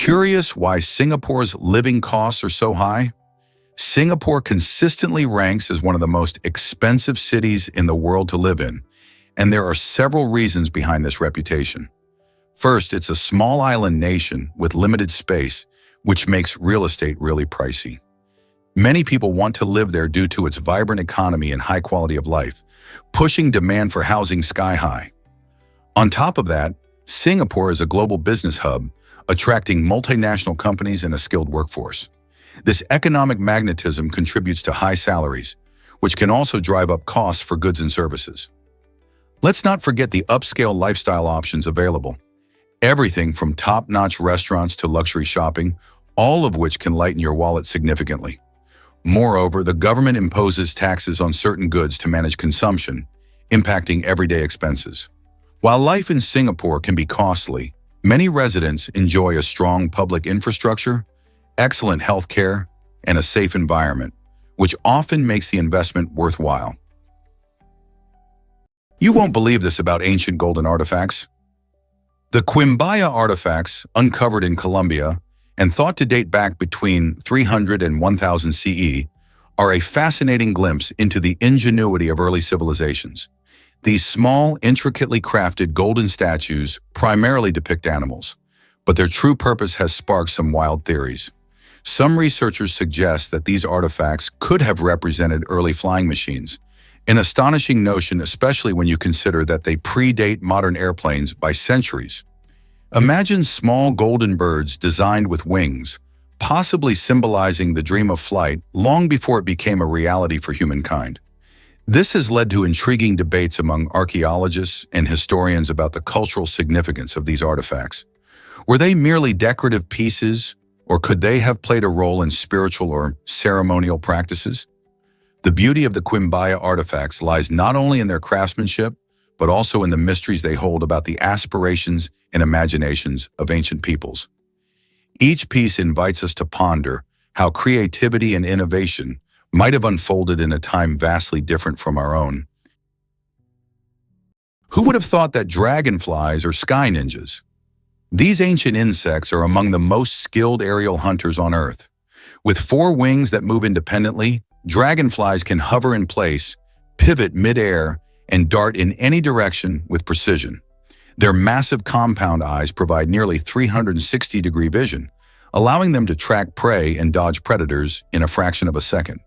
Curious why Singapore's living costs are so high? Singapore consistently ranks as one of the most expensive cities in the world to live in, and there are several reasons behind this reputation. First, it's a small island nation with limited space, which makes real estate really pricey. Many people want to live there due to its vibrant economy and high quality of life, pushing demand for housing sky high. On top of that, Singapore is a global business hub, attracting multinational companies and a skilled workforce. This economic magnetism contributes to high salaries, which can also drive up costs for goods and services. Let's not forget the upscale lifestyle options available. Everything from top-notch restaurants to luxury shopping, all of which can lighten your wallet significantly. Moreover, the government imposes taxes on certain goods to manage consumption, impacting everyday expenses. While life in Singapore can be costly, many residents enjoy a strong public infrastructure, excellent health care, and a safe environment, which often makes the investment worthwhile. You won't believe this about ancient golden artifacts. The Quimbaya artifacts, uncovered in Colombia and thought to date back between 300 and 1000 CE, are a fascinating glimpse into the ingenuity of early civilizations. These small, intricately crafted golden statues primarily depict animals, but their true purpose has sparked some wild theories. Some researchers suggest that these artifacts could have represented early flying machines, an astonishing notion especially when you consider that they predate modern airplanes by centuries. Imagine small golden birds designed with wings, possibly symbolizing the dream of flight long before it became a reality for humankind. This has led to intriguing debates among archaeologists and historians about the cultural significance of these artifacts. Were they merely decorative pieces, or could they have played a role in spiritual or ceremonial practices? The beauty of the Quimbaya artifacts lies not only in their craftsmanship, but also in the mysteries they hold about the aspirations and imaginations of ancient peoples. Each piece invites us to ponder how creativity and innovation might have unfolded in a time vastly different from our own. Who would have thought that dragonflies are sky ninjas? These ancient insects are among the most skilled aerial hunters on Earth. With 4 wings that move independently, dragonflies can hover in place, pivot mid-air, and dart in any direction with precision. Their massive compound eyes provide nearly 360-degree vision, allowing them to track prey and dodge predators in a fraction of a second.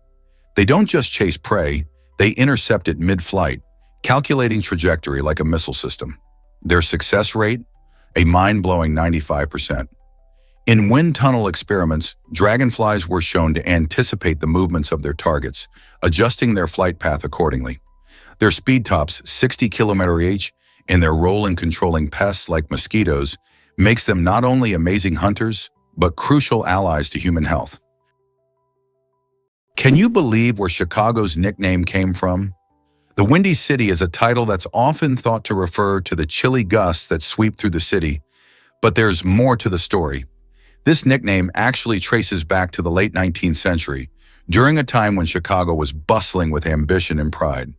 They don't just chase prey, they intercept it mid-flight, calculating trajectory like a missile system. Their success rate? A mind-blowing 95%. In wind tunnel experiments, dragonflies were shown to anticipate the movements of their targets, adjusting their flight path accordingly. Their speed tops 60 km/h, and their role in controlling pests like mosquitoes makes them not only amazing hunters, but crucial allies to human health. Can you believe where Chicago's nickname came from? The Windy City is a title that's often thought to refer to the chilly gusts that sweep through the city, but there's more to the story. This nickname actually traces back to the late 19th century, during a time when Chicago was bustling with ambition and pride.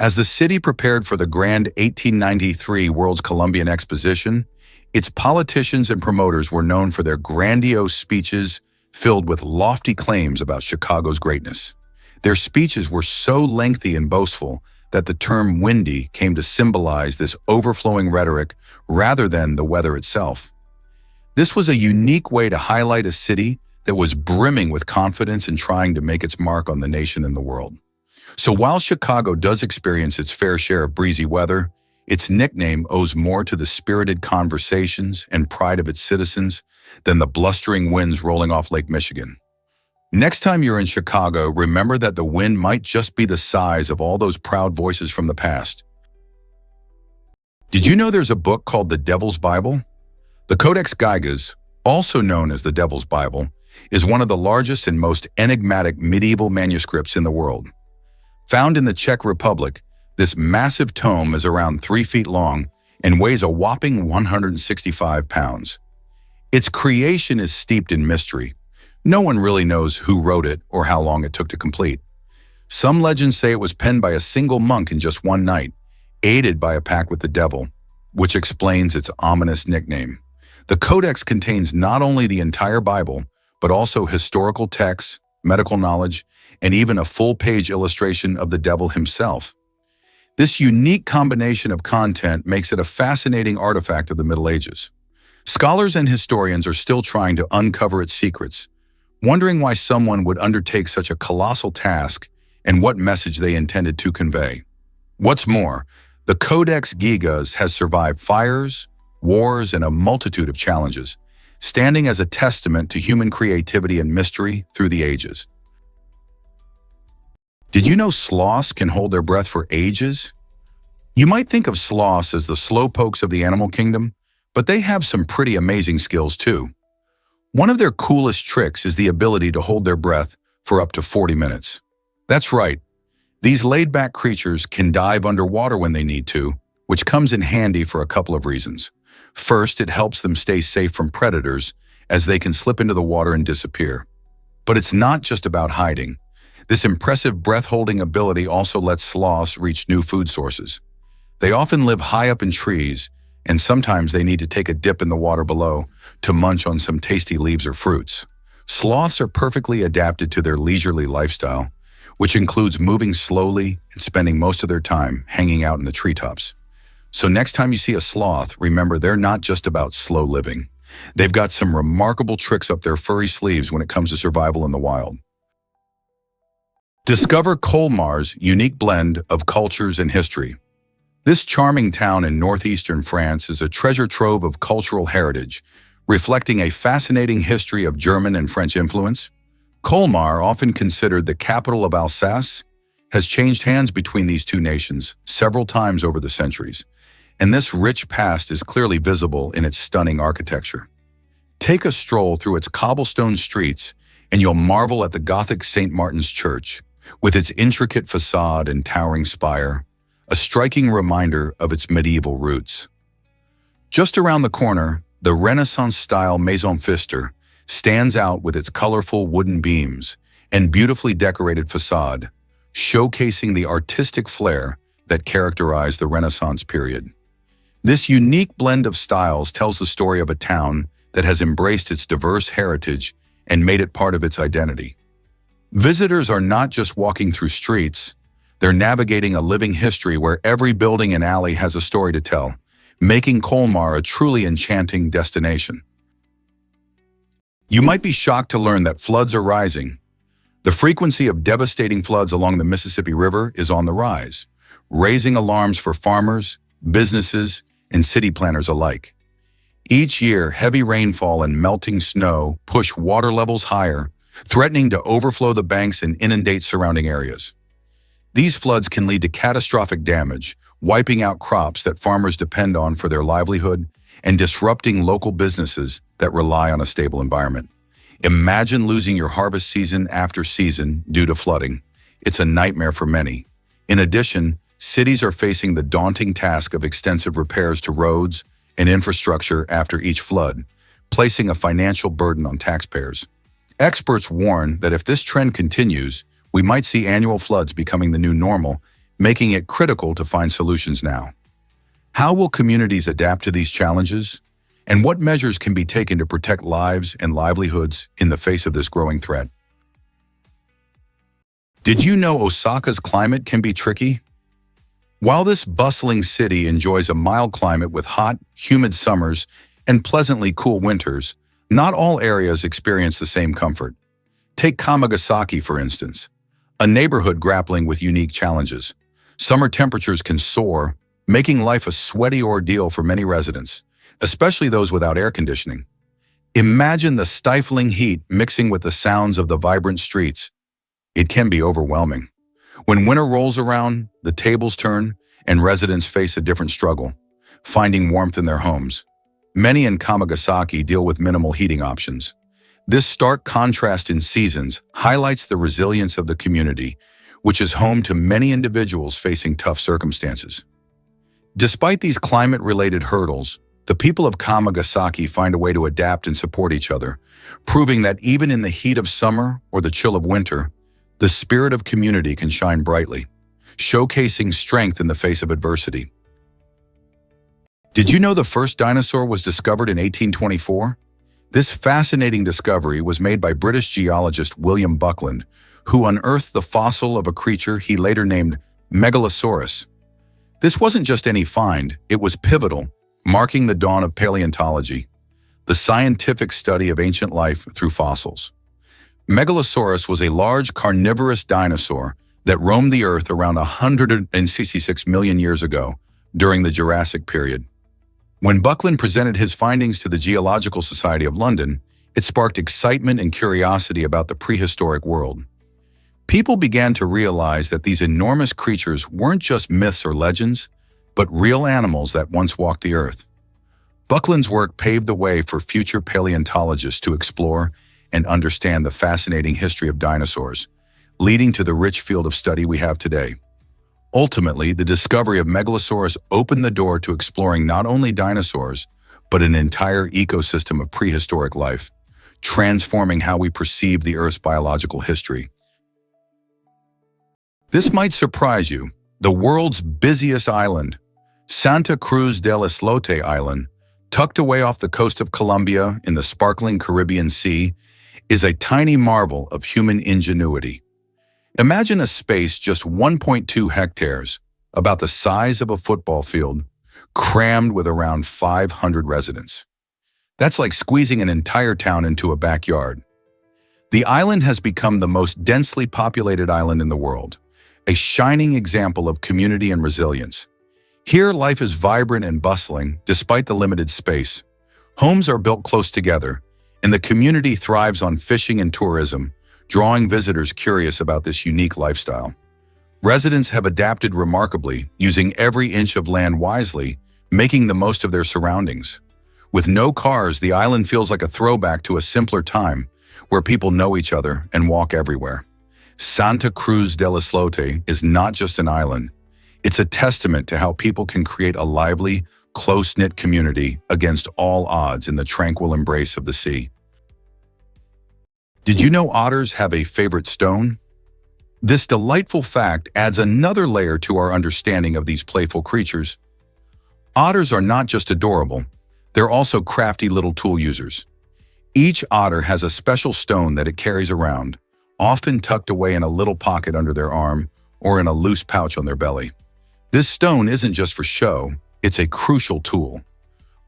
As the city prepared for the grand 1893 World's Columbian Exposition, its politicians and promoters were known for their grandiose speeches filled with lofty claims about Chicago's greatness. Their speeches were so lengthy and boastful that the term windy came to symbolize this overflowing rhetoric rather than the weather itself. This was a unique way to highlight a city that was brimming with confidence and trying to make its mark on the nation and the world. So while Chicago does experience its fair share of breezy weather, its nickname owes more to the spirited conversations and pride of its citizens than the blustering winds rolling off Lake Michigan. Next time you're in Chicago, remember that the wind might just be the size of all those proud voices from the past. Did you know there's a book called The Devil's Bible? The Codex Gigas, also known as the Devil's Bible, is one of the largest and most enigmatic medieval manuscripts in the world. Found in the Czech Republic, this massive tome is around 3 feet long and weighs a whopping 165 pounds. Its creation is steeped in mystery. No one really knows who wrote it or how long it took to complete. Some legends say it was penned by a single monk in just one night, aided by a pact with the devil, which explains its ominous nickname. The codex contains not only the entire Bible, but also historical texts, medical knowledge, and even a full-page illustration of the devil himself. This unique combination of content makes it a fascinating artifact of the Middle Ages. Scholars and historians are still trying to uncover its secrets, wondering why someone would undertake such a colossal task and what message they intended to convey. What's more, the Codex Gigas has survived fires, wars, and a multitude of challenges, standing as a testament to human creativity and mystery through the ages. Did you know sloths can hold their breath for ages? You might think of sloths as the slowpokes of the animal kingdom, but they have some pretty amazing skills too. One of their coolest tricks is the ability to hold their breath for up to 40 minutes. That's right. These laid-back creatures can dive underwater when they need to, which comes in handy for a couple of reasons. First, it helps them stay safe from predators, as they can slip into the water and disappear. But it's not just about hiding. This impressive breath-holding ability also lets sloths reach new food sources. They often live high up in trees, and sometimes they need to take a dip in the water below to munch on some tasty leaves or fruits. Sloths are perfectly adapted to their leisurely lifestyle, which includes moving slowly and spending most of their time hanging out in the treetops. So next time you see a sloth, remember they're not just about slow living. They've got some remarkable tricks up their furry sleeves when it comes to survival in the wild. Discover Kmar's unique blend of cultures and history. This charming town in northeastern France is a treasure trove of cultural heritage, reflecting a fascinating history of German and French influence. Kmar, often considered the capital of Alsace, has changed hands between these two nations several times over the centuries, and this rich past is clearly visible in its stunning architecture. Take a stroll through its cobblestone streets, and you'll marvel at the Gothic St. Martin's Church, with its intricate facade and towering spire, a striking reminder of its medieval roots. Just around the corner, the Renaissance-style Maison Pfister stands out with its colorful wooden beams and beautifully decorated facade, showcasing the artistic flair that characterized the Renaissance period. This unique blend of styles tells the story of a town that has embraced its diverse heritage and made it part of its identity. Visitors are not just walking through streets, they're navigating a living history where every building and alley has a story to tell, making Kmar a truly enchanting destination. You might be shocked to learn that floods are rising. The frequency of devastating floods along the Mississippi River is on the rise, raising alarms for farmers, businesses, and city planners alike. Each year, heavy rainfall and melting snow push water levels higher, threatening to overflow the banks and inundate surrounding areas. These floods can lead to catastrophic damage, wiping out crops that farmers depend on for their livelihood and disrupting local businesses that rely on a stable environment. Imagine losing your harvest season after season due to flooding. It's a nightmare for many. In addition, cities are facing the daunting task of extensive repairs to roads and infrastructure after each flood, placing a financial burden on taxpayers. Experts warn that if this trend continues, we might see annual floods becoming the new normal, making it critical to find solutions now. How will communities adapt to these challenges? And what measures can be taken to protect lives and livelihoods in the face of this growing threat? Did you know Osaka's climate can be tricky? While this bustling city enjoys a mild climate with hot, humid summers and pleasantly cool winters, not all areas experience the same comfort. Take Kamagasaki, for instance, a neighborhood grappling with unique challenges. Summer temperatures can soar, making life a sweaty ordeal for many residents, especially those without air conditioning. Imagine the stifling heat mixing with the sounds of the vibrant streets. It can be overwhelming. When winter rolls around, the tables turn, and residents face a different struggle, finding warmth in their homes. Many in Kamagasaki deal with minimal heating options. This stark contrast in seasons highlights the resilience of the community, which is home to many individuals facing tough circumstances. Despite these climate-related hurdles, the people of Kamagasaki find a way to adapt and support each other, proving that even in the heat of summer or the chill of winter, the spirit of community can shine brightly, showcasing strength in the face of adversity. Did you know the first dinosaur was discovered in 1824? This fascinating discovery was made by British geologist William Buckland, who unearthed the fossil of a creature he later named Megalosaurus. This wasn't just any find, it was pivotal, marking the dawn of paleontology, the scientific study of ancient life through fossils. Megalosaurus was a large carnivorous dinosaur that roamed the Earth around 166 million years ago during the Jurassic period. When Buckland presented his findings to the Geological Society of London, it sparked excitement and curiosity about the prehistoric world. People began to realize that these enormous creatures weren't just myths or legends, but real animals that once walked the Earth. Buckland's work paved the way for future paleontologists to explore and understand the fascinating history of dinosaurs, leading to the rich field of study we have today. Ultimately, the discovery of Megalosaurus opened the door to exploring not only dinosaurs, but an entire ecosystem of prehistoric life, transforming how we perceive the Earth's biological history. This might surprise you. The world's busiest island, Santa Cruz del Islote Island, tucked away off the coast of Colombia in the sparkling Caribbean Sea, is a tiny marvel of human ingenuity. Imagine a space just 1.2 hectares, about the size of a football field, crammed with around 500 residents. That's like squeezing an entire town into a backyard. The island has become the most densely populated island in the world, a shining example of community and resilience. Here, life is vibrant and bustling despite the limited space. Homes are built close together, and the community thrives on fishing and tourism, drawing visitors curious about this unique lifestyle. Residents have adapted remarkably, using every inch of land wisely, making the most of their surroundings. With no cars, the island feels like a throwback to a simpler time, where people know each other and walk everywhere. Santa Cruz del Islote is not just an island. It's a testament to how people can create a lively, close-knit community against all odds in the tranquil embrace of the sea. Did you know otters have a favorite stone? This delightful fact adds another layer to our understanding of these playful creatures. Otters are not just adorable, they're also crafty little tool users. Each otter has a special stone that it carries around, often tucked away in a little pocket under their arm or in a loose pouch on their belly. This stone isn't just for show, it's a crucial tool.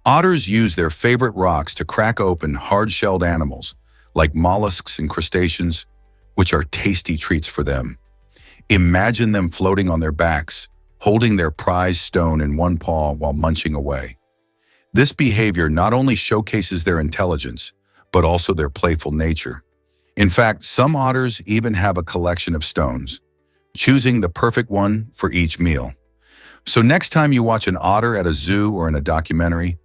Otters use their favorite rocks to crack open hard-shelled animals, like mollusks and crustaceans, which are tasty treats for them. Imagine them floating on their backs, holding their prized stone in one paw while munching away. This behavior not only showcases their intelligence, but also their playful nature. In fact, some otters even have a collection of stones, choosing the perfect one for each meal. So next time you watch an otter at a zoo or in a documentary,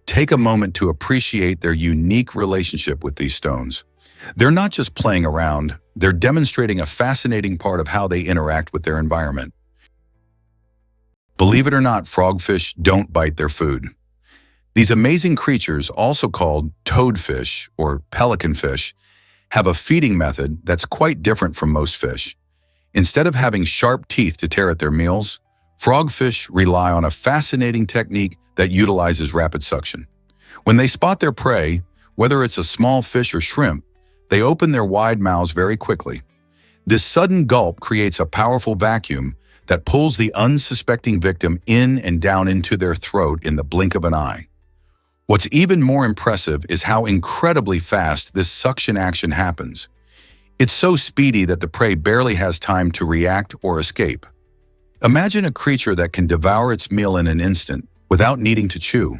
take a moment to appreciate their unique relationship with these stones. They're not just playing around, they're demonstrating a fascinating part of how they interact with their environment. Believe it or not, frogfish don't bite their food. These amazing creatures, also called toadfish or pelicanfish, have a feeding method that's quite different from most fish. Instead of having sharp teeth to tear at their meals, frogfish rely on a fascinating technique that utilizes rapid suction. When they spot their prey, whether it's a small fish or shrimp, they open their wide mouths very quickly. This sudden gulp creates a powerful vacuum that pulls the unsuspecting victim in and down into their throat in the blink of an eye. What's even more impressive is how incredibly fast this suction action happens. It's so speedy that the prey barely has time to react or escape. Imagine a creature that can devour its meal in an instant without needing to chew.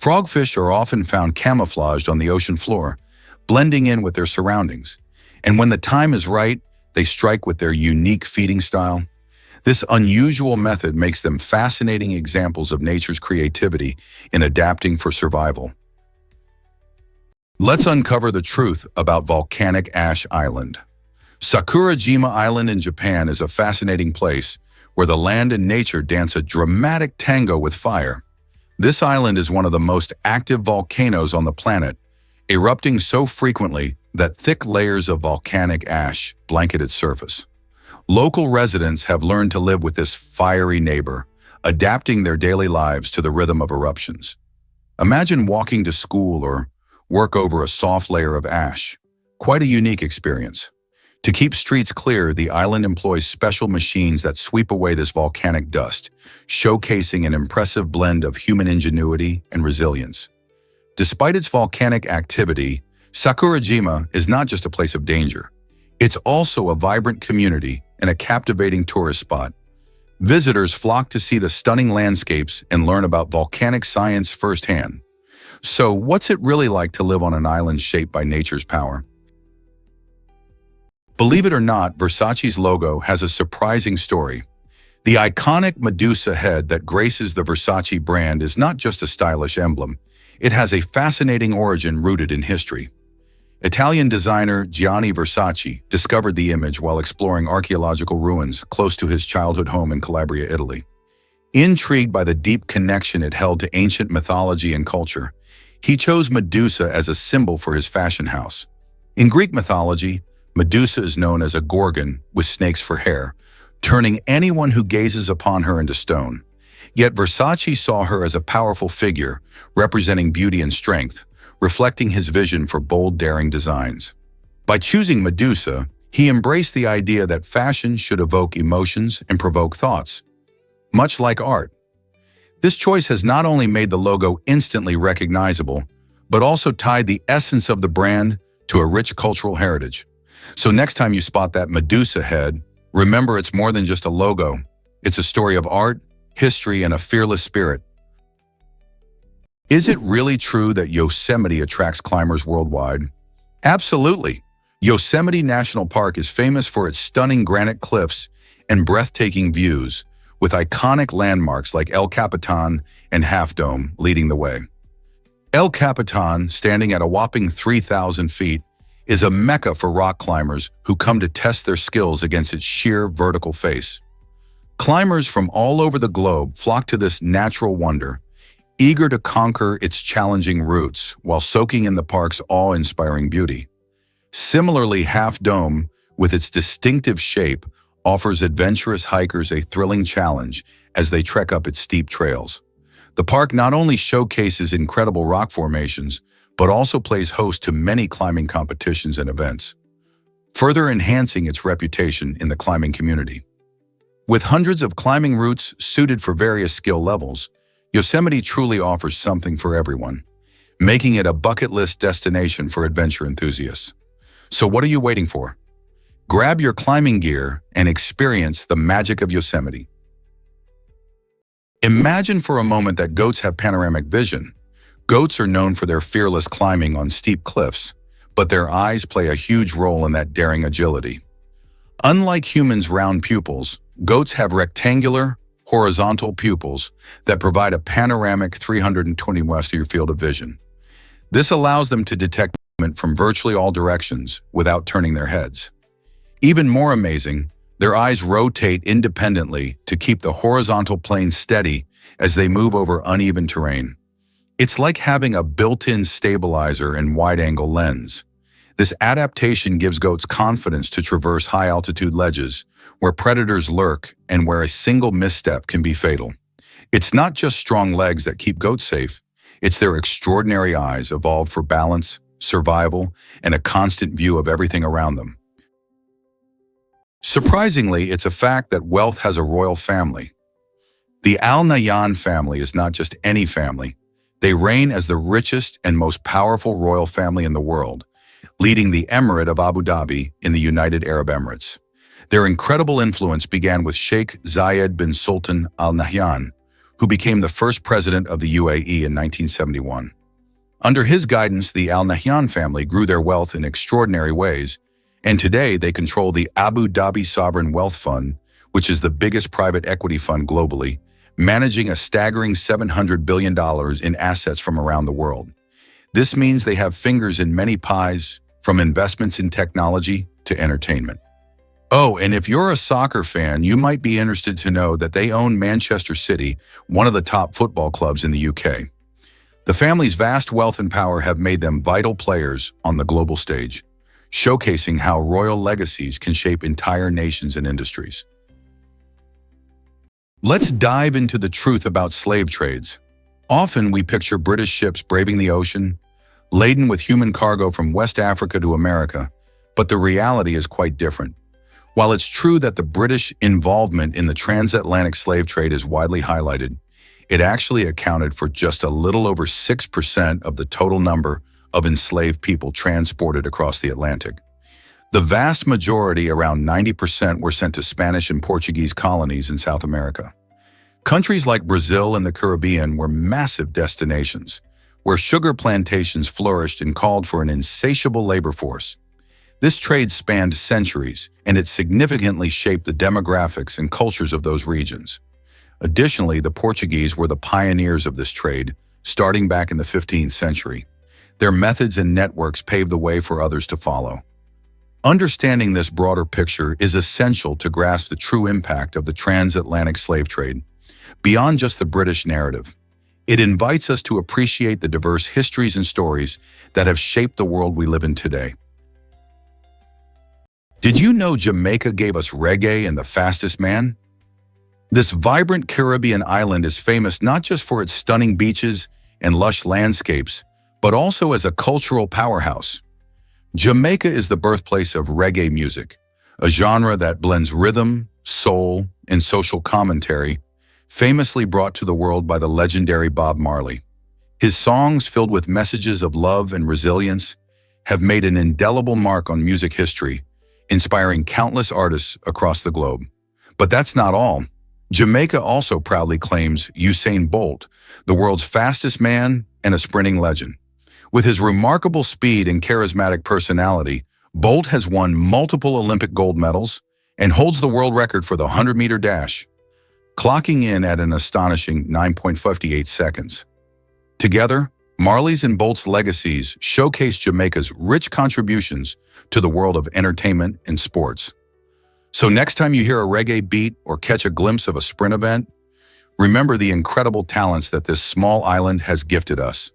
Frogfish are often found camouflaged on the ocean floor, blending in with their surroundings. And when the time is right, they strike with their unique feeding style. This unusual method makes them fascinating examples of nature's creativity in adapting for survival. Let's uncover the truth about Volcanic Ash Island. Sakurajima Island in Japan is a fascinating place where the land and nature dance a dramatic tango with fire. This island is one of the most active volcanoes on the planet, erupting so frequently that thick layers of volcanic ash blanket its surface. Local residents have learned to live with this fiery neighbor, adapting their daily lives to the rhythm of eruptions. Imagine walking to school or work over a soft layer of ash. Quite a unique experience. To keep streets clear, the island employs special machines that sweep away this volcanic dust, showcasing an impressive blend of human ingenuity and resilience. Despite its volcanic activity, Sakurajima is not just a place of danger. It's also a vibrant community and a captivating tourist spot. Visitors flock to see the stunning landscapes and learn about volcanic science firsthand. So, what's it really like to live on an island shaped by nature's power? Believe it or not, Versace's logo has a surprising story. The iconic Medusa head that graces the Versace brand is not just a stylish emblem. It has a fascinating origin rooted in history. Italian designer Gianni Versace discovered the image while exploring archaeological ruins close to his childhood home in Calabria, Italy. Intrigued by the deep connection it held to ancient mythology and culture, he chose Medusa as a symbol for his fashion house. In Greek mythology, Medusa is known as a gorgon with snakes for hair, turning anyone who gazes upon her into stone. Yet Versace saw her as a powerful figure, representing beauty and strength, reflecting his vision for bold, daring designs. By choosing Medusa, he embraced the idea that fashion should evoke emotions and provoke thoughts, much like art. This choice has not only made the logo instantly recognizable, but also tied the essence of the brand to a rich cultural heritage. So next time you spot that Medusa head, remember it's more than just a logo. It's a story of art, history, and a fearless spirit. Is it really true that Yosemite attracts climbers worldwide? Absolutely. Yosemite National Park is famous for its stunning granite cliffs and breathtaking views, with iconic landmarks like El Capitan and Half Dome leading the way. El Capitan, standing at a whopping 3,000 feet, is a mecca for rock climbers who come to test their skills against its sheer vertical face. Climbers from all over the globe flock to this natural wonder, eager to conquer its challenging routes while soaking in the park's awe-inspiring beauty. Similarly, Half Dome, with its distinctive shape, offers adventurous hikers a thrilling challenge as they trek up its steep trails. The park not only showcases incredible rock formations, but also plays host to many climbing competitions and events, further enhancing its reputation in the climbing community. With hundreds of climbing routes suited for various skill levels, Yosemite truly offers something for everyone, making it a bucket list destination for adventure enthusiasts. So what are you waiting for? Grab your climbing gear and experience the magic of Yosemite. Imagine for a moment that goats have panoramic vision. Goats are known for their fearless climbing on steep cliffs, but their eyes play a huge role in that daring agility. Unlike humans' round pupils, goats have rectangular, horizontal pupils that provide a panoramic 320 west of your field of vision. This allows them to detect movement from virtually all directions without turning their heads. Even more amazing, their eyes rotate independently to keep the horizontal plane steady as they move over uneven terrain. It's like having a built-in stabilizer and wide-angle lens. This adaptation gives goats confidence to traverse high-altitude ledges, where predators lurk and where a single misstep can be fatal. It's not just strong legs that keep goats safe, it's their extraordinary eyes evolved for balance, survival, and a constant view of everything around them. Surprisingly, it's a fact that wealth has a royal family. The Al Nahyan family is not just any family. They reign as the richest and most powerful royal family in the world, leading the Emirate of Abu Dhabi in the United Arab Emirates. Their incredible influence began with Sheikh Zayed bin Sultan Al Nahyan, who became the first president of the UAE in 1971. Under his guidance, the Al Nahyan family grew their wealth in extraordinary ways, and today they control the Abu Dhabi Sovereign Wealth Fund, which is the biggest private equity fund globally, managing a staggering $700 billion in assets from around the world. This means they have fingers in many pies, from investments in technology to entertainment. Oh, and if you're a soccer fan, you might be interested to know that they own Manchester City, one of the top football clubs in the UK. The family's vast wealth and power have made them vital players on the global stage, showcasing how royal legacies can shape entire nations and industries. Let's dive into the truth about slave trades. Often we picture British ships braving the ocean, laden with human cargo from West Africa to America, but the reality is quite different. While it's true that the British involvement in the transatlantic slave trade is widely highlighted, it actually accounted for just a little over 6% of the total number of enslaved people transported across the Atlantic. The vast majority, around 90%, were sent to Spanish and Portuguese colonies in South America. Countries like Brazil and the Caribbean were massive destinations, where sugar plantations flourished and called for an insatiable labor force. This trade spanned centuries, and it significantly shaped the demographics and cultures of those regions. Additionally, the Portuguese were the pioneers of this trade, starting back in the 15th century. Their methods and networks paved the way for others to follow. Understanding this broader picture is essential to grasp the true impact of the transatlantic slave trade. Beyond just the British narrative, it invites us to appreciate the diverse histories and stories that have shaped the world we live in today. Did you know Jamaica gave us reggae and the fastest man? This vibrant Caribbean island is famous not just for its stunning beaches and lush landscapes, but also as a cultural powerhouse. Jamaica is the birthplace of reggae music, a genre that blends rhythm, soul, and social commentary, famously brought to the world by the legendary Bob Marley. His songs, filled with messages of love and resilience, have made an indelible mark on music history, inspiring countless artists across the globe. But that's not all. Jamaica also proudly claims Usain Bolt, the world's fastest man and a sprinting legend. With his remarkable speed and charismatic personality, Bolt has won multiple Olympic gold medals and holds the world record for the 100-meter dash, clocking in at an astonishing 9.58 seconds. Together, Marley's and Bolt's legacies showcase Jamaica's rich contributions to the world of entertainment and sports. So next time you hear a reggae beat or catch a glimpse of a sprint event, remember the incredible talents that this small island has gifted us.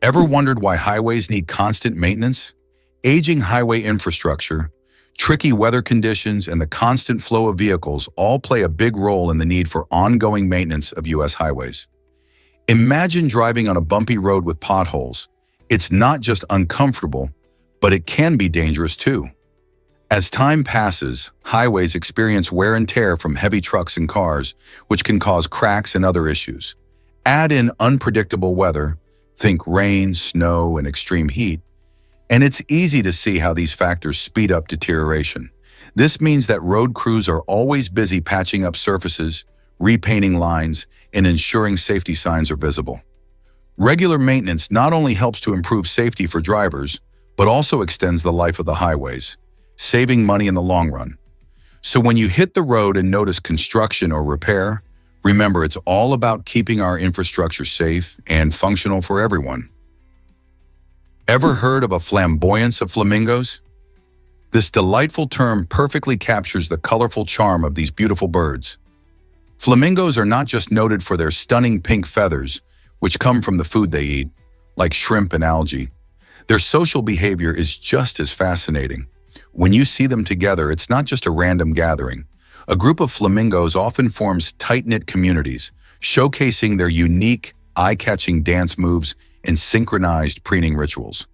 Ever wondered why highways need constant maintenance? Aging highway infrastructure, tricky weather conditions, and the constant flow of vehicles all play a big role in the need for ongoing maintenance of U.S. highways. Imagine driving on a bumpy road with potholes. It's not just uncomfortable, but it can be dangerous too. As time passes, highways experience wear and tear from heavy trucks and cars, which can cause cracks and other issues. Add in unpredictable weather, think rain, snow, and extreme heat, and it's easy to see how these factors speed up deterioration. This means that road crews are always busy patching up surfaces, repainting lines, and ensuring safety signs are visible. Regular maintenance not only helps to improve safety for drivers, but also extends the life of the highways, saving money in the long run. So when you hit the road and notice construction or repair, remember it's all about keeping our infrastructure safe and functional for everyone. Ever heard of a flamboyance of flamingos? This delightful term perfectly captures the colorful charm of these beautiful birds. Flamingos are not just noted for their stunning pink feathers, which come from the food they eat, like shrimp and algae. Their social behavior is just as fascinating. When you see them together, it's not just a random gathering. A group of flamingos often forms tight-knit communities, showcasing their unique, eye-catching dance moves and synchronized preening rituals.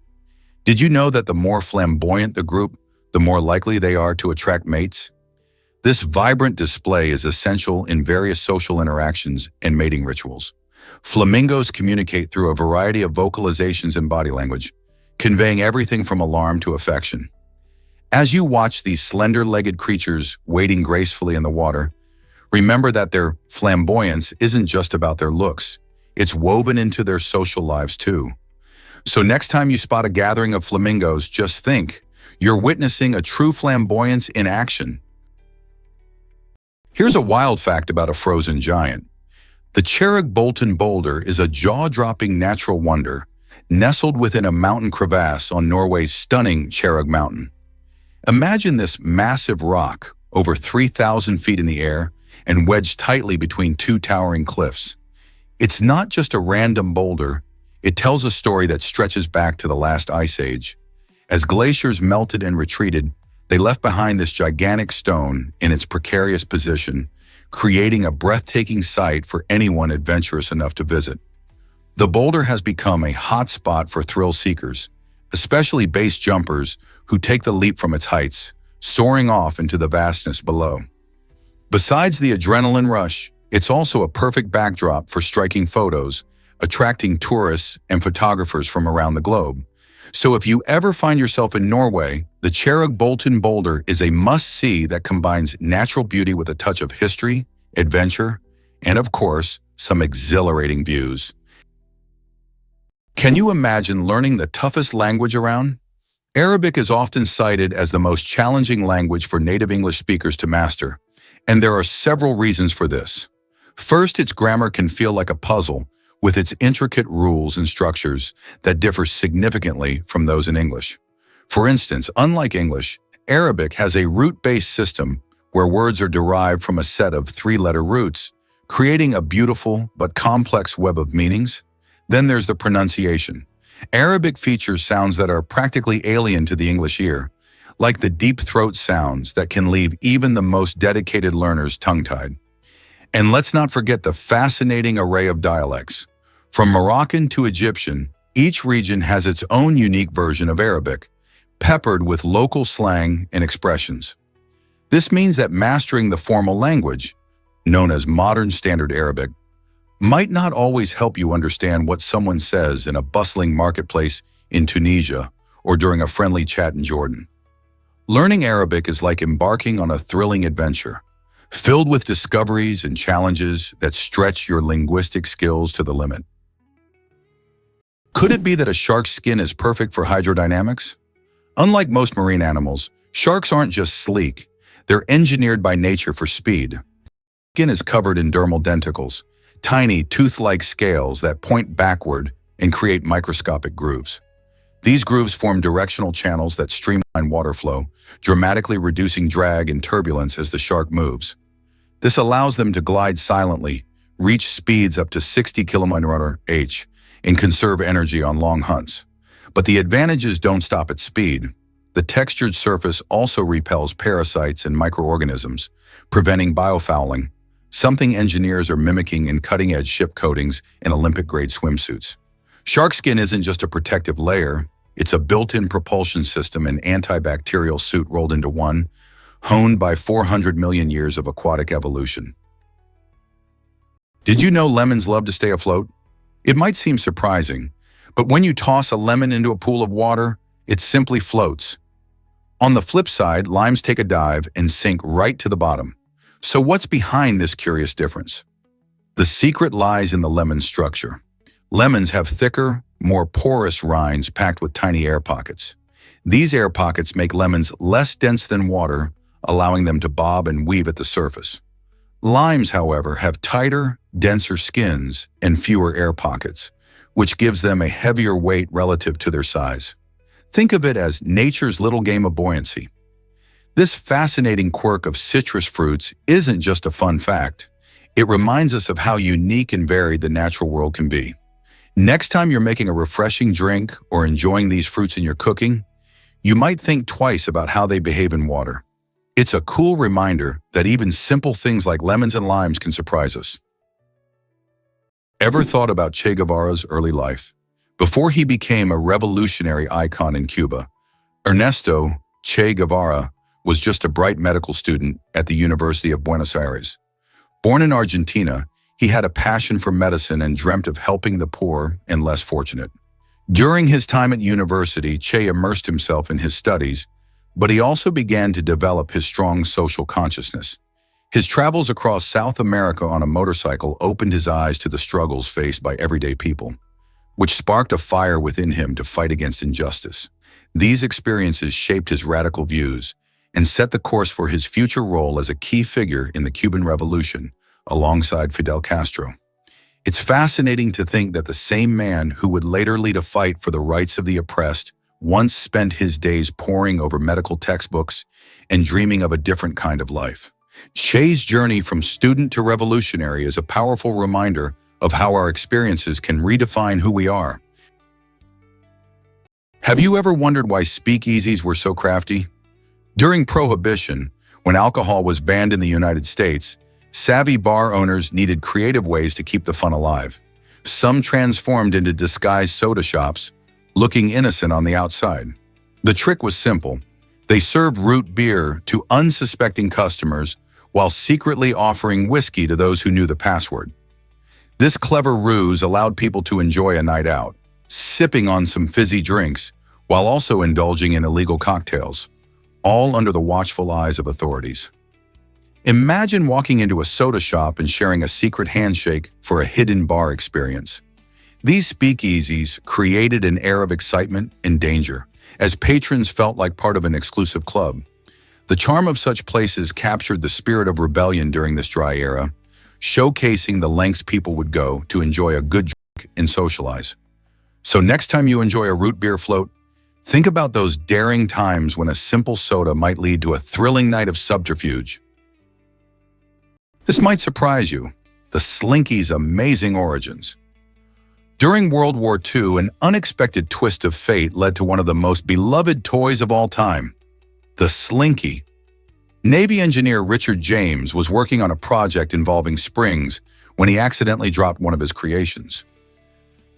Did you know that the more flamboyant the group, the more likely they are to attract mates? This vibrant display is essential in various social interactions and mating rituals. Flamingos communicate through a variety of vocalizations and body language, conveying everything from alarm to affection. As you watch these slender-legged creatures wading gracefully in the water, remember that their flamboyance isn't just about their looks. It's woven into their social lives too. So next time you spot a gathering of flamingos, just think, you're witnessing a true flamboyance in action. Here's a wild fact about a frozen giant. The Cherrig-Bolton boulder is a jaw-dropping natural wonder, nestled within a mountain crevasse on Norway's stunning Cherrig Mountain. Imagine this massive rock, over 3,000 feet in the air, and wedged tightly between two towering cliffs. It's not just a random boulder, it tells a story that stretches back to the last ice age. As glaciers melted and retreated, they left behind this gigantic stone in its precarious position, creating a breathtaking sight for anyone adventurous enough to visit. The boulder has become a hot spot for thrill seekers, especially base jumpers who take the leap from its heights, soaring off into the vastness below. Besides the adrenaline rush, it's also a perfect backdrop for striking photos, attracting tourists and photographers from around the globe. So if you ever find yourself in Norway, the Cherrig Bolton boulder is a must-see that combines natural beauty with a touch of history, adventure, and of course, some exhilarating views. Can you imagine learning the toughest language around? Arabic is often cited as the most challenging language for native English speakers to master, and there are several reasons for this. First, its grammar can feel like a puzzle, with its intricate rules and structures that differ significantly from those in English. For instance, unlike English, Arabic has a root-based system where words are derived from a set of three-letter roots, creating a beautiful but complex web of meanings. Then there's the pronunciation. Arabic features sounds that are practically alien to the English ear, like the deep throat sounds that can leave even the most dedicated learners tongue-tied. And let's not forget the fascinating array of dialects. From Moroccan to Egyptian, each region has its own unique version of Arabic, peppered with local slang and expressions. This means that mastering the formal language, known as Modern Standard Arabic, might not always help you understand what someone says in a bustling marketplace in Tunisia or during a friendly chat in Jordan. Learning Arabic is like embarking on a thrilling adventure, filled with discoveries and challenges that stretch your linguistic skills to the limit. Could it be that a shark's skin is perfect for hydrodynamics? Unlike most marine animals, sharks aren't just sleek, they're engineered by nature for speed. Skin is covered in dermal denticles, tiny tooth-like scales that point backward and create microscopic grooves. These grooves form directional channels that streamline water flow, dramatically reducing drag and turbulence as the shark moves. This allows them to glide silently, reach speeds up to 60 km/h, and conserve energy on long hunts. But the advantages don't stop at speed. The textured surface also repels parasites and microorganisms, preventing biofouling, something engineers are mimicking in cutting-edge ship coatings and Olympic-grade swimsuits. Shark skin isn't just a protective layer, it's a built-in propulsion system and antibacterial suit rolled into one, honed by 400 million years of aquatic evolution. Did you know lemons love to stay afloat? It might seem surprising, but when you toss a lemon into a pool of water, it simply floats. On the flip side, limes take a dive and sink right to the bottom. So what's behind this curious difference? The secret lies in the lemon's structure. Lemons have thicker, more porous rinds packed with tiny air pockets. These air pockets make lemons less dense than water, allowing them to bob and weave at the surface. Limes, however, have tighter, denser skins and fewer air pockets, which gives them a heavier weight relative to their size. Think of it as nature's little game of buoyancy. This fascinating quirk of citrus fruits isn't just a fun fact. It reminds us of how unique and varied the natural world can be. Next time you're making a refreshing drink or enjoying these fruits in your cooking, you might think twice about how they behave in water. It's a cool reminder that even simple things like lemons and limes can surprise us. Ever thought about Che Guevara's early life? Before he became a revolutionary icon in Cuba, Ernesto Che Guevara was just a bright medical student at the University of Buenos Aires. Born in Argentina, he had a passion for medicine and dreamt of helping the poor and less fortunate. During his time at university, Che immersed himself in his studies, but he also began to develop his strong social consciousness. His travels across South America on a motorcycle opened his eyes to the struggles faced by everyday people, which sparked a fire within him to fight against injustice. These experiences shaped his radical views and set the course for his future role as a key figure in the Cuban Revolution, alongside Fidel Castro. It's fascinating to think that the same man who would later lead a fight for the rights of the oppressed once spent his days poring over medical textbooks and dreaming of a different kind of life. Che's journey from student to revolutionary is a powerful reminder of how our experiences can redefine who we are. Have you ever wondered why speakeasies were so crafty? During Prohibition, when alcohol was banned in the United States, Savvy bar owners needed creative ways to keep the fun alive. Some transformed into disguised soda shops, looking innocent on the outside. The trick was simple. They served root beer to unsuspecting customers while secretly offering whiskey to those who knew the password. This clever ruse allowed people to enjoy a night out, sipping on some fizzy drinks while also indulging in illegal cocktails, all under the watchful eyes of authorities. Imagine walking into a soda shop and sharing a secret handshake for a hidden bar experience. These speakeasies created an air of excitement and danger, as patrons felt like part of an exclusive club. The charm of such places captured the spirit of rebellion during this dry era, showcasing the lengths people would go to enjoy a good drink and socialize. So next time you enjoy a root beer float, think about those daring times when a simple soda might lead to a thrilling night of subterfuge. This might surprise you, the Slinkys' amazing origins. During World War II, an unexpected twist of fate led to one of the most beloved toys of all time, the Slinky. Navy engineer Richard James was working on a project involving springs when he accidentally dropped one of his creations.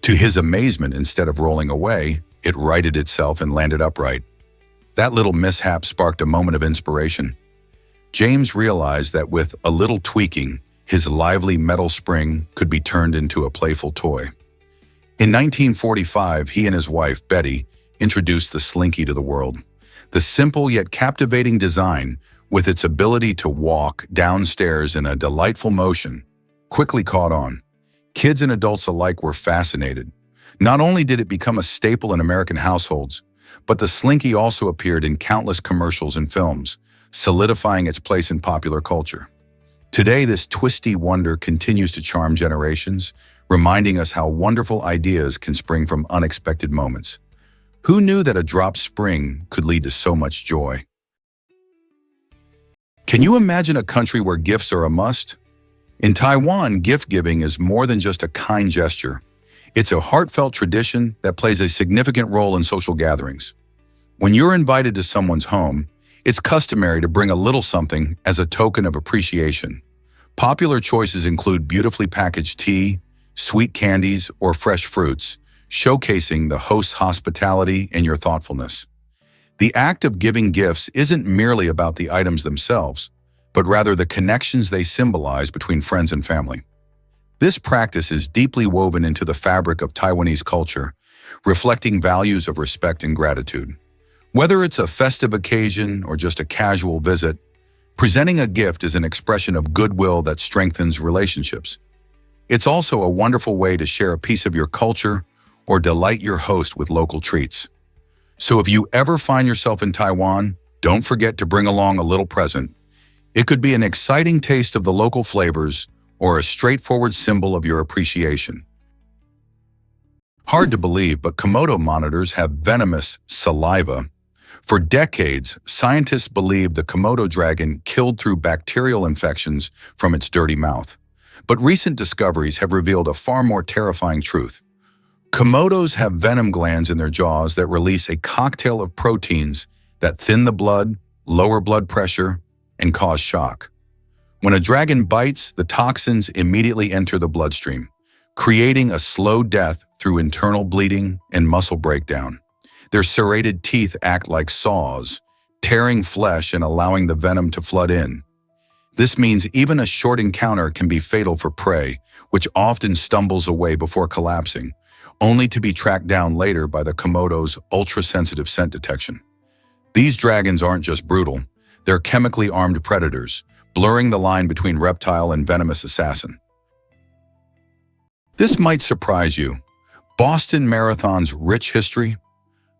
To his amazement, instead of rolling away, it righted itself and landed upright. That little mishap sparked a moment of inspiration. James realized that with a little tweaking, his lively metal spring could be turned into a playful toy. In 1945, he and his wife, Betty, introduced the Slinky to the world. The simple yet captivating design, with its ability to walk downstairs in a delightful motion, quickly caught on. Kids and adults alike were fascinated. Not only did it become a staple in American households, but the Slinky also appeared in countless commercials and films, solidifying its place in popular culture. Today, this twisty wonder continues to charm generations, reminding us how wonderful ideas can spring from unexpected moments. Who knew that a dropped spring could lead to so much joy? Can you imagine a country where gifts are a must? In Taiwan, gift-giving is more than just a kind gesture. It's a heartfelt tradition that plays a significant role in social gatherings. When you're invited to someone's home, it's customary to bring a little something as a token of appreciation. Popular choices include beautifully packaged tea, sweet candies, or fresh fruits, showcasing the host's hospitality and your thoughtfulness. The act of giving gifts isn't merely about the items themselves, but rather the connections they symbolize between friends and family. This practice is deeply woven into the fabric of Taiwanese culture, reflecting values of respect and gratitude. Whether it's a festive occasion or just a casual visit, presenting a gift is an expression of goodwill that strengthens relationships. It's also a wonderful way to share a piece of your culture or delight your host with local treats. So if you ever find yourself in Taiwan, don't forget to bring along a little present. It could be an exciting taste of the local flavors or a straightforward symbol of your appreciation. Hard to believe, but Komodo monitors have venomous saliva. For decades, scientists believed the Komodo dragon killed through bacterial infections from its dirty mouth. But recent discoveries have revealed a far more terrifying truth. Komodos have venom glands in their jaws that release a cocktail of proteins that thin the blood, lower blood pressure, and cause shock. When a dragon bites, the toxins immediately enter the bloodstream, creating a slow death through internal bleeding and muscle breakdown. Their serrated teeth act like saws, tearing flesh and allowing the venom to flood in. This means even a short encounter can be fatal for prey, which often stumbles away before collapsing, only to be tracked down later by the Komodo's ultra-sensitive scent detection. These dragons aren't just brutal, they're chemically armed predators, blurring the line between reptile and venomous assassin. This might surprise you. Boston Marathon's rich history.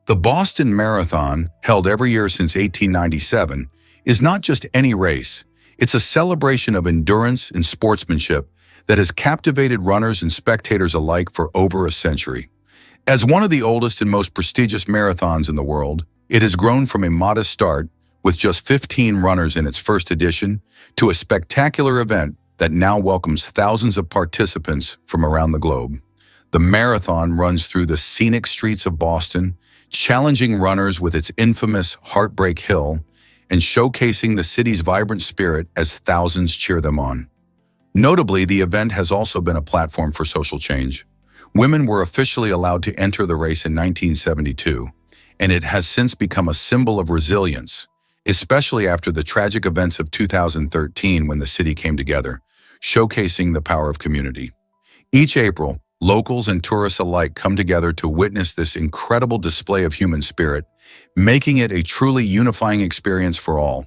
The Boston Marathon, held every year since 1897, is not just any race. It's a celebration of endurance and sportsmanship that has captivated runners and spectators alike for over a century. As one of the oldest and most prestigious marathons in the world, it has grown from a modest start, with just 15 runners in its first edition, to a spectacular event that now welcomes thousands of participants from around the globe. The marathon runs through the scenic streets of Boston, challenging runners with its infamous Heartbreak Hill and showcasing the city's vibrant spirit as thousands cheer them on. Notably, the event has also been a platform for social change. Women were officially allowed to enter the race in 1972, and it has since become a symbol of resilience, especially after the tragic events of 2013 when the city came together, showcasing the power of community. Each April, locals and tourists alike come together to witness this incredible display of human spirit, making it a truly unifying experience for all.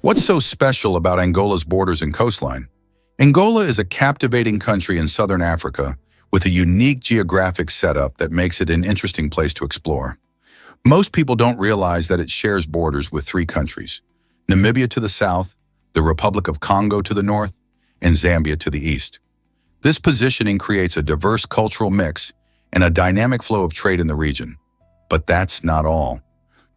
What's so special about Angola's borders and coastline? Angola is a captivating country in southern Africa with a unique geographic setup that makes it an interesting place to explore. Most people don't realize that it shares borders with three countries: Namibia to the south, the Republic of Congo to the north, and Zambia to the east. This positioning creates a diverse cultural mix and a dynamic flow of trade in the region. But that's not all.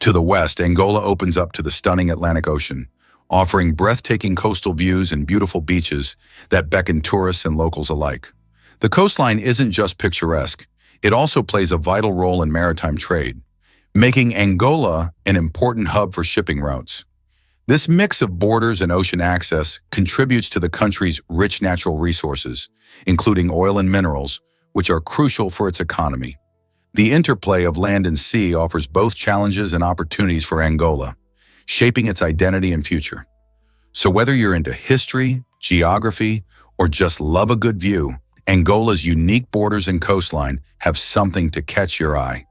To the west, Angola opens up to the stunning Atlantic Ocean, offering breathtaking coastal views and beautiful beaches that beckon tourists and locals alike. The coastline isn't just picturesque, it also plays a vital role in maritime trade, making Angola an important hub for shipping routes. This mix of borders and ocean access contributes to the country's rich natural resources, including oil and minerals, which are crucial for its economy. The interplay of land and sea offers both challenges and opportunities for Angola, shaping its identity and future. So whether you're into history, geography, or just love a good view, Angola's unique borders and coastline have something to catch your eye.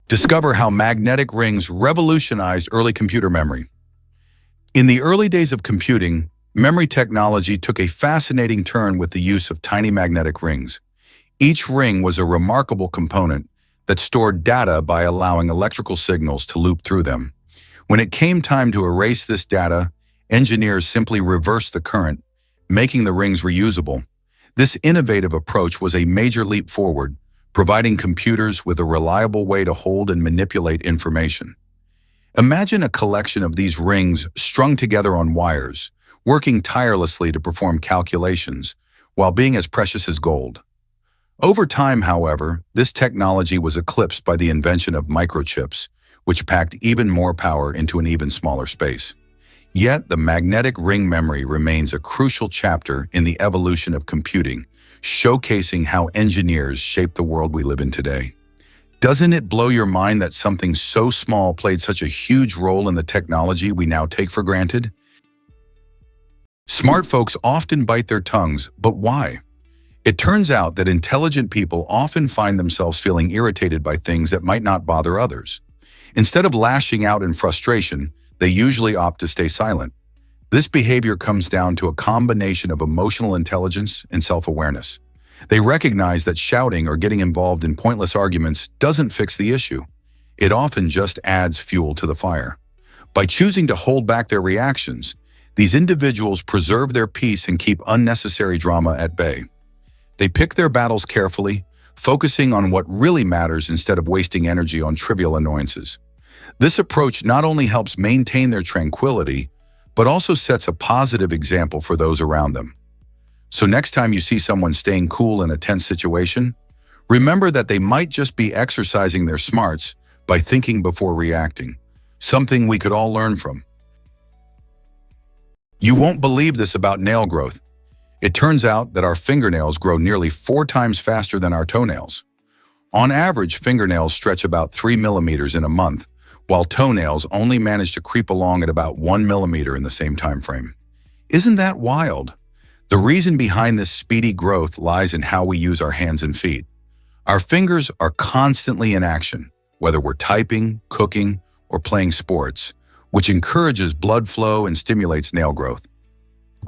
Discover how magnetic rings revolutionized early computer memory. In the early days of computing, memory technology took a fascinating turn with the use of tiny magnetic rings. Each ring was a remarkable component that stored data by allowing electrical signals to loop through them. When it came time to erase this data, engineers simply reversed the current, making the rings reusable. This innovative approach was a major leap forward, providing computers with a reliable way to hold and manipulate information. Imagine a collection of these rings strung together on wires, working tirelessly to perform calculations, while being as precious as gold. Over time, however, this technology was eclipsed by the invention of microchips, which packed even more power into an even smaller space. Yet, the magnetic ring memory remains a crucial chapter in the evolution of computing, showcasing how engineers shape the world we live in today. Doesn't it blow your mind that something so small played such a huge role in the technology we now take for granted? Smart folks often bite their tongues, but why? It turns out that intelligent people often find themselves feeling irritated by things that might not bother others. Instead of lashing out in frustration, they usually opt to stay silent. This behavior comes down to a combination of emotional intelligence and self-awareness. They recognize that shouting or getting involved in pointless arguments doesn't fix the issue. It often just adds fuel to the fire. By choosing to hold back their reactions, these individuals preserve their peace and keep unnecessary drama at bay. They pick their battles carefully, focusing on what really matters instead of wasting energy on trivial annoyances. This approach not only helps maintain their tranquility, but also sets a positive example for those around them. So next time you see someone staying cool in a tense situation, remember that they might just be exercising their smarts by thinking before reacting, something we could all learn from. You won't believe this about nail growth. It turns out that our fingernails grow nearly 4 times faster than our toenails. On average, fingernails stretch about 3 millimeters in a month, while toenails only manage to creep along at about 1 millimeter in the same time frame. Isn't that wild? The reason behind this speedy growth lies in how we use our hands and feet. Our fingers are constantly in action, whether we're typing, cooking, or playing sports, which encourages blood flow and stimulates nail growth.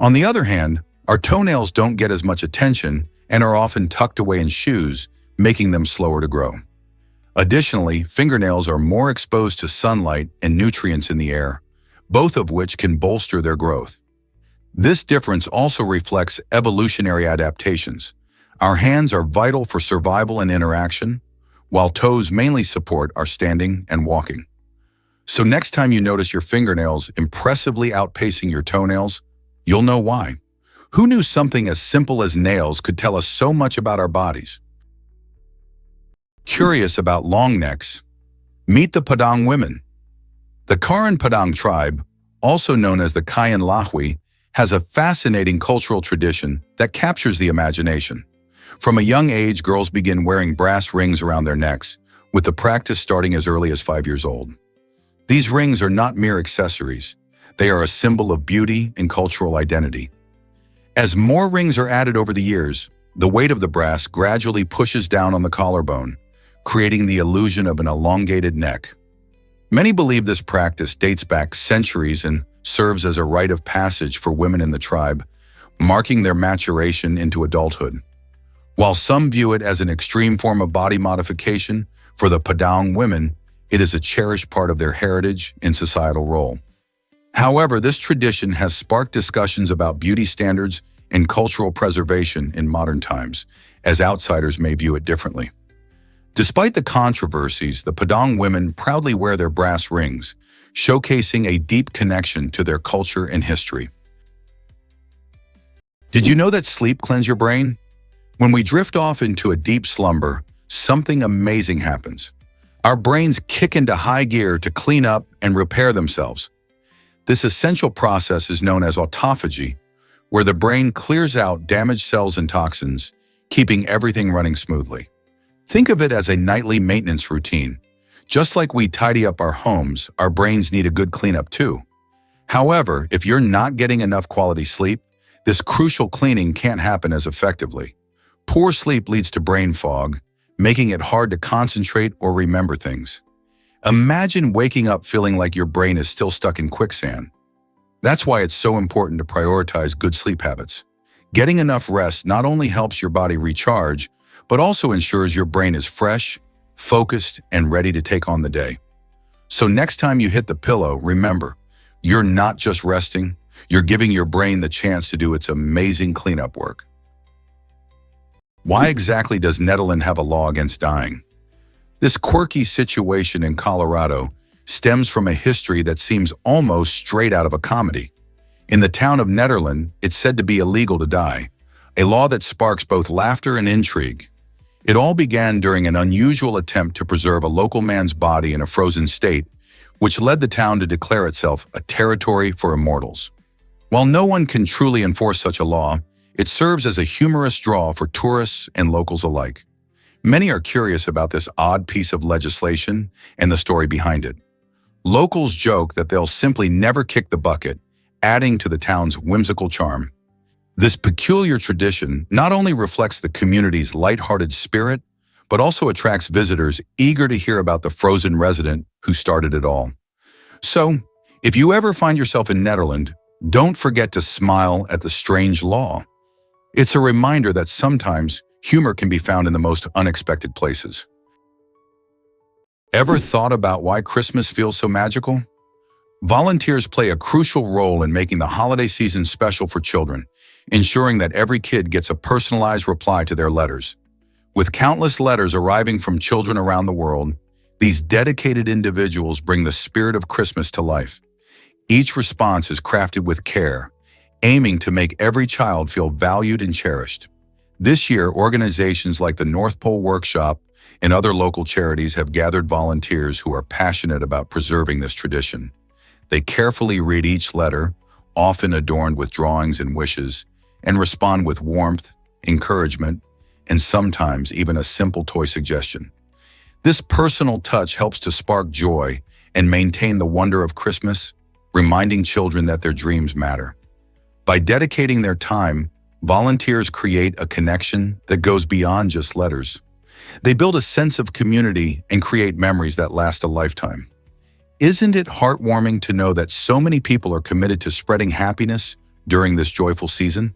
On the other hand, our toenails don't get as much attention and are often tucked away in shoes, making them slower to grow. Additionally, fingernails are more exposed to sunlight and nutrients in the air, both of which can bolster their growth. This difference also reflects evolutionary adaptations. Our hands are vital for survival and interaction, while toes mainly support our standing and walking. So next time you notice your fingernails impressively outpacing your toenails, you'll know why. Who knew something as simple as nails could tell us so much about our bodies? Curious about long necks? Meet the Padang women. The Karen Padang tribe, also known as the Kayan Lahwi, has a fascinating cultural tradition that captures the imagination. From a young age, girls begin wearing brass rings around their necks, with the practice starting as early as 5 years old. These rings are not mere accessories. They are a symbol of beauty and cultural identity. As more rings are added over the years, the weight of the brass gradually pushes down on the collarbone, creating the illusion of an elongated neck. Many believe this practice dates back centuries and serves as a rite of passage for women in the tribe, marking their maturation into adulthood. While some view it as an extreme form of body modification, for the Padang women, it is a cherished part of their heritage and societal role. However, this tradition has sparked discussions about beauty standards and cultural preservation in modern times, as outsiders may view it differently. Despite the controversies, the Padang women proudly wear their brass rings, showcasing a deep connection to their culture and history. Did you know that sleep cleanses your brain? When we drift off into a deep slumber, something amazing happens. Our brains kick into high gear to clean up and repair themselves. This essential process is known as autophagy, where the brain clears out damaged cells and toxins, keeping everything running smoothly. Think of it as a nightly maintenance routine. Just like we tidy up our homes, our brains need a good cleanup too. However, if you're not getting enough quality sleep, this crucial cleaning can't happen as effectively. Poor sleep leads to brain fog, making it hard to concentrate or remember things. Imagine waking up feeling like your brain is still stuck in quicksand. That's why it's so important to prioritize good sleep habits. Getting enough rest not only helps your body recharge, but also ensures your brain is fresh, focused, and ready to take on the day. So next time you hit the pillow, remember, you're not just resting, you're giving your brain the chance to do its amazing cleanup work. Why exactly does Netherland have a law against dying? This quirky situation in Colorado stems from a history that seems almost straight out of a comedy. In the town of Netherland, it's said to be illegal to die, a law that sparks both laughter and intrigue. It all began during an unusual attempt to preserve a local man's body in a frozen state, which led the town to declare itself a territory for immortals. While no one can truly enforce such a law, it serves as a humorous draw for tourists and locals alike. Many are curious about this odd piece of legislation and the story behind it. Locals joke that they'll simply never kick the bucket, adding to the town's whimsical charm. This peculiar tradition not only reflects the community's lighthearted spirit, but also attracts visitors eager to hear about the frozen resident who started it all. So, if you ever find yourself in Netherland, don't forget to smile at the strange law. It's a reminder that sometimes humor can be found in the most unexpected places. Ever thought about why Christmas feels so magical? Volunteers play a crucial role in making the holiday season special for children, ensuring that every kid gets a personalized reply to their letters. With countless letters arriving from children around the world, these dedicated individuals bring the spirit of Christmas to life. Each response is crafted with care, aiming to make every child feel valued and cherished. This year, organizations like the North Pole Workshop and other local charities have gathered volunteers who are passionate about preserving this tradition. They carefully read each letter, often adorned with drawings and wishes, and respond with warmth, encouragement, and sometimes even a simple toy suggestion. This personal touch helps to spark joy and maintain the wonder of Christmas, reminding children that their dreams matter. By dedicating their time, volunteers create a connection that goes beyond just letters. They build a sense of community and create memories that last a lifetime. Isn't it heartwarming to know that so many people are committed to spreading happiness during this joyful season?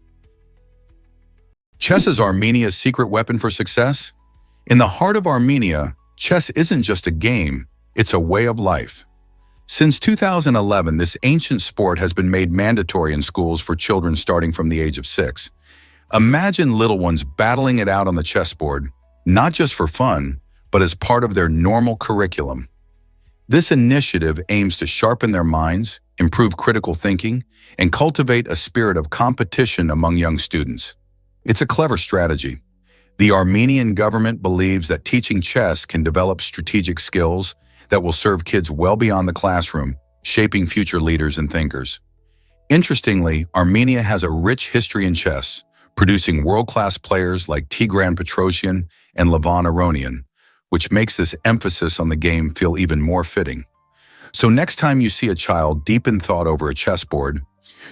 Chess is Armenia's secret weapon for success? In the heart of Armenia, chess isn't just a game, it's a way of life. Since 2011, this ancient sport has been made mandatory in schools for children starting from the age of 6. Imagine little ones battling it out on the chessboard, not just for fun, but as part of their normal curriculum. This initiative aims to sharpen their minds, improve critical thinking, and cultivate a spirit of competition among young students. It's a clever strategy. The Armenian government believes that teaching chess can develop strategic skills that will serve kids well beyond the classroom, shaping future leaders and thinkers. Interestingly, Armenia has a rich history in chess, producing world-class players like Tigran Petrosyan and Levan Aronian, which makes this emphasis on the game feel even more fitting. So next time you see a child deep in thought over a chessboard,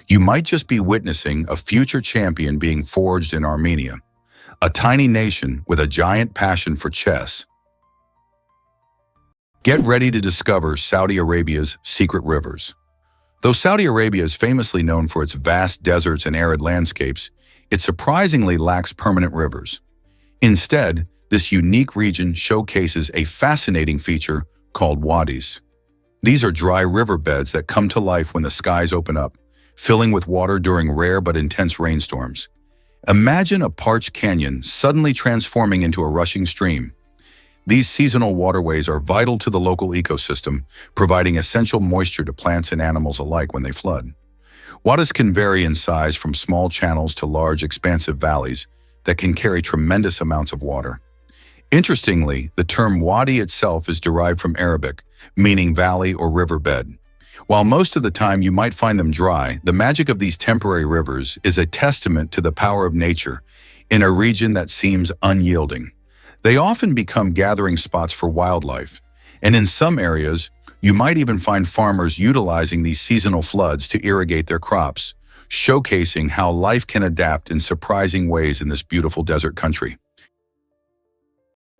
you might just be witnessing a future champion being forged in Armenia, a tiny nation with a giant passion for chess. Get ready to discover Saudi Arabia's secret rivers. Though Saudi Arabia is famously known for its vast deserts and arid landscapes, it surprisingly lacks permanent rivers. Instead, this unique region showcases a fascinating feature called wadis. These are dry riverbeds that come to life when the skies open up, filling with water during rare but intense rainstorms. Imagine a parched canyon suddenly transforming into a rushing stream. These seasonal waterways are vital to the local ecosystem, providing essential moisture to plants and animals alike when they flood. Wadis can vary in size from small channels to large, expansive valleys that can carry tremendous amounts of water. Interestingly, the term wadi itself is derived from Arabic, meaning valley or riverbed. While most of the time you might find them dry, the magic of these temporary rivers is a testament to the power of nature in a region that seems unyielding. They often become gathering spots for wildlife, and in some areas, you might even find farmers utilizing these seasonal floods to irrigate their crops, showcasing how life can adapt in surprising ways in this beautiful desert country.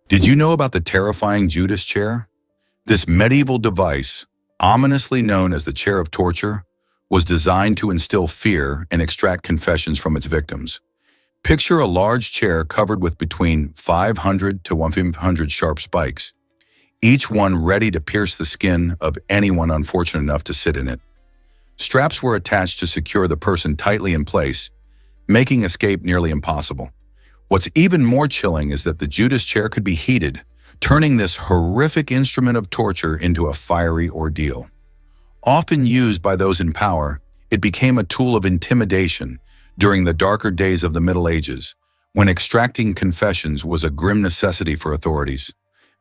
Did you know about the terrifying Judas chair? This medieval device, ominously known as the chair of torture, was designed to instill fear and extract confessions from its victims. Picture a large chair covered with between 500 to 1,500 sharp spikes, each one ready to pierce the skin of anyone unfortunate enough to sit in it. Straps were attached to secure the person tightly in place, making escape nearly impossible. What's even more chilling is that the Judas chair could be heated, turning this horrific instrument of torture into a fiery ordeal. Often used by those in power, it became a tool of intimidation during the darker days of the Middle Ages, when extracting confessions was a grim necessity for authorities.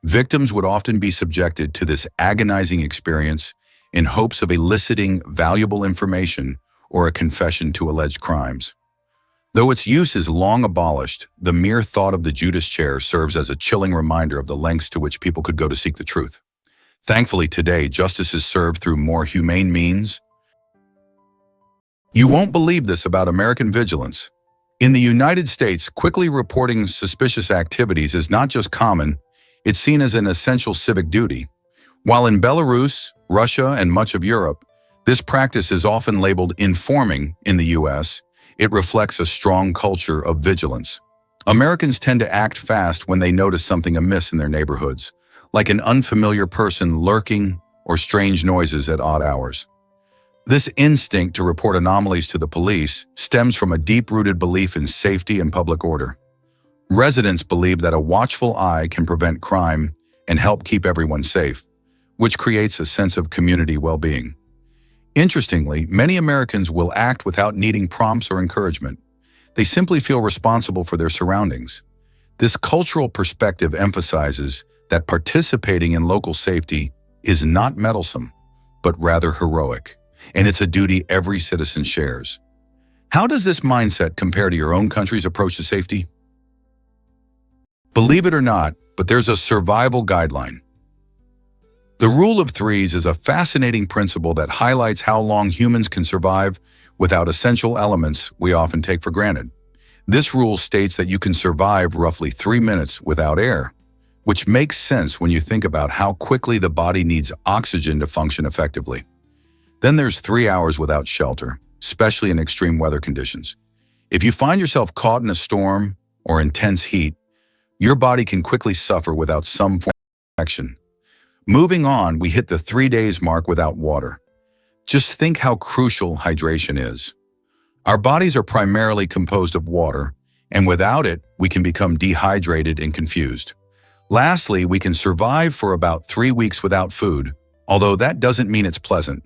Victims would often be subjected to this agonizing experience in hopes of eliciting valuable information or a confession to alleged crimes. Though its use is long abolished, the mere thought of the Judas chair serves as a chilling reminder of the lengths to which people could go to seek the truth. Thankfully, today, justice is served through more humane means. You won't believe this about American vigilance. In the United States, quickly reporting suspicious activities is not just common, it's seen as an essential civic duty. While in Belarus, Russia, and much of Europe, this practice is often labeled informing in the US, it reflects a strong culture of vigilance. Americans tend to act fast when they notice something amiss in their neighborhoods, like an unfamiliar person lurking or strange noises at odd hours. This instinct to report anomalies to the police stems from a deep-rooted belief in safety and public order. Residents believe that a watchful eye can prevent crime and help keep everyone safe, which creates a sense of community well-being. Interestingly, many Americans will act without needing prompts or encouragement. They simply feel responsible for their surroundings. This cultural perspective emphasizes that participating in local safety is not meddlesome, but rather heroic, and it's a duty every citizen shares. How does this mindset compare to your own country's approach to safety? Believe it or not, but there's a survival guideline. The rule of threes is a fascinating principle that highlights how long humans can survive without essential elements we often take for granted. This rule states that you can survive roughly 3 minutes without air, which makes sense when you think about how quickly the body needs oxygen to function effectively. Then there's 3 hours without shelter, especially in extreme weather conditions. If you find yourself caught in a storm or intense heat, your body can quickly suffer without some form of protection. Moving on, we hit the 3 days mark without water. Just think how crucial hydration is. Our bodies are primarily composed of water, and without it, we can become dehydrated and confused. Lastly, we can survive for about 3 weeks without food, although that doesn't mean it's pleasant.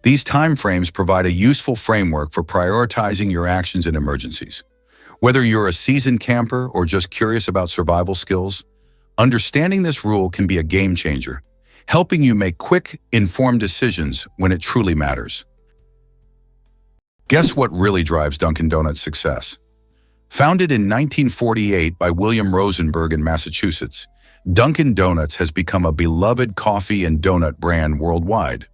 These time frames provide a useful framework for prioritizing your actions in emergencies. Whether you're a seasoned camper or just curious about survival skills, understanding this rule can be a game changer, helping you make quick, informed decisions when it truly matters. Guess what really drives Dunkin' Donuts' success? Founded in 1948 by William Rosenberg in Massachusetts, Dunkin' Donuts has become a beloved coffee and donut brand worldwide.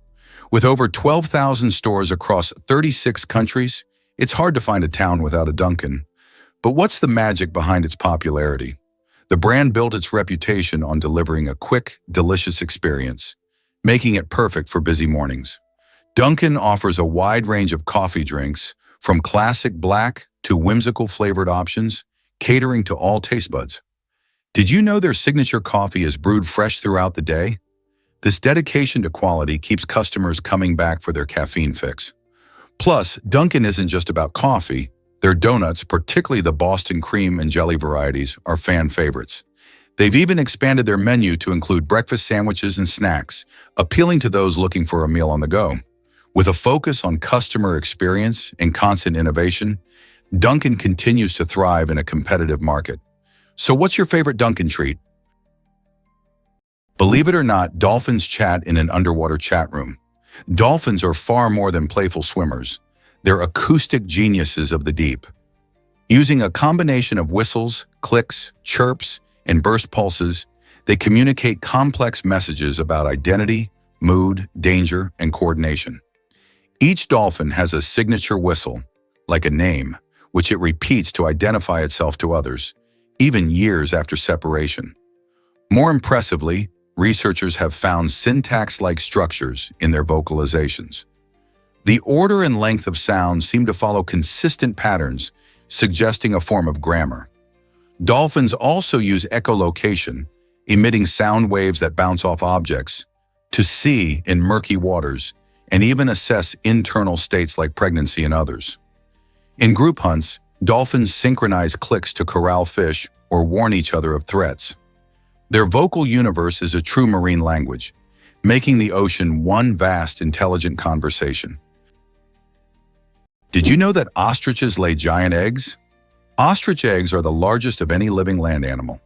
With over 12,000 stores across 36 countries, it's hard to find a town without a Dunkin'. But what's the magic behind its popularity? The brand built its reputation on delivering a quick, delicious experience, making it perfect for busy mornings. Dunkin' offers a wide range of coffee drinks, from classic black to whimsical flavored options, catering to all taste buds. Did you know their signature coffee is brewed fresh throughout the day? This dedication to quality keeps customers coming back for their caffeine fix. Plus, Dunkin' isn't just about coffee. Their donuts, particularly the Boston cream and jelly varieties, are fan favorites. They've even expanded their menu to include breakfast sandwiches and snacks, appealing to those looking for a meal on the go. With a focus on customer experience and constant innovation, Dunkin' continues to thrive in a competitive market. So what's your favorite Dunkin' treat? Believe it or not, dolphins chat in an underwater chat room. Dolphins are far more than playful swimmers. They're acoustic geniuses of the deep. Using a combination of whistles, clicks, chirps, and burst pulses, they communicate complex messages about identity, mood, danger, and coordination. Each dolphin has a signature whistle, like a name, which it repeats to identify itself to others, even years after separation. More impressively, researchers have found syntax-like structures in their vocalizations. The order and length of sounds seem to follow consistent patterns, suggesting a form of grammar. Dolphins also use echolocation, emitting sound waves that bounce off objects, to see in murky waters, and even assess internal states like pregnancy and others. In group hunts, dolphins synchronize clicks to corral fish or warn each other of threats. Their vocal universe is a true marine language, making the ocean one vast, intelligent conversation. Did you know that ostriches lay giant eggs? Ostrich eggs are the largest of any living land animal,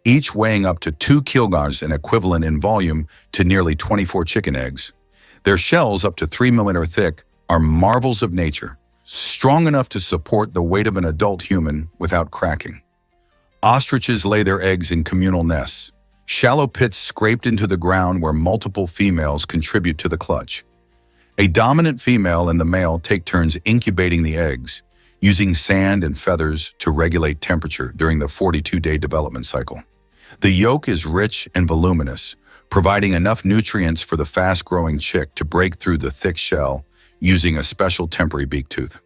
each weighing up to 2 kilograms and equivalent in volume to nearly 24 chicken eggs. Their shells, up to 3 millimeters thick, are marvels of nature, strong enough to support the weight of an adult human without cracking. Ostriches lay their eggs in communal nests, shallow pits scraped into the ground where multiple females contribute to the clutch. A dominant female and the male take turns incubating the eggs, using sand and feathers to regulate temperature during the 42-day development cycle. The yolk is rich and voluminous, providing enough nutrients for the fast-growing chick to break through the thick shell using a special temporary beak tooth.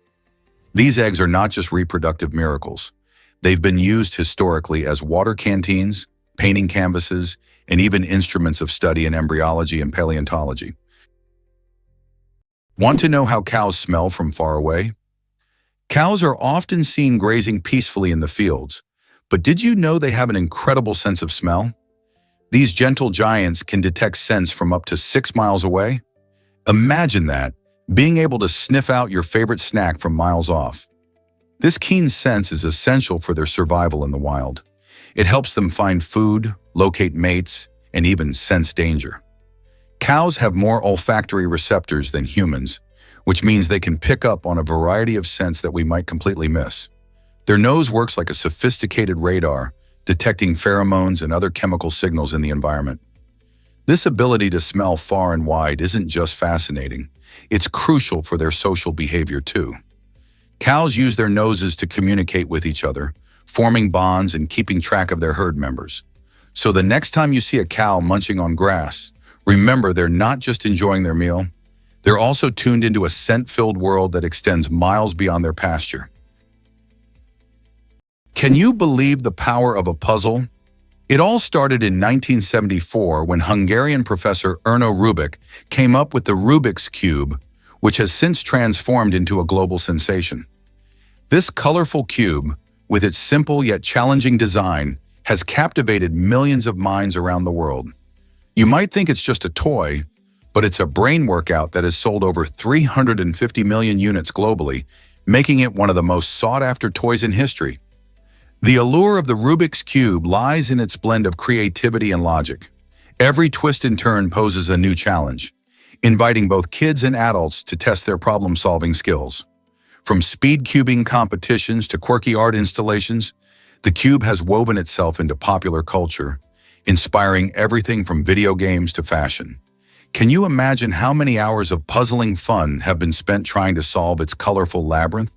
These eggs are not just reproductive miracles. They've been used historically as water canteens, painting canvases, and even instruments of study in embryology and paleontology. Want to know how cows smell from far away? Cows are often seen grazing peacefully in the fields, but did you know they have an incredible sense of smell? These gentle giants can detect scents from up to 6 miles away. Imagine that, being able to sniff out your favorite snack from miles off. This keen sense is essential for their survival in the wild. It helps them find food, locate mates, and even sense danger. Cows have more olfactory receptors than humans, which means they can pick up on a variety of scents that we might completely miss. Their nose works like a sophisticated radar, detecting pheromones and other chemical signals in the environment. This ability to smell far and wide isn't just fascinating, it's crucial for their social behavior too. Cows use their noses to communicate with each other, forming bonds and keeping track of their herd members. So the next time you see a cow munching on grass, remember they're not just enjoying their meal, they're also tuned into a scent-filled world that extends miles beyond their pasture. Can you believe the power of a puzzle? It all started in 1974 when Hungarian professor Erno Rubik came up with the Rubik's Cube, which has since transformed into a global sensation. This colorful cube, with its simple yet challenging design, has captivated millions of minds around the world. You might think it's just a toy, but it's a brain workout that has sold over 350 million units globally, making it one of the most sought-after toys in history. The allure of the Rubik's Cube lies in its blend of creativity and logic. Every twist and turn poses a new challenge, inviting both kids and adults to test their problem-solving skills. From speed cubing competitions to quirky art installations, the cube has woven itself into popular culture, inspiring everything from video games to fashion. Can you imagine how many hours of puzzling fun have been spent trying to solve its colorful labyrinth?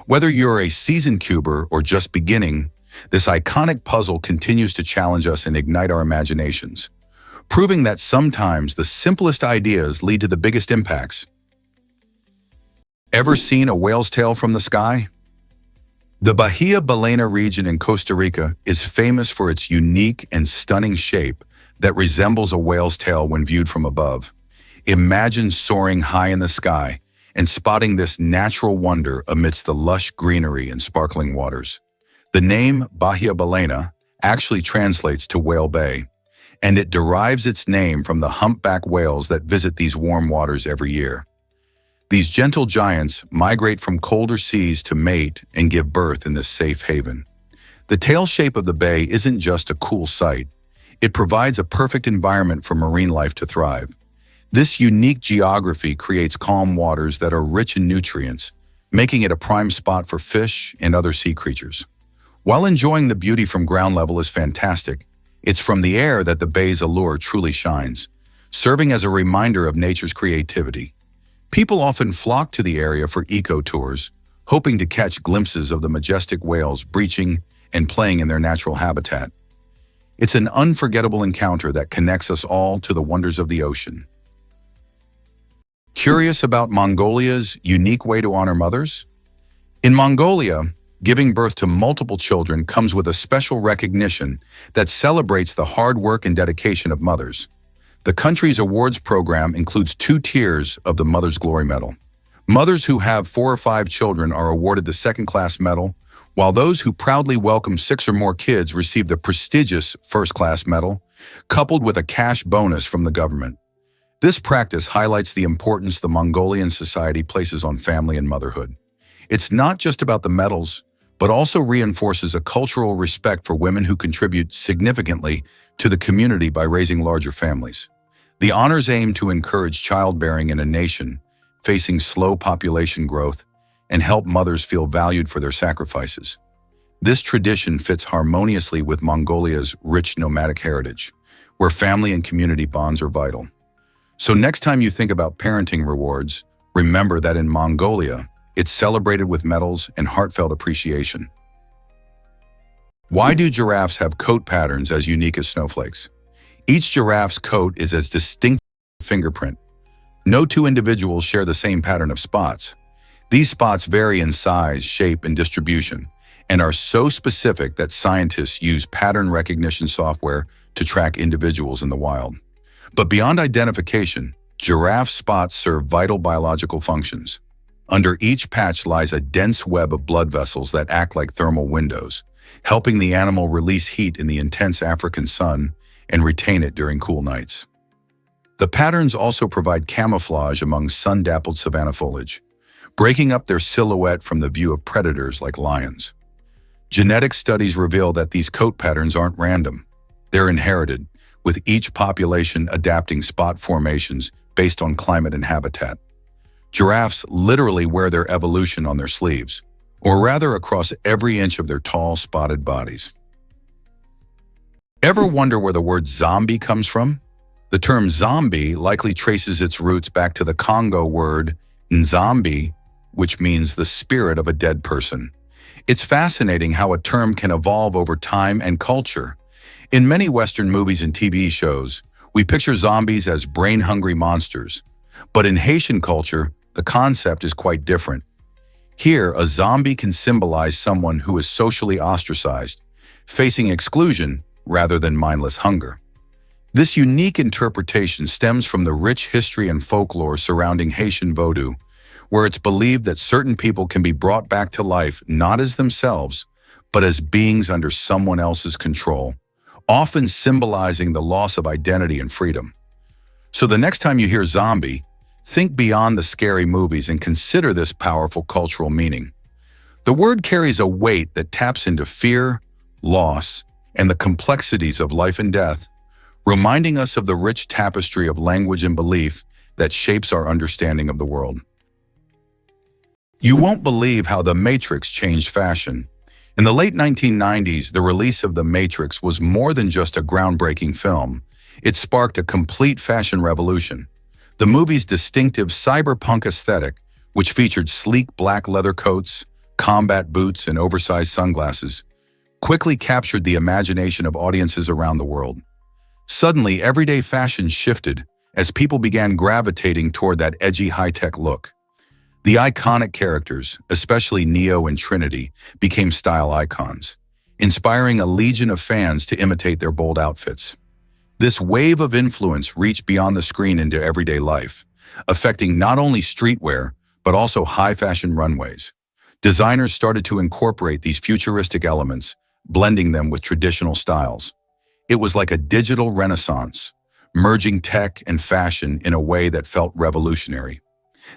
Whether you're a seasoned cuber or just beginning, this iconic puzzle continues to challenge us and ignite our imaginations, proving that sometimes the simplest ideas lead to the biggest impacts. Ever seen a whale's tail from the sky? The Bahia Ballena region in Costa Rica is famous for its unique and stunning shape that resembles a whale's tail when viewed from above. Imagine soaring high in the sky and spotting this natural wonder amidst the lush greenery and sparkling waters. The name Bahia Ballena actually translates to Whale Bay, and it derives its name from the humpback whales that visit these warm waters every year. These gentle giants migrate from colder seas to mate and give birth in this safe haven. The tail shape of the bay isn't just a cool sight. It provides a perfect environment for marine life to thrive. This unique geography creates calm waters that are rich in nutrients, making it a prime spot for fish and other sea creatures. While enjoying the beauty from ground level is fantastic, it's from the air that the bay's allure truly shines, serving as a reminder of nature's creativity. People often flock to the area for eco-tours, hoping to catch glimpses of the majestic whales breaching and playing in their natural habitat. It's an unforgettable encounter that connects us all to the wonders of the ocean. Curious about Mongolia's unique way to honor mothers? In Mongolia, giving birth to multiple children comes with a special recognition that celebrates the hard work and dedication of mothers. The country's awards program includes 2 tiers of the Mother's Glory Medal. Mothers who have 4 or 5 children are awarded the second-class medal, while those who proudly welcome 6 or more kids receive the prestigious first-class medal, coupled with a cash bonus from the government. This practice highlights the importance the Mongolian society places on family and motherhood. It's not just about the medals, but also reinforces a cultural respect for women who contribute significantly to the community by raising larger families. The honors aim to encourage childbearing in a nation facing slow population growth and help mothers feel valued for their sacrifices. This tradition fits harmoniously with Mongolia's rich nomadic heritage, where family and community bonds are vital. So next time you think about parenting rewards, remember that in Mongolia, it's celebrated with medals and heartfelt appreciation. Why do giraffes have coat patterns as unique as snowflakes? Each giraffe's coat is as distinct as a fingerprint. No 2 individuals share the same pattern of spots. These spots vary in size, shape, and distribution, and are so specific that scientists use pattern recognition software to track individuals in the wild. But beyond identification, giraffe spots serve vital biological functions. Under each patch lies a dense web of blood vessels that act like thermal windows, helping the animal release heat in the intense African sun and retain it during cool nights. The patterns also provide camouflage among sun-dappled savanna foliage, breaking up their silhouette from the view of predators like lions. Genetic studies reveal that these coat patterns aren't random. They're inherited, with each population adapting spot formations based on climate and habitat. Giraffes literally wear their evolution on their sleeves, or rather across every inch of their tall, spotted bodies. Ever wonder where the word zombie comes from? The term zombie likely traces its roots back to the Congo word nzambi, which means the spirit of a dead person. It's fascinating how a term can evolve over time and culture. In many Western movies and TV shows, we picture zombies as brain-hungry monsters. But in Haitian culture, the concept is quite different. Here, a zombie can symbolize someone who is socially ostracized, facing exclusion rather than mindless hunger. This unique interpretation stems from the rich history and folklore surrounding Haitian voodoo, where it's believed that certain people can be brought back to life not as themselves, but as beings under someone else's control, often symbolizing the loss of identity and freedom. So the next time you hear zombie, think beyond the scary movies and consider this powerful cultural meaning. The word carries a weight that taps into fear, loss, and the complexities of life and death, reminding us of the rich tapestry of language and belief that shapes our understanding of the world. You won't believe how The Matrix changed fashion. In the late 1990s, the release of The Matrix was more than just a groundbreaking film. It sparked a complete fashion revolution. The movie's distinctive cyberpunk aesthetic, which featured sleek black leather coats, combat boots, and oversized sunglasses, quickly captured the imagination of audiences around the world. Suddenly, everyday fashion shifted as people began gravitating toward that edgy high-tech look. The iconic characters, especially Neo and Trinity, became style icons, inspiring a legion of fans to imitate their bold outfits. This wave of influence reached beyond the screen into everyday life, affecting not only streetwear, but also high-fashion runways. Designers started to incorporate these futuristic elements, blending them with traditional styles. It was like a digital renaissance, merging tech and fashion in a way that felt revolutionary.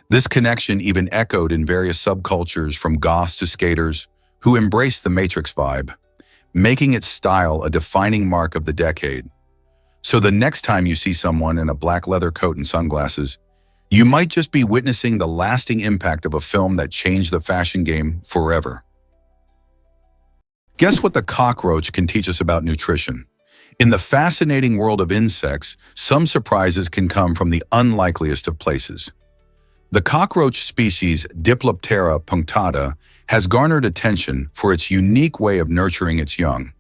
This connection even echoed in various subcultures from goths to skaters who embraced the Matrix vibe, making its style a defining mark of the decade. So the next time you see someone in a black leather coat and sunglasses, you might just be witnessing the lasting impact of a film that changed the fashion game forever. Guess what the cockroach can teach us about nutrition? In the fascinating world of insects, some surprises can come from the unlikeliest of places. The cockroach species Diploptera punctata has garnered attention for its unique way of nurturing its young.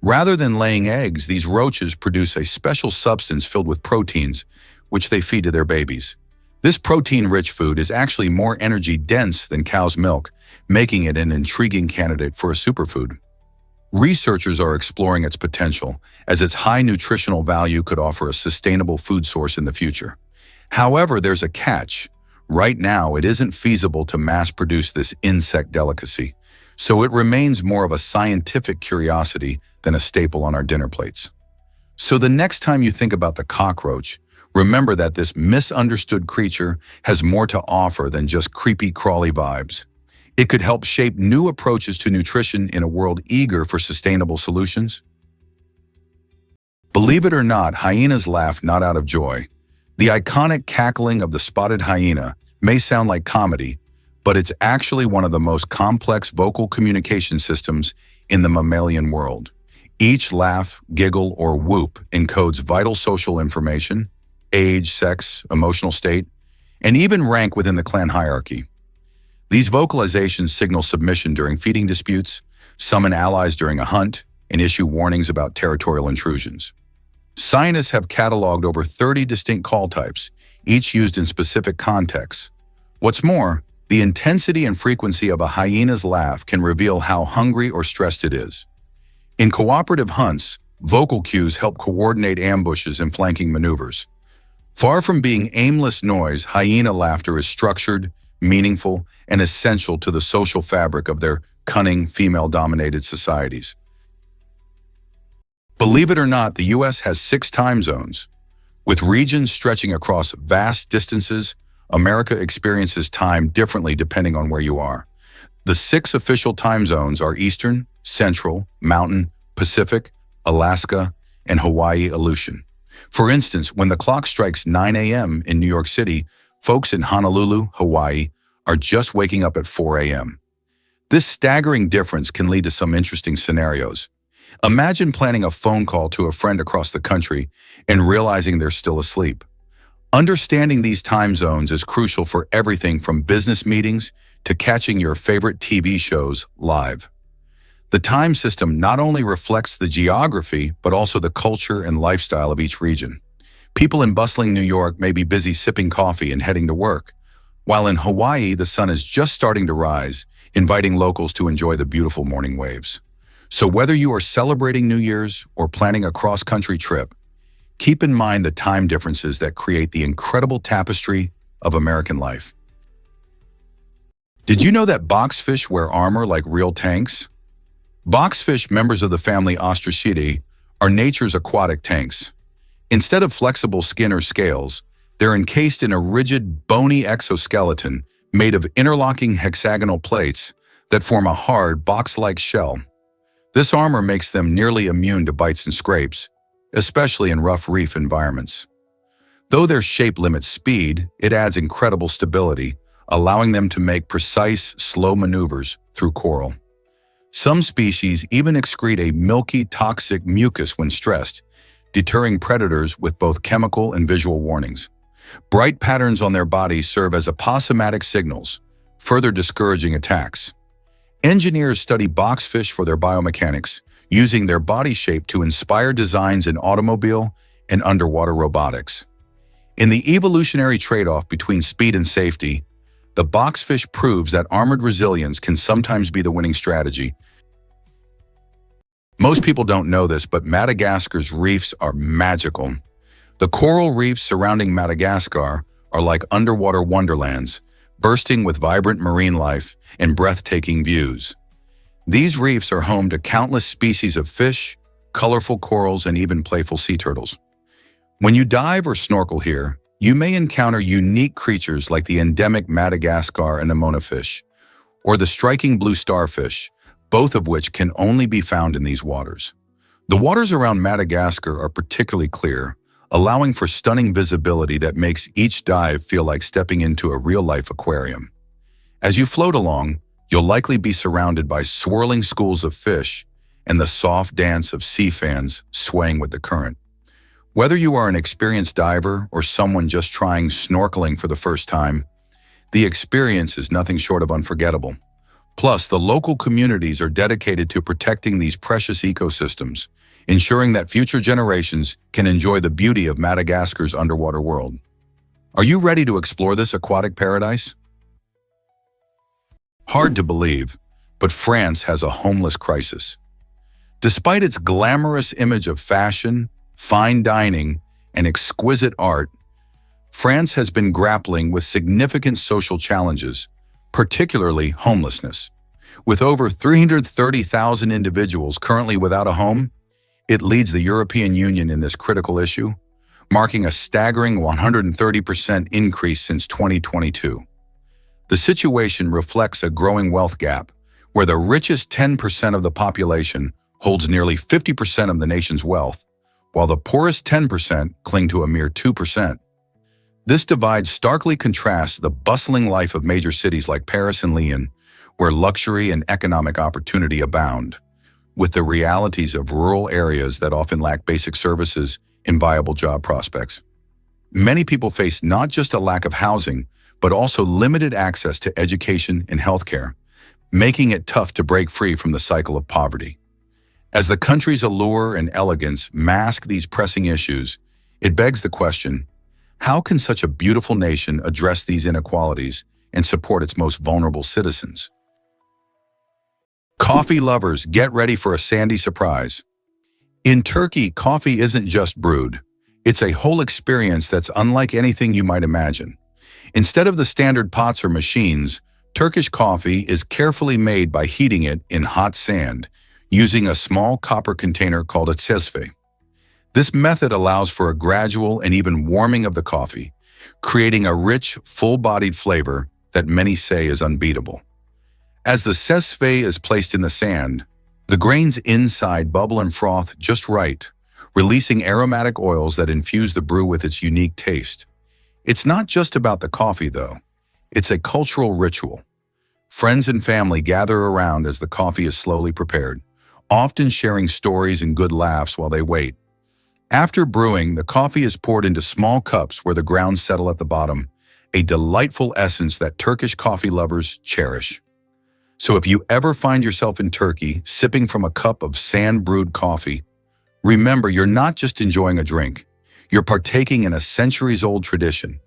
Rather than laying eggs, these roaches produce a special substance filled with proteins, which they feed to their babies. This protein-rich food is actually more energy-dense than cow's milk, making it an intriguing candidate for a superfood. Researchers are exploring its potential, as its high nutritional value could offer a sustainable food source in the future. However, there's a catch. Right now, it isn't feasible to mass-produce this insect delicacy, so it remains more of a scientific curiosity than a staple on our dinner plates. So the next time you think about the cockroach, remember that this misunderstood creature has more to offer than just creepy, crawly vibes. It could help shape new approaches to nutrition in a world eager for sustainable solutions. Believe it or not, hyenas laugh not out of joy. The iconic cackling of the spotted hyena may sound like comedy, but it's actually one of the most complex vocal communication systems in the mammalian world. Each laugh, giggle, or whoop encodes vital social information, age, sex, emotional state, and even rank within the clan hierarchy. These vocalizations signal submission during feeding disputes, summon allies during a hunt, and issue warnings about territorial intrusions. Scientists have cataloged over 30 distinct call types, each used in specific contexts. What's more, the intensity and frequency of a hyena's laugh can reveal how hungry or stressed it is. In cooperative hunts, vocal cues help coordinate ambushes and flanking maneuvers. Far from being aimless noise, hyena laughter is structured, meaningful, and essential to the social fabric of their cunning, female-dominated societies. Believe it or not, the U.S. has 6 time zones. With regions stretching across vast distances, America experiences time differently depending on where you are. The 6 official time zones are Eastern, Central, Mountain, Pacific, Alaska, and Hawaii Aleutian. For instance, when the clock strikes 9 a.m. in New York City, folks in Honolulu, Hawaii, are just waking up at 4 a.m. This staggering difference can lead to some interesting scenarios. Imagine planning a phone call to a friend across the country and realizing they're still asleep. Understanding these time zones is crucial for everything from business meetings to catching your favorite TV shows live. The time system not only reflects the geography, but also the culture and lifestyle of each region. People in bustling New York may be busy sipping coffee and heading to work, while in Hawaii, the sun is just starting to rise, inviting locals to enjoy the beautiful morning waves. So whether you are celebrating New Year's or planning a cross-country trip, keep in mind the time differences that create the incredible tapestry of American life. Did you know that boxfish wear armor like real tanks? Boxfish, members of the family Ostrichidae, are nature's aquatic tanks. Instead of flexible skin or scales, they're encased in a rigid, bony exoskeleton made of interlocking hexagonal plates that form a hard, box-like shell. This armor makes them nearly immune to bites and scrapes, especially in rough reef environments. Though their shape limits speed, it adds incredible stability, allowing them to make precise, slow maneuvers through coral. Some species even excrete a milky, toxic mucus when stressed, deterring predators with both chemical and visual warnings. Bright patterns on their bodies serve as aposematic signals, further discouraging attacks. Engineers study boxfish for their biomechanics, using their body shape to inspire designs in automobile and underwater robotics. In the evolutionary trade-off between speed and safety, the boxfish proves that armored resilience can sometimes be the winning strategy. Most people don't know this, but Madagascar's reefs are magical. The coral reefs surrounding Madagascar are like underwater wonderlands, bursting with vibrant marine life and breathtaking views. These reefs are home to countless species of fish, colorful corals, and even playful sea turtles. When you dive or snorkel here, you may encounter unique creatures like the endemic Madagascar anemone fish, or the striking blue starfish, both of which can only be found in these waters. The waters around Madagascar are particularly clear, allowing for stunning visibility that makes each dive feel like stepping into a real-life aquarium. As you float along, you'll likely be surrounded by swirling schools of fish and the soft dance of sea fans swaying with the current. Whether you are an experienced diver or someone just trying snorkeling for the first time, the experience is nothing short of unforgettable. Plus, the local communities are dedicated to protecting these precious ecosystems, ensuring that future generations can enjoy the beauty of Madagascar's underwater world. Are you ready to explore this aquatic paradise? Hard to believe, but France has a homeless crisis. Despite its glamorous image of fashion, fine dining, and exquisite art, France has been grappling with significant social challenges, particularly homelessness. With over 330,000 individuals currently without a home, it leads the European Union in this critical issue, marking a staggering 130% increase since 2022. The situation reflects a growing wealth gap, where the richest 10% of the population holds nearly 50% of the nation's wealth, while the poorest 10% cling to a mere 2%. This divide starkly contrasts the bustling life of major cities like Paris and Lyon, where luxury and economic opportunity abound, with the realities of rural areas that often lack basic services and viable job prospects. Many people face not just a lack of housing, but also limited access to education and healthcare, making it tough to break free from the cycle of poverty. As the country's allure and elegance mask these pressing issues, it begs the question, how can such a beautiful nation address these inequalities and support its most vulnerable citizens? Coffee lovers, get ready for a sandy surprise. In Turkey, coffee isn't just brewed. It's a whole experience that's unlike anything you might imagine. Instead of the standard pots or machines, Turkish coffee is carefully made by heating it in hot sand, using a small copper container called a tsesve. This method allows for a gradual and even warming of the coffee, creating a rich, full-bodied flavor that many say is unbeatable. As the tsesve is placed in the sand, the grains inside bubble and froth just right, releasing aromatic oils that infuse the brew with its unique taste. It's not just about the coffee, though. It's a cultural ritual. Friends and family gather around as the coffee is slowly prepared, often sharing stories and good laughs while they wait. After brewing, the coffee is poured into small cups where the grounds settle at the bottom, a delightful essence that Turkish coffee lovers cherish. So if you ever find yourself in Turkey sipping from a cup of sand-brewed coffee, remember you're not just enjoying a drink, you're partaking in a centuries-old tradition.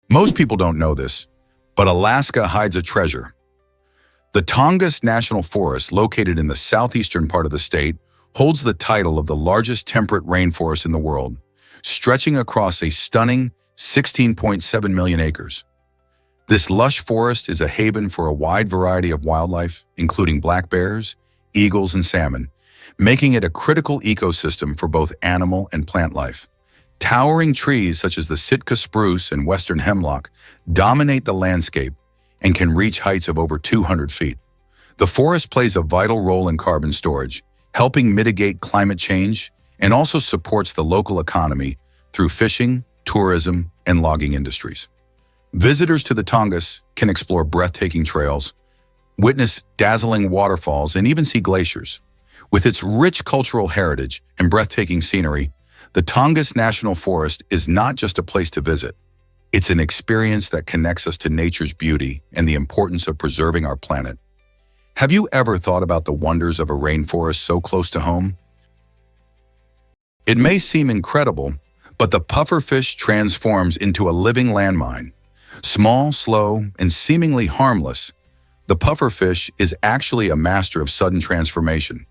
Most people don't know this, but Alaska hides a treasure. The Tongass National Forest, located in the southeastern part of the state, holds the title of the largest temperate rainforest in the world, stretching across a stunning 16.7 million acres. This lush forest is a haven for a wide variety of wildlife, including black bears, eagles, and salmon, making it a critical ecosystem for both animal and plant life. Towering trees such as the Sitka spruce and western hemlock dominate the landscape and can reach heights of over 200 feet. The forest plays a vital role in carbon storage, helping mitigate climate change, and also supports the local economy through fishing, tourism, and logging industries. Visitors to the Tongass can explore breathtaking trails, witness dazzling waterfalls, and even see glaciers. With its rich cultural heritage and breathtaking scenery, the Tongass National Forest is not just a place to visit. It's an experience that connects us to nature's beauty and the importance of preserving our planet. Have you ever thought about the wonders of a rainforest so close to home? It may seem incredible, but the pufferfish transforms into a living landmine. Small, slow, and seemingly harmless, the pufferfish is actually a master of sudden transformation.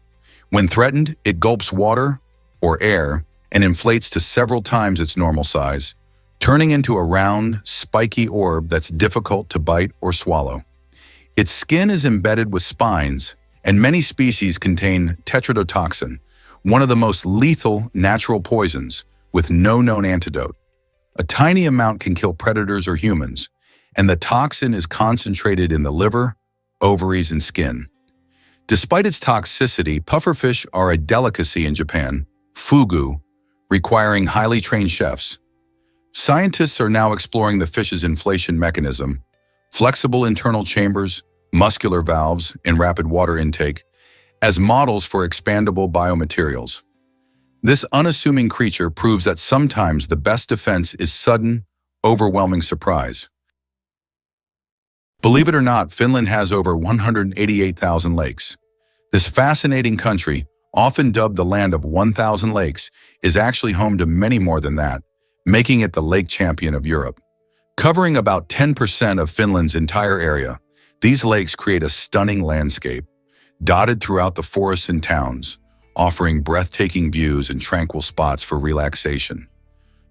When threatened, it gulps water or air and inflates to several times its normal size, turning into a round, spiky orb that's difficult to bite or swallow. Its skin is embedded with spines, and many species contain tetrodotoxin, one of the most lethal natural poisons, with no known antidote. A tiny amount can kill predators or humans, and the toxin is concentrated in the liver, ovaries, and skin. Despite its toxicity, pufferfish are a delicacy in Japan, fugu, requiring highly trained chefs. Scientists are now exploring the fish's inflation mechanism, flexible internal chambers, muscular valves, and rapid water intake, as models for expandable biomaterials. This unassuming creature proves that sometimes the best defense is sudden, overwhelming surprise. Believe it or not, Finland has over 188,000 lakes. This fascinating country, often dubbed the land of 1,000 lakes, is actually home to many more than that, making it the lake champion of Europe. Covering about 10% of Finland's entire area, these lakes create a stunning landscape, dotted throughout the forests and towns, offering breathtaking views and tranquil spots for relaxation.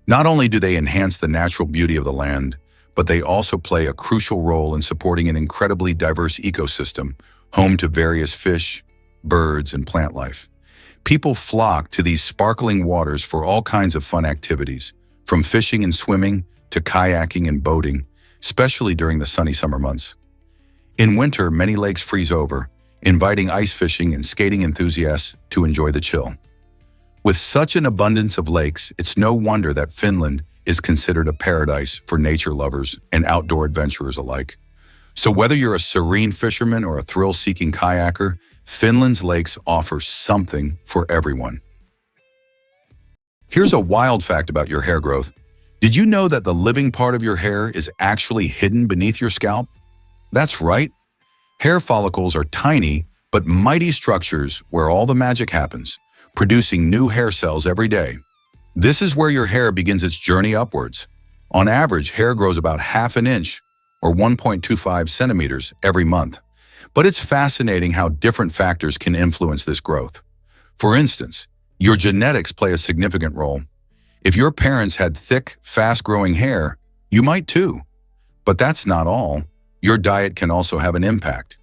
Not only do they enhance the natural beauty of the land, but they also play a crucial role in supporting an incredibly diverse ecosystem, home to various fish, birds, and plant life. People flock to these sparkling waters for all kinds of fun activities, from fishing and swimming to kayaking and boating, especially during the sunny summer months. In winter, many lakes freeze over, inviting ice fishing and skating enthusiasts to enjoy the chill. With such an abundance of lakes, it's no wonder that Finland is considered a paradise for nature lovers and outdoor adventurers alike. So whether you're a serene fisherman or a thrill-seeking kayaker, Finland's lakes offer something for everyone. Here's a wild fact about your hair growth. Did you know that the living part of your hair is actually hidden beneath your scalp? That's right. Hair follicles are tiny but mighty structures where all the magic happens, producing new hair cells every day. This is where your hair begins its journey upwards. On average, hair grows about half an inch or 1.25 centimeters every month. But it's fascinating how different factors can influence this growth. For instance, your genetics play a significant role. If your parents had thick, fast-growing hair, you might too. But that's not all. Your diet can also have an impact.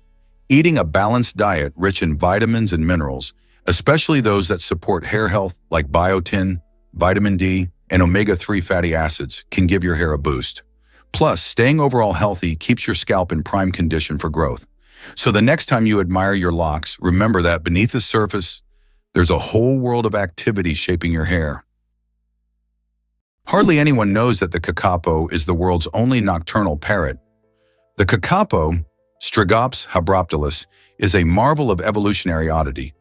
Eating a balanced diet rich in vitamins and minerals, especially those that support hair health like biotin, vitamin D, and omega-3 fatty acids, can give your hair a boost. Plus, staying overall healthy keeps your scalp in prime condition for growth. So the next time you admire your locks, remember that beneath the surface, there's a whole world of activity shaping your hair. Hardly anyone knows that the kakapo is the world's only nocturnal parrot. The kakapo, Strigops habroptilus, is a marvel of evolutionary oddity.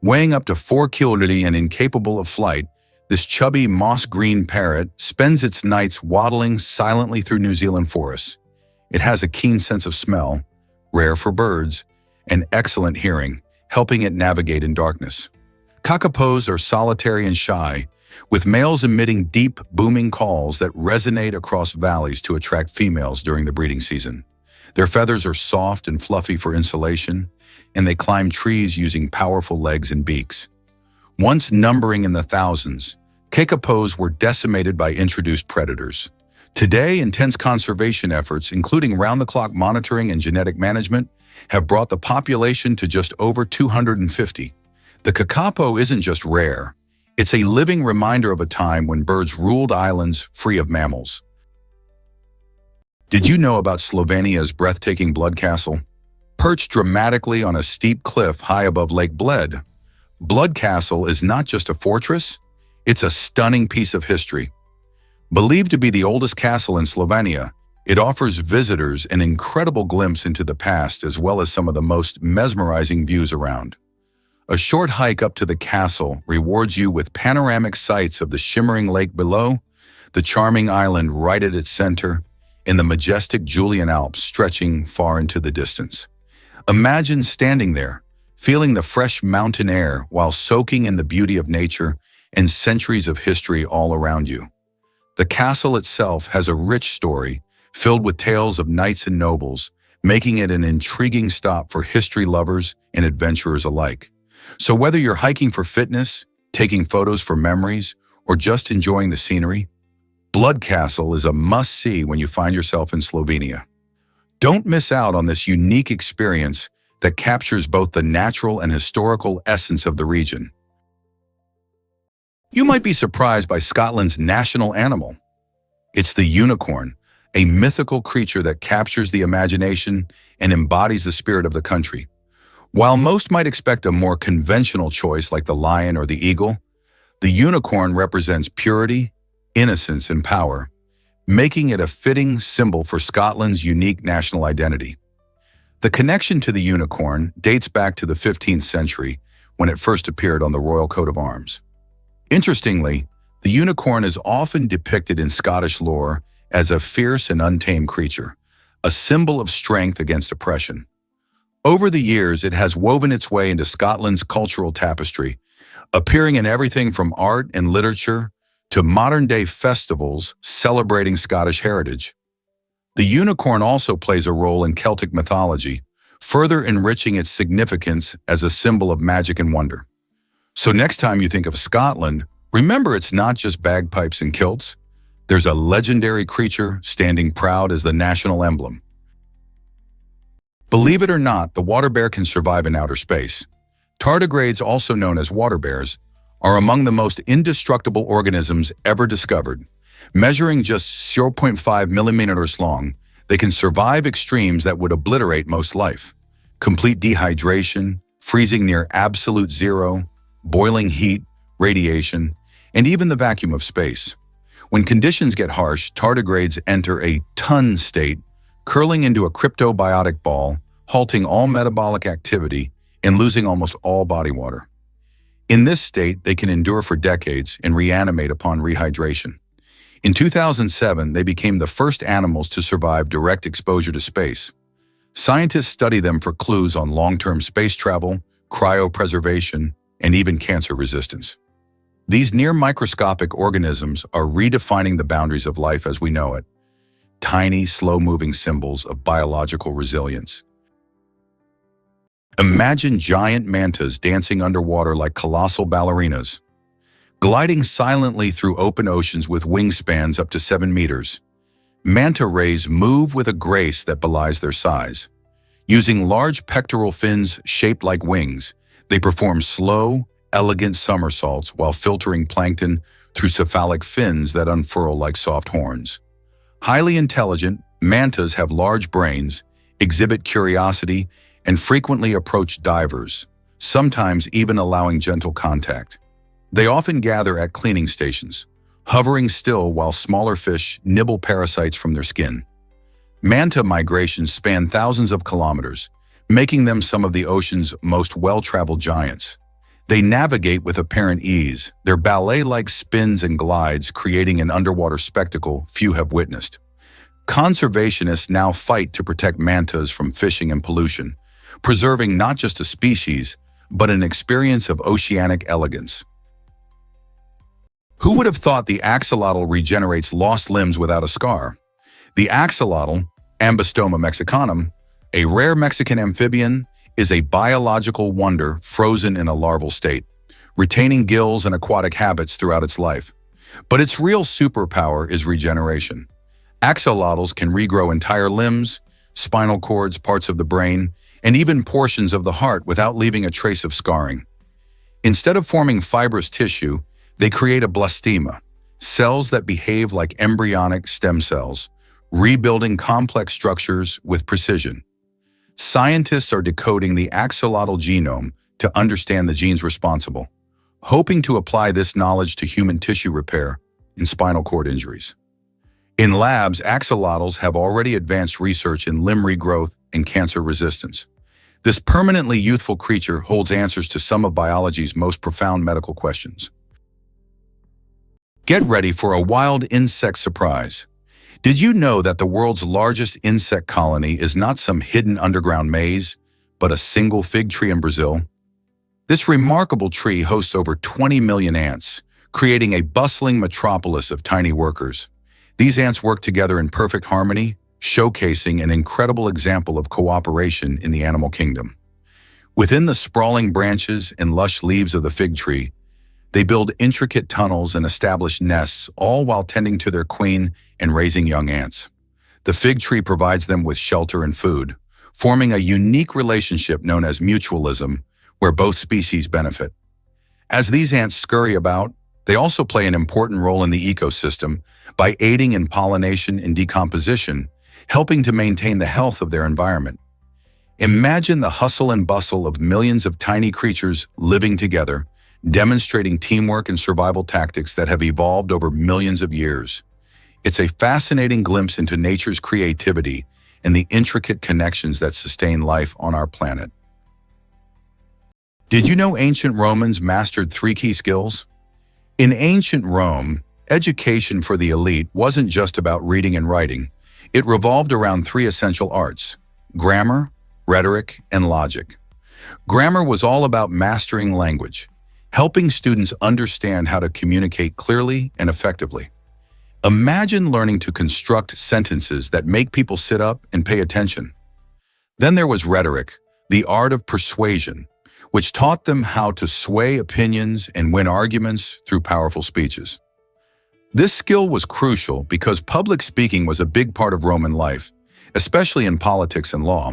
Weighing up to 4 kilograms and incapable of flight, this chubby moss-green parrot spends its nights waddling silently through New Zealand forests. It has a keen sense of smell, rare for birds, and excellent hearing, helping it navigate in darkness. Kakapos are solitary and shy, with males emitting deep, booming calls that resonate across valleys to attract females during the breeding season. Their feathers are soft and fluffy for insulation, and they climb trees using powerful legs and beaks. Once numbering in the thousands, kakapos were decimated by introduced predators. Today, intense conservation efforts, including round-the-clock monitoring and genetic management, have brought the population to just over 250. The kakapo isn't just rare. It's a living reminder of a time when birds ruled islands free of mammals. Did you know about Slovenia's breathtaking Blood Castle? Perched dramatically on a steep cliff high above Lake Bled, Blood Castle is not just a fortress, it's a stunning piece of history. Believed to be the oldest castle in Slovenia, It offers visitors an incredible glimpse into the past as well as some of the most mesmerizing views around. A short hike up to the castle rewards you with panoramic sights of the shimmering lake below, the charming island right at its center, and the majestic Julian Alps stretching far into the distance. Imagine standing there, feeling the fresh mountain air while soaking in the beauty of nature and centuries of history all around you. The castle itself has a rich story filled with tales of knights and nobles, making it an intriguing stop for history lovers and adventurers alike. So whether you're hiking for fitness, taking photos for memories, or just enjoying the scenery, Blood Castle is a must-see when you find yourself in Slovenia. Don't miss out on this unique experience that captures both the natural and historical essence of the region. You might be surprised by Scotland's national animal. It's the unicorn, a mythical creature that captures the imagination and embodies the spirit of the country. While most might expect a more conventional choice like the lion or the eagle, the unicorn represents purity, innocence, and power, making it a fitting symbol for Scotland's unique national identity. The connection to the unicorn dates back to the 15th century when it first appeared on the royal coat of arms. Interestingly, the unicorn is often depicted in Scottish lore as a fierce and untamed creature, a symbol of strength against oppression. Over the years, it has woven its way into Scotland's cultural tapestry, appearing in everything from art and literature to modern-day festivals celebrating Scottish heritage. The unicorn also plays a role in Celtic mythology, further enriching its significance as a symbol of magic and wonder. So next time you think of Scotland, remember it's not just bagpipes and kilts. There's a legendary creature standing proud as the national emblem. Believe it or not, the water bear can survive in outer space. Tardigrades, also known as water bears, are among the most indestructible organisms ever discovered. Measuring just 0.5 millimeters long, they can survive extremes that would obliterate most life. Complete dehydration, freezing near absolute zero, boiling heat, radiation, and even the vacuum of space. When conditions get harsh, tardigrades enter a ton state, curling into a cryptobiotic ball, halting all metabolic activity and losing almost all body water. In this state, they can endure for decades and reanimate upon rehydration. In 2007, they became the first animals to survive direct exposure to space. Scientists study them for clues on long-term space travel, cryopreservation, and even cancer resistance. These near-microscopic organisms are redefining the boundaries of life as we know it. Tiny, slow-moving symbols of biological resilience. Imagine giant mantas dancing underwater like colossal ballerinas, gliding silently through open oceans with wingspans up to 7 meters. Manta rays move with a grace that belies their size. Using large pectoral fins shaped like wings, they perform slow, elegant somersaults while filtering plankton through cephalic fins that unfurl like soft horns. Highly intelligent, mantas have large brains, exhibit curiosity, and frequently approach divers, sometimes even allowing gentle contact. They often gather at cleaning stations, hovering still while smaller fish nibble parasites from their skin. Manta migrations span thousands of kilometers, making them some of the ocean's most well-traveled giants. They navigate with apparent ease, their ballet-like spins and glides creating an underwater spectacle few have witnessed. Conservationists now fight to protect mantas from fishing and pollution, preserving not just a species, but an experience of oceanic elegance. Who would have thought the axolotl regenerates lost limbs without a scar? The axolotl, Ambystoma mexicanum, a rare Mexican amphibian, is a biological wonder frozen in a larval state, retaining gills and aquatic habits throughout its life. But its real superpower is regeneration. Axolotls can regrow entire limbs, spinal cords, parts of the brain, and even portions of the heart without leaving a trace of scarring. Instead of forming fibrous tissue, they create a blastema, cells that behave like embryonic stem cells, rebuilding complex structures with precision. Scientists are decoding the axolotl genome to understand the genes responsible, hoping to apply this knowledge to human tissue repair and spinal cord injuries. In labs, axolotls have already advanced research in limb regrowth and cancer resistance. This permanently youthful creature holds answers to some of biology's most profound medical questions. Get ready for a wild insect surprise. Did you know that the world's largest insect colony is not some hidden underground maze, but a single fig tree in Brazil? This remarkable tree hosts over 20 million ants, creating a bustling metropolis of tiny workers. These ants work together in perfect harmony, showcasing an incredible example of cooperation in the animal kingdom. Within the sprawling branches and lush leaves of the fig tree, they build intricate tunnels and establish nests, all while tending to their queen and raising young ants. The fig tree provides them with shelter and food, forming a unique relationship known as mutualism, where both species benefit. As these ants scurry about, they also play an important role in the ecosystem by aiding in pollination and decomposition, helping to maintain the health of their environment. Imagine the hustle and bustle of millions of tiny creatures living together, demonstrating teamwork and survival tactics that have evolved over millions of years. It's a fascinating glimpse into nature's creativity and the intricate connections that sustain life on our planet. Did you know ancient Romans mastered 3 key skills? In ancient Rome, education for the elite wasn't just about reading and writing. It revolved around 3 essential arts: grammar, rhetoric, and logic. Grammar was all about mastering language, helping students understand how to communicate clearly and effectively. Imagine learning to construct sentences that make people sit up and pay attention. Then there was rhetoric, the art of persuasion, which taught them how to sway opinions and win arguments through powerful speeches. This skill was crucial because public speaking was a big part of Roman life, especially in politics and law.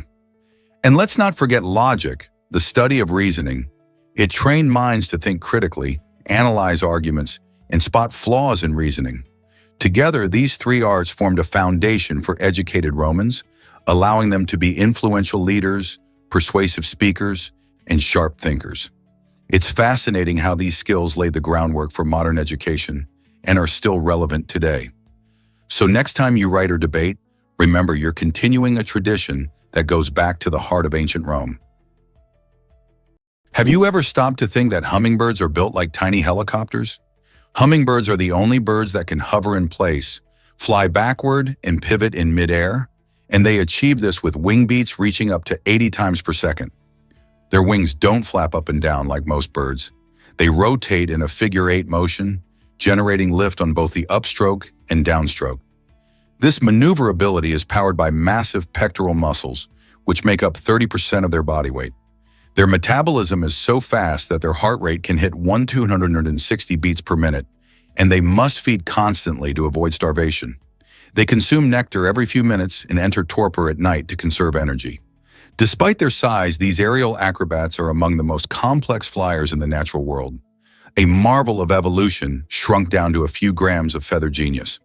And let's not forget logic, the study of reasoning. It trained minds to think critically, analyze arguments, and spot flaws in reasoning. Together, these 3 arts formed a foundation for educated Romans, allowing them to be influential leaders, persuasive speakers, and sharp thinkers. It's fascinating how these skills laid the groundwork for modern education and are still relevant today. So next time you write or debate, remember you're continuing a tradition that goes back to the heart of ancient Rome. Have you ever stopped to think that hummingbirds are built like tiny helicopters? Hummingbirds are the only birds that can hover in place, fly backward, and pivot in midair, and they achieve this with wing beats reaching up to 80 times per second. Their wings don't flap up and down like most birds. They rotate in a figure-8 motion, generating lift on both the upstroke and downstroke. This maneuverability is powered by massive pectoral muscles, which make up 30% of their body weight. Their metabolism is so fast that their heart rate can hit 1,260 beats per minute, and they must feed constantly to avoid starvation. They consume nectar every few minutes and enter torpor at night to conserve energy. Despite their size, these aerial acrobats are among the most complex flyers in the natural world, a marvel of evolution shrunk down to a few grams of feather genius.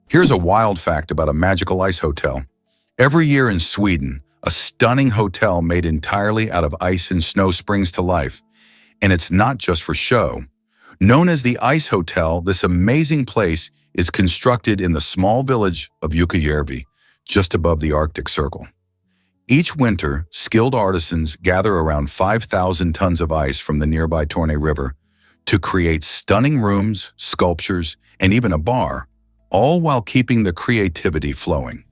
Here's a wild fact about a magical ice hotel. Every year in Sweden, a stunning hotel made entirely out of ice and snow springs to life, and it's not just for show. Known as the Ice Hotel, this amazing place is constructed in the small village of Jukkajärvi, just above the Arctic Circle. Each winter, skilled artisans gather around 5,000 tons of ice from the nearby Torne River to create stunning rooms, sculptures, and even a bar, all while keeping the creativity flowing.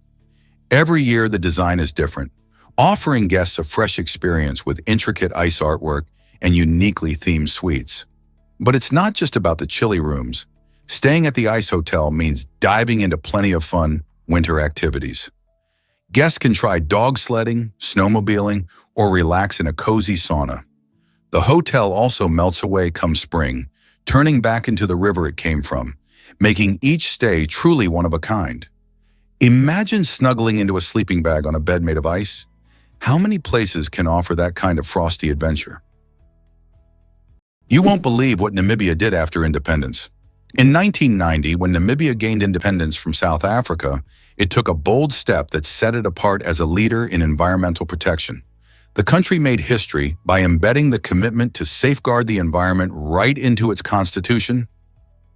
Every year, the design is different, offering guests a fresh experience with intricate ice artwork and uniquely themed suites. But it's not just about the chilly rooms. Staying at the Ice Hotel means diving into plenty of fun winter activities. Guests can try dog sledding, snowmobiling, or relax in a cozy sauna. The hotel also melts away come spring, turning back into the river it came from, making each stay truly one of a kind. Imagine snuggling into a sleeping bag on a bed made of ice. How many places can offer that kind of frosty adventure? You won't believe what Namibia did after independence. In 1990, when Namibia gained independence from South Africa, it took a bold step that set it apart as a leader in environmental protection. The country made history by embedding the commitment to safeguard the environment right into its constitution.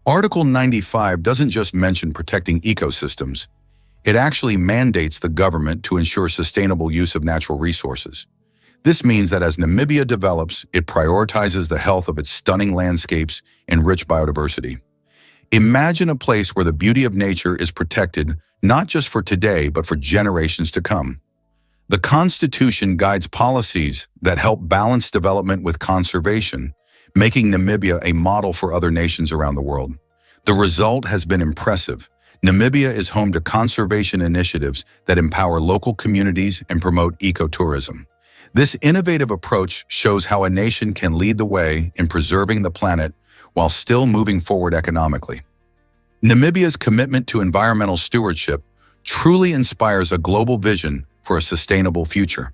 Article 95 doesn't just mention protecting ecosystems. It actually mandates the government to ensure sustainable use of natural resources. This means that as Namibia develops, it prioritizes the health of its stunning landscapes and rich biodiversity. Imagine a place where the beauty of nature is protected not just for today, but for generations to come. The Constitution guides policies that help balance development with conservation, making Namibia a model for other nations around the world. The result has been impressive. Namibia is home to conservation initiatives that empower local communities and promote ecotourism. This innovative approach shows how a nation can lead the way in preserving the planet while still moving forward economically. Namibia's commitment to environmental stewardship truly inspires a global vision for a sustainable future.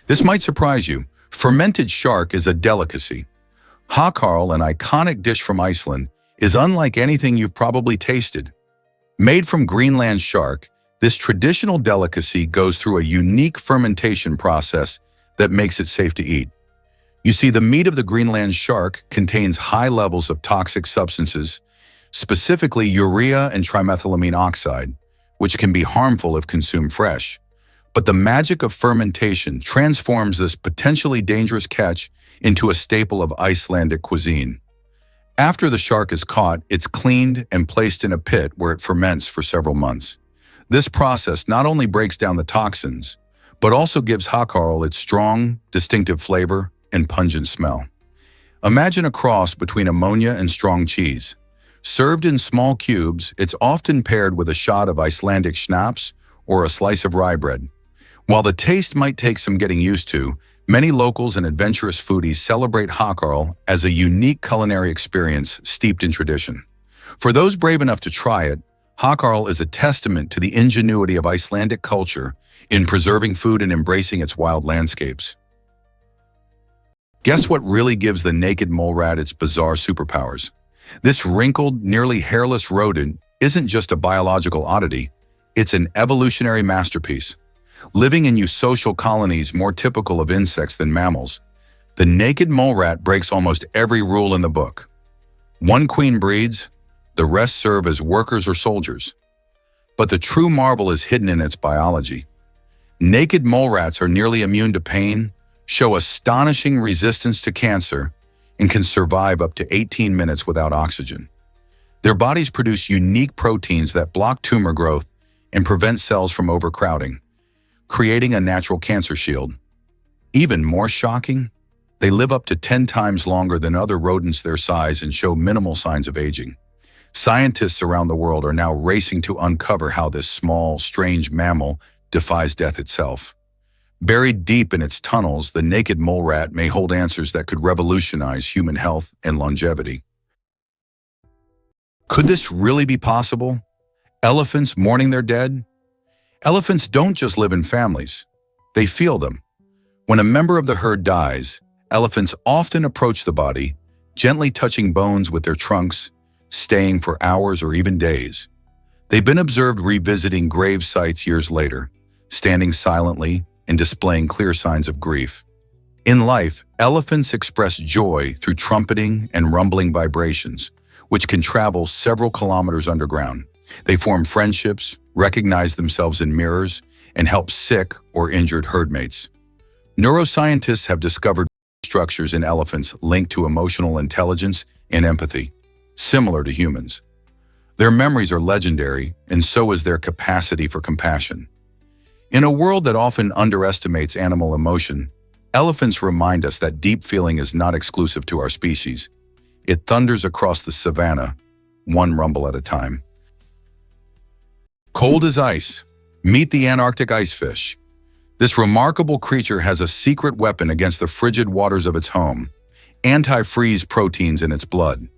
This might surprise you. Fermented shark is a delicacy. Hakkarl, an iconic dish from Iceland, is unlike anything you've probably tasted. Made from Greenland shark, this traditional delicacy goes through a unique fermentation process that makes it safe to eat. You see, the meat of the Greenland shark contains high levels of toxic substances, specifically urea and trimethylamine oxide, which can be harmful if consumed fresh. But the magic of fermentation transforms this potentially dangerous catch into a staple of Icelandic cuisine. After the shark is caught, it's cleaned and placed in a pit where it ferments for several months. This process not only breaks down the toxins, but also gives hakkarl its strong, distinctive flavor and pungent smell. Imagine a cross between ammonia and strong cheese. Served in small cubes, it's often paired with a shot of Icelandic schnapps or a slice of rye bread. While the taste might take some getting used to, many locals and adventurous foodies celebrate hakkarl as a unique culinary experience steeped in tradition. For those brave enough to try it, hakkarl is a testament to the ingenuity of Icelandic culture in preserving food and embracing its wild landscapes. Guess what really gives the naked mole rat its bizarre superpowers? This wrinkled, nearly hairless rodent isn't just a biological oddity, it's an evolutionary masterpiece. Living in eusocial colonies more typical of insects than mammals, the naked mole rat breaks almost every rule in the book. One queen breeds, the rest serve as workers or soldiers. But the true marvel is hidden in its biology. Naked mole rats are nearly immune to pain, show astonishing resistance to cancer, and can survive up to 18 minutes without oxygen. Their bodies produce unique proteins that block tumor growth and prevent cells from overcrowding, creating a natural cancer shield. Even more shocking, they live up to 10 times longer than other rodents their size and show minimal signs of aging. Scientists around the world are now racing to uncover how this small, strange mammal defies death itself. Buried deep in its tunnels, the naked mole rat may hold answers that could revolutionize human health and longevity. Could this really be possible? Elephants mourning their dead? Elephants don't just live in families. They feel them. When a member of the herd dies, elephants often approach the body, gently touching bones with their trunks, staying for hours or even days. They've been observed revisiting grave sites years later, standing silently and displaying clear signs of grief. In life, elephants express joy through trumpeting and rumbling vibrations, which can travel several kilometers underground. They form friendships, recognize themselves in mirrors, and help sick or injured herd mates. Neuroscientists have discovered structures in elephants linked to emotional intelligence and empathy, similar to humans. Their memories are legendary, and so is their capacity for compassion. In a world that often underestimates animal emotion, elephants remind us that deep feeling is not exclusive to our species. It thunders across the savanna, one rumble at a time. Cold as ice. Meet the Antarctic icefish. This remarkable creature has a secret weapon against the frigid waters of its home: anti-freeze proteins in its blood.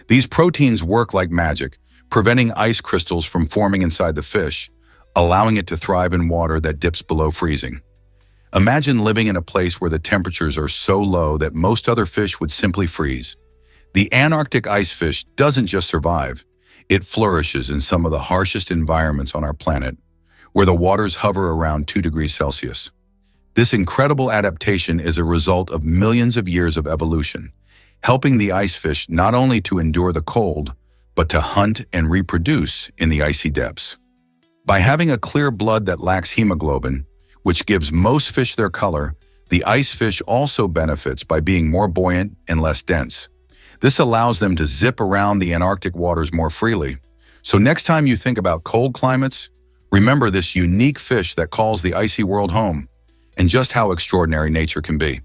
These proteins work like magic, preventing ice crystals from forming inside the fish, allowing it to thrive in water that dips below freezing. Imagine living in a place where the temperatures are so low that most other fish would simply freeze. The Antarctic icefish doesn't just survive, it flourishes in some of the harshest environments on our planet, where the waters hover around 2 degrees Celsius. This incredible adaptation is a result of millions of years of evolution, helping the ice fish not only to endure the cold, but to hunt and reproduce in the icy depths. By having a clear blood that lacks hemoglobin, which gives most fish their color, the ice fish also benefits by being more buoyant and less dense. This allows them to zip around the Antarctic waters more freely. So next time you think about cold climates, remember this unique fish that calls the icy world home, and just how extraordinary nature can be.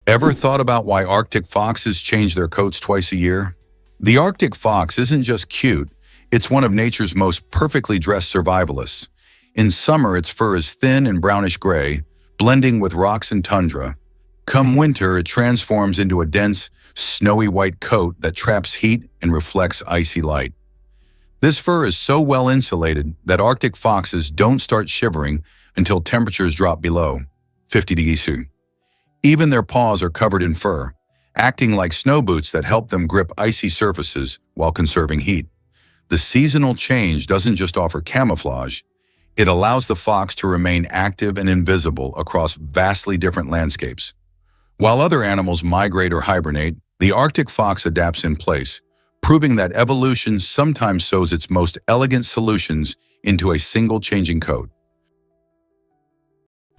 Ever thought about why Arctic foxes change their coats twice a year? The Arctic fox isn't just cute, it's one of nature's most perfectly dressed survivalists. In summer, its fur is thin and brownish gray, blending with rocks and tundra. Come winter, it transforms into a dense, snowy white coat that traps heat and reflects icy light. This fur is so well insulated that Arctic foxes don't start shivering until temperatures drop below 50 degrees Celsius. Even their paws are covered in fur, acting like snow boots that help them grip icy surfaces while conserving heat. The seasonal change doesn't just offer camouflage, it allows the fox to remain active and invisible across vastly different landscapes. While other animals migrate or hibernate, the Arctic fox adapts in place, proving that evolution sometimes sews its most elegant solutions into a single changing coat.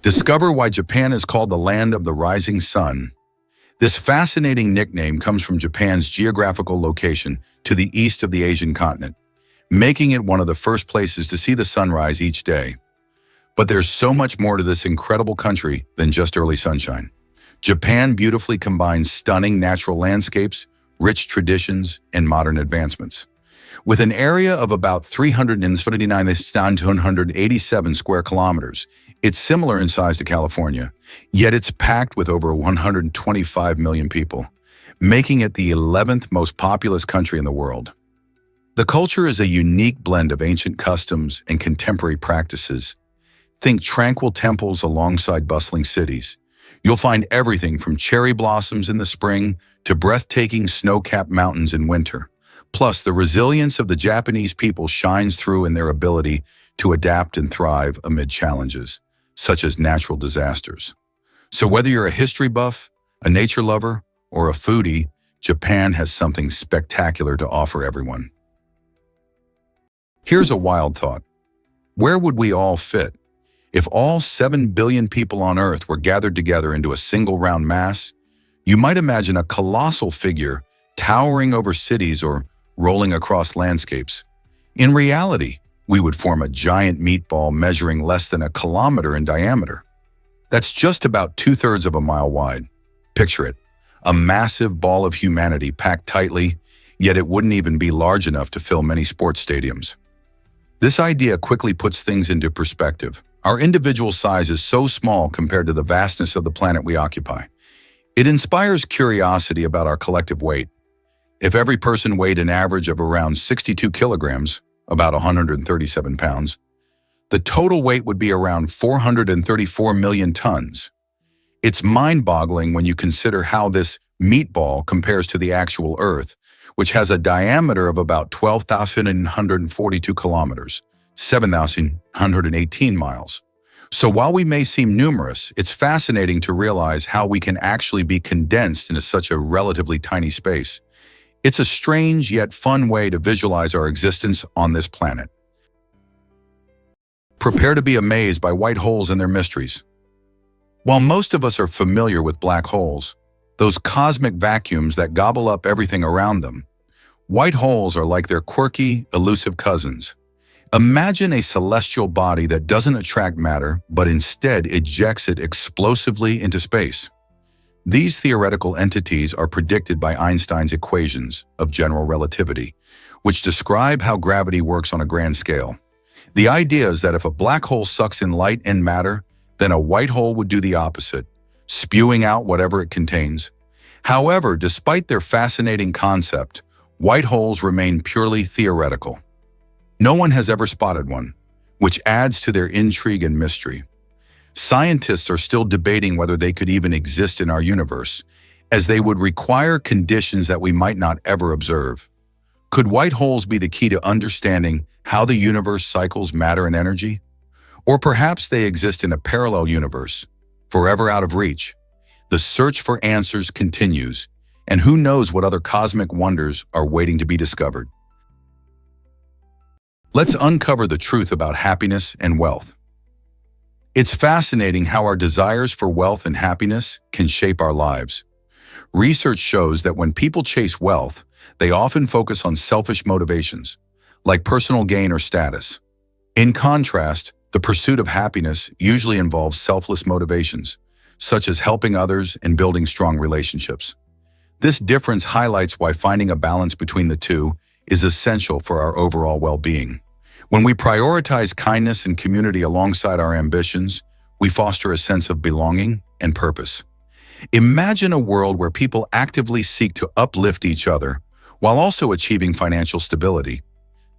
Discover why Japan is called the land of the rising sun. This fascinating nickname comes from Japan's geographical location to the east of the Asian continent, making it one of the first places to see the sunrise each day. But there's so much more to this incredible country than just early sunshine. Japan beautifully combines stunning natural landscapes, rich traditions, and modern advancements. With an area of about 379,987 square kilometers, it's similar in size to California, yet it's packed with over 125 million people, making it the 11th most populous country in the world. The culture is a unique blend of ancient customs and contemporary practices. Think tranquil temples alongside bustling cities. You'll find everything from cherry blossoms in the spring to breathtaking snow-capped mountains in winter. Plus, the resilience of the Japanese people shines through in their ability to adapt and thrive amid challenges, such as natural disasters. So whether you're a history buff, a nature lover, or a foodie, Japan has something spectacular to offer everyone. Here's a wild thought. Where would we all fit? If all 7 billion people on Earth were gathered together into a single round mass, you might imagine a colossal figure towering over cities or rolling across landscapes. In reality, we would form a giant meatball measuring less than a kilometer in diameter. That's just about 2/3 of a mile wide. Picture it, a massive ball of humanity packed tightly, yet it wouldn't even be large enough to fill many sports stadiums. This idea quickly puts things into perspective. Our individual size is so small compared to the vastness of the planet we occupy. It inspires curiosity about our collective weight. If every person weighed an average of around 62 kilograms, about 137 pounds, the total weight would be around 434 million tons. It's mind-boggling when you consider how this meatball compares to the actual Earth, which has a diameter of about 12,142 kilometers, 7,118 miles. So while we may seem numerous, it's fascinating to realize how we can actually be condensed into such a relatively tiny space. It's a strange yet fun way to visualize our existence on this planet. Prepare to be amazed by white holes and their mysteries. While most of us are familiar with black holes, those cosmic vacuums that gobble up everything around them, white holes are like their quirky, elusive cousins. Imagine a celestial body that doesn't attract matter, but instead ejects it explosively into space. These theoretical entities are predicted by Einstein's equations of general relativity, which describe how gravity works on a grand scale. The idea is that if a black hole sucks in light and matter, then a white hole would do the opposite, spewing out whatever it contains. However, despite their fascinating concept, white holes remain purely theoretical. No one has ever spotted one, which adds to their intrigue and mystery. Scientists are still debating whether they could even exist in our universe, as they would require conditions that we might not ever observe. Could white holes be the key to understanding how the universe cycles matter and energy? Or perhaps they exist in a parallel universe, forever out of reach. The search for answers continues, and who knows what other cosmic wonders are waiting to be discovered. Let's uncover the truth about happiness and wealth. It's fascinating how our desires for wealth and happiness can shape our lives. Research shows that when people chase wealth, they often focus on selfish motivations, like personal gain or status. In contrast, the pursuit of happiness usually involves selfless motivations, such as helping others and building strong relationships. This difference highlights why finding a balance between the two is essential for our overall well-being. When we prioritize kindness and community alongside our ambitions, we foster a sense of belonging and purpose. Imagine a world where people actively seek to uplift each other while also achieving financial stability.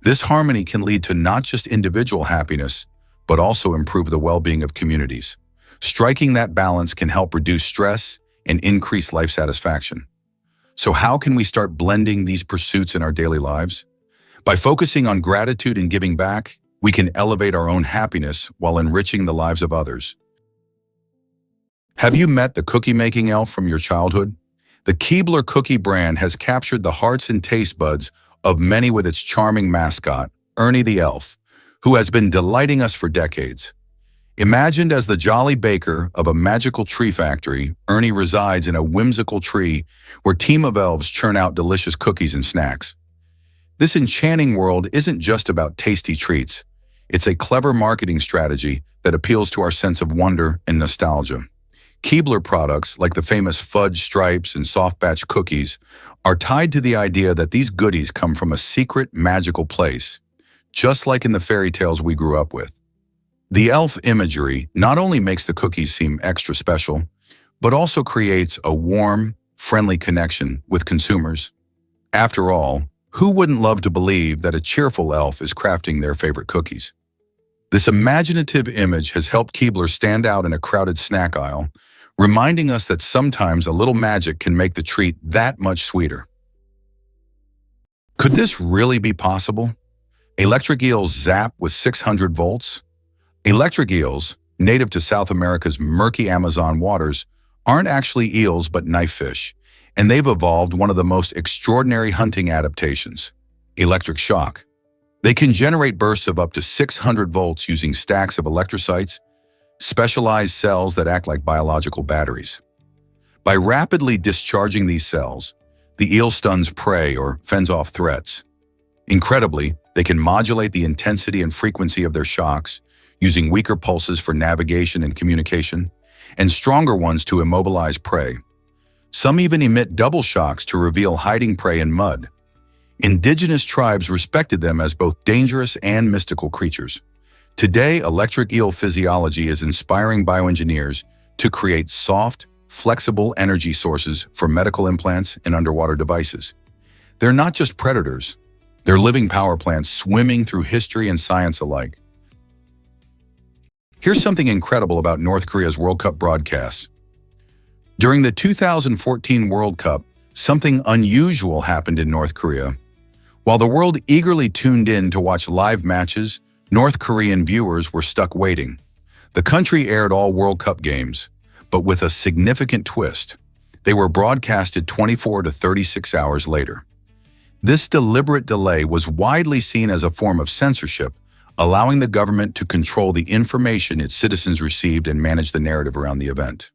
This harmony can lead to not just individual happiness, but also improve the well-being of communities. Striking that balance can help reduce stress and increase life satisfaction. So how can we start blending these pursuits in our daily lives? By focusing on gratitude and giving back, we can elevate our own happiness while enriching the lives of others. Have you met the cookie-making elf from your childhood? The Kmar cookie brand has captured the hearts and taste buds of many with its charming mascot, Ernie the Elf, who has been delighting us for decades. Imagined as the jolly baker of a magical tree factory, Ernie resides in a whimsical tree where a team of elves churn out delicious cookies and snacks. This enchanting world isn't just about tasty treats. It's a clever marketing strategy that appeals to our sense of wonder and nostalgia. Kmar products, like the famous fudge stripes and soft batch cookies, are tied to the idea that these goodies come from a secret, magical place, just like in the fairy tales we grew up with. The elf imagery not only makes the cookies seem extra special, but also creates a warm, friendly connection with consumers. After all, who wouldn't love to believe that a cheerful elf is crafting their favorite cookies? This imaginative image has helped Kmar stand out in a crowded snack aisle, reminding us that sometimes a little magic can make the treat that much sweeter. Could this really be possible? Electric eels zap with 600 volts? Electric eels, native to South America's murky Amazon waters, aren't actually eels but knife fish, and they've evolved one of the most extraordinary hunting adaptations: electric shock. They can generate bursts of up to 600 volts using stacks of electrocytes, specialized cells that act like biological batteries. By rapidly discharging these cells, the eel stuns prey or fends off threats. Incredibly, they can modulate the intensity and frequency of their shocks, using weaker pulses for navigation and communication, and stronger ones to immobilize prey. Some even emit double shocks to reveal hiding prey in mud. Indigenous tribes respected them as both dangerous and mystical creatures. Today, electric eel physiology is inspiring bioengineers to create soft, flexible energy sources for medical implants and underwater devices. They're not just predators, they're living power plants swimming through history and science alike. Here's something incredible about North Korea's World Cup broadcasts. During the 2014 World Cup, something unusual happened in North Korea. While the world eagerly tuned in to watch live matches, North Korean viewers were stuck waiting. The country aired all World Cup games, but with a significant twist. They were broadcasted 24 to 36 hours later. This deliberate delay was widely seen as a form of censorship, allowing the government to control the information its citizens received and manage the narrative around the event.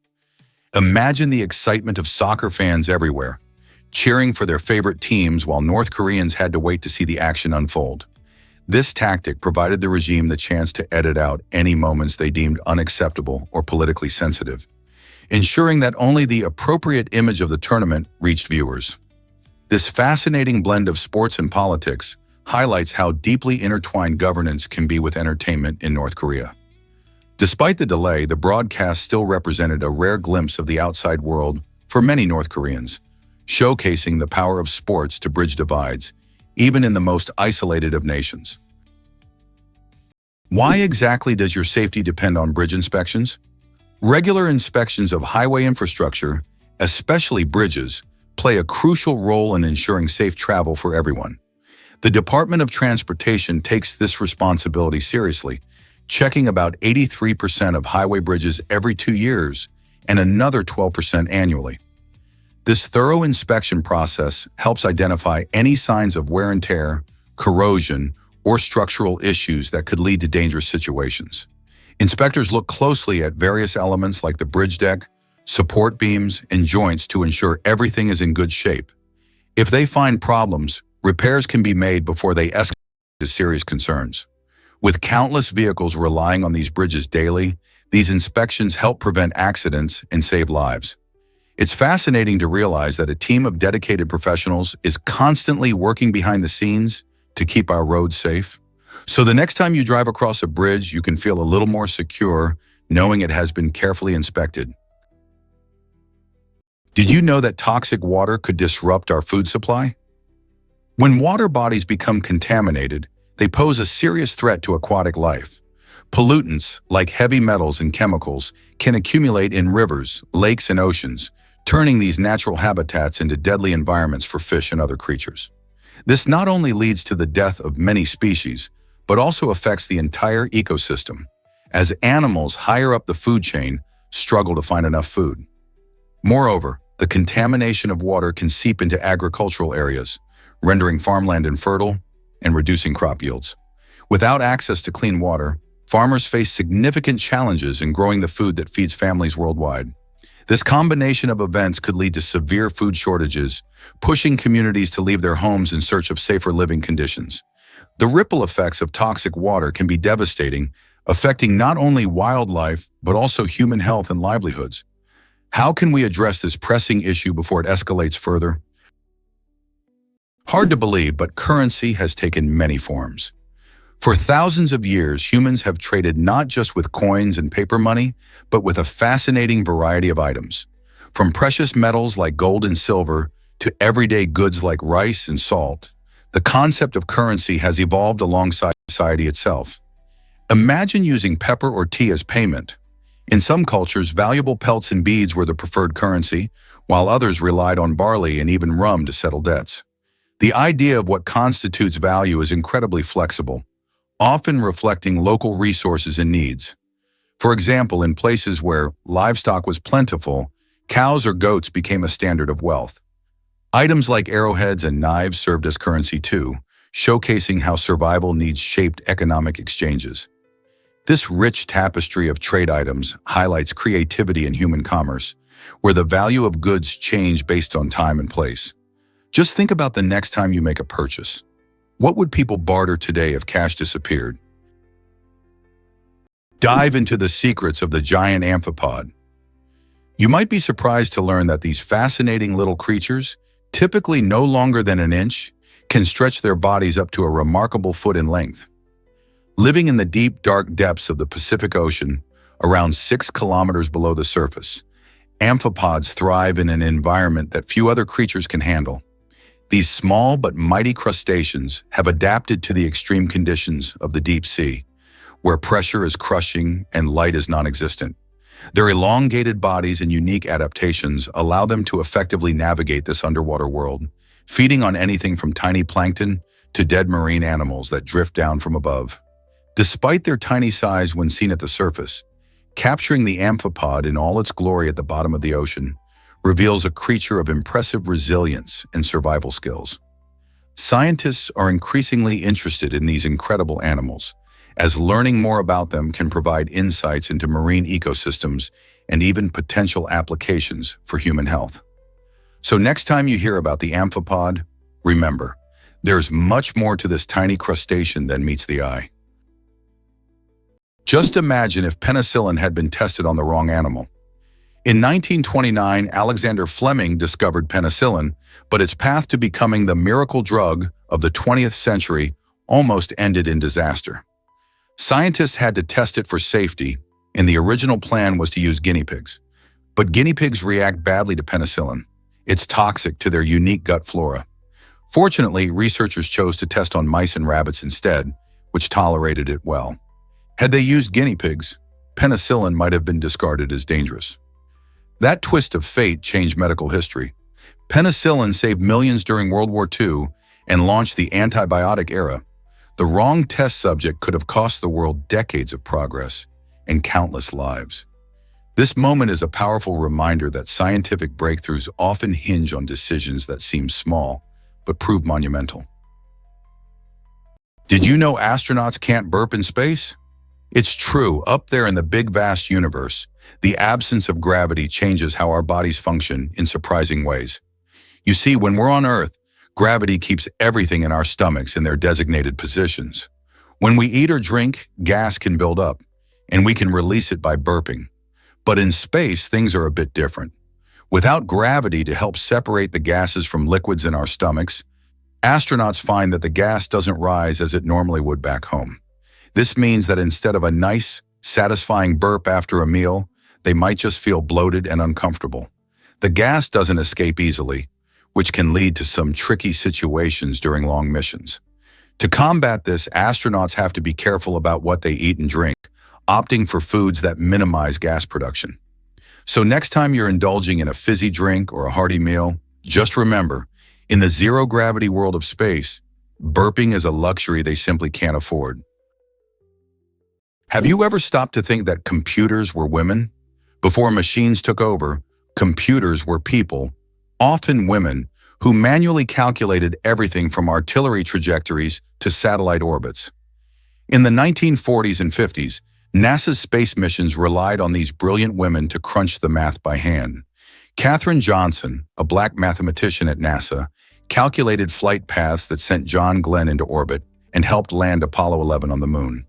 Imagine the excitement of soccer fans everywhere, cheering for their favorite teams while North Koreans had to wait to see the action unfold. This tactic provided the regime the chance to edit out any moments they deemed unacceptable or politically sensitive, ensuring that only the appropriate image of the tournament reached viewers. This fascinating blend of sports and politics highlights how deeply intertwined governance can be with entertainment in North Korea. Despite the delay, the broadcast still represented a rare glimpse of the outside world for many North Koreans, showcasing the power of sports to bridge divides, even in the most isolated of nations. Why exactly does your safety depend on bridge inspections? Regular inspections of highway infrastructure, especially bridges, play a crucial role in ensuring safe travel for everyone. The Department of Transportation takes this responsibility seriously, checking about 83% of highway bridges every 2 years and another 12% annually. This thorough inspection process helps identify any signs of wear and tear, corrosion, or structural issues that could lead to dangerous situations. Inspectors look closely at various elements like the bridge deck, support beams, and joints to ensure everything is in good shape. If they find problems, repairs can be made before they escalate to serious concerns. With countless vehicles relying on these bridges daily, these inspections help prevent accidents and save lives. It's fascinating to realize that a team of dedicated professionals is constantly working behind the scenes to keep our roads safe. So the next time you drive across a bridge, you can feel a little more secure knowing it has been carefully inspected. Did you know that toxic water could disrupt our food supply? When water bodies become contaminated, they pose a serious threat to aquatic life. Pollutants, like heavy metals and chemicals, can accumulate in rivers, lakes, and oceans, turning these natural habitats into deadly environments for fish and other creatures. This not only leads to the death of many species, but also affects the entire ecosystem, as animals higher up the food chain struggle to find enough food. Moreover, the contamination of water can seep into agricultural areas, rendering farmland infertile and reducing crop yields. Without access to clean water, farmers face significant challenges in growing the food that feeds families worldwide. This combination of events could lead to severe food shortages, pushing communities to leave their homes in search of safer living conditions. The ripple effects of toxic water can be devastating, affecting not only wildlife, but also human health and livelihoods. How can we address this pressing issue before it escalates further? Hard to believe, but currency has taken many forms. For thousands of years, humans have traded not just with coins and paper money, but with a fascinating variety of items. From precious metals like gold and silver to everyday goods like rice and salt, the concept of currency has evolved alongside society itself. Imagine using pepper or tea as payment. In some cultures, valuable pelts and beads were the preferred currency, while others relied on barley and even rum to settle debts. The idea of what constitutes value is incredibly flexible, often reflecting local resources and needs. For example, in places where livestock was plentiful, cows or goats became a standard of wealth. Items like arrowheads and knives served as currency too, showcasing how survival needs shaped economic exchanges. This rich tapestry of trade items highlights creativity in human commerce, where the value of goods change based on time and place. Just think about the next time you make a purchase. What would people barter today if cash disappeared? Dive into the secrets of the giant amphipod. You might be surprised to learn that these fascinating little creatures, typically no longer than an inch, can stretch their bodies up to a remarkable foot in length. Living in the deep, dark depths of the Pacific Ocean, around 6 kilometers below the surface, amphipods thrive in an environment that few other creatures can handle. These small but mighty crustaceans have adapted to the extreme conditions of the deep sea, where pressure is crushing and light is non-existent. Their elongated bodies and unique adaptations allow them to effectively navigate this underwater world, feeding on anything from tiny plankton to dead marine animals that drift down from above. Despite their tiny size when seen at the surface, capturing the amphipod in all its glory at the bottom of the ocean reveals a creature of impressive resilience and survival skills. Scientists are increasingly interested in these incredible animals, as learning more about them can provide insights into marine ecosystems and even potential applications for human health. So next time you hear about the amphipod, remember, there's much more to this tiny crustacean than meets the eye. Just imagine if penicillin had been tested on the wrong animal. In 1929, Alexander Fleming discovered penicillin, but its path to becoming the miracle drug of the 20th century almost ended in disaster. Scientists had to test it for safety, and the original plan was to use guinea pigs. But guinea pigs react badly to penicillin. It's toxic to their unique gut flora. Fortunately, researchers chose to test on mice and rabbits instead, which tolerated it well. Had they used guinea pigs, penicillin might have been discarded as dangerous. That twist of fate changed medical history. Penicillin saved millions during World War II and launched the antibiotic era. The wrong test subject could have cost the world decades of progress and countless lives. This moment is a powerful reminder that scientific breakthroughs often hinge on decisions that seem small, but prove monumental. Did you know astronauts can't burp in space? It's true, up there in the big vast universe, the absence of gravity changes how our bodies function in surprising ways. You see, when we're on Earth, gravity keeps everything in our stomachs in their designated positions. When we eat or drink, gas can build up, and we can release it by burping. But in space, things are a bit different. Without gravity to help separate the gases from liquids in our stomachs, astronauts find that the gas doesn't rise as it normally would back home. This means that instead of a nice, satisfying burp after a meal, they might just feel bloated and uncomfortable. The gas doesn't escape easily, which can lead to some tricky situations during long missions. To combat this, astronauts have to be careful about what they eat and drink, opting for foods that minimize gas production. So next time you're indulging in a fizzy drink or a hearty meal, just remember, in the zero-gravity world of space, burping is a luxury they simply can't afford. Have you ever stopped to think that computers were women? Before machines took over, computers were people, often women, who manually calculated everything from artillery trajectories to satellite orbits. In the 1940s and 50s, NASA's space missions relied on these brilliant women to crunch the math by hand. Katherine Johnson, a black mathematician at NASA, calculated flight paths that sent John Glenn into orbit and helped land Apollo 11 on the moon.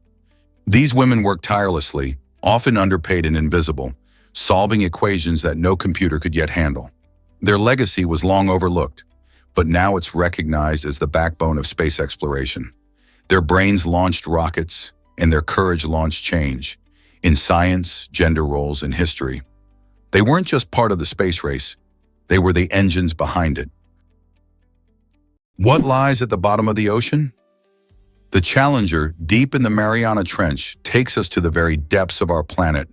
These women worked tirelessly, often underpaid and invisible, solving equations that no computer could yet handle. Their legacy was long overlooked, but now it's recognized as the backbone of space exploration. Their brains launched rockets, and their courage launched change in science, gender roles, and history. They weren't just part of the space race, they were the engines behind it. What lies at the bottom of the ocean? The Challenger, deep in the Mariana Trench, takes us to the very depths of our planet,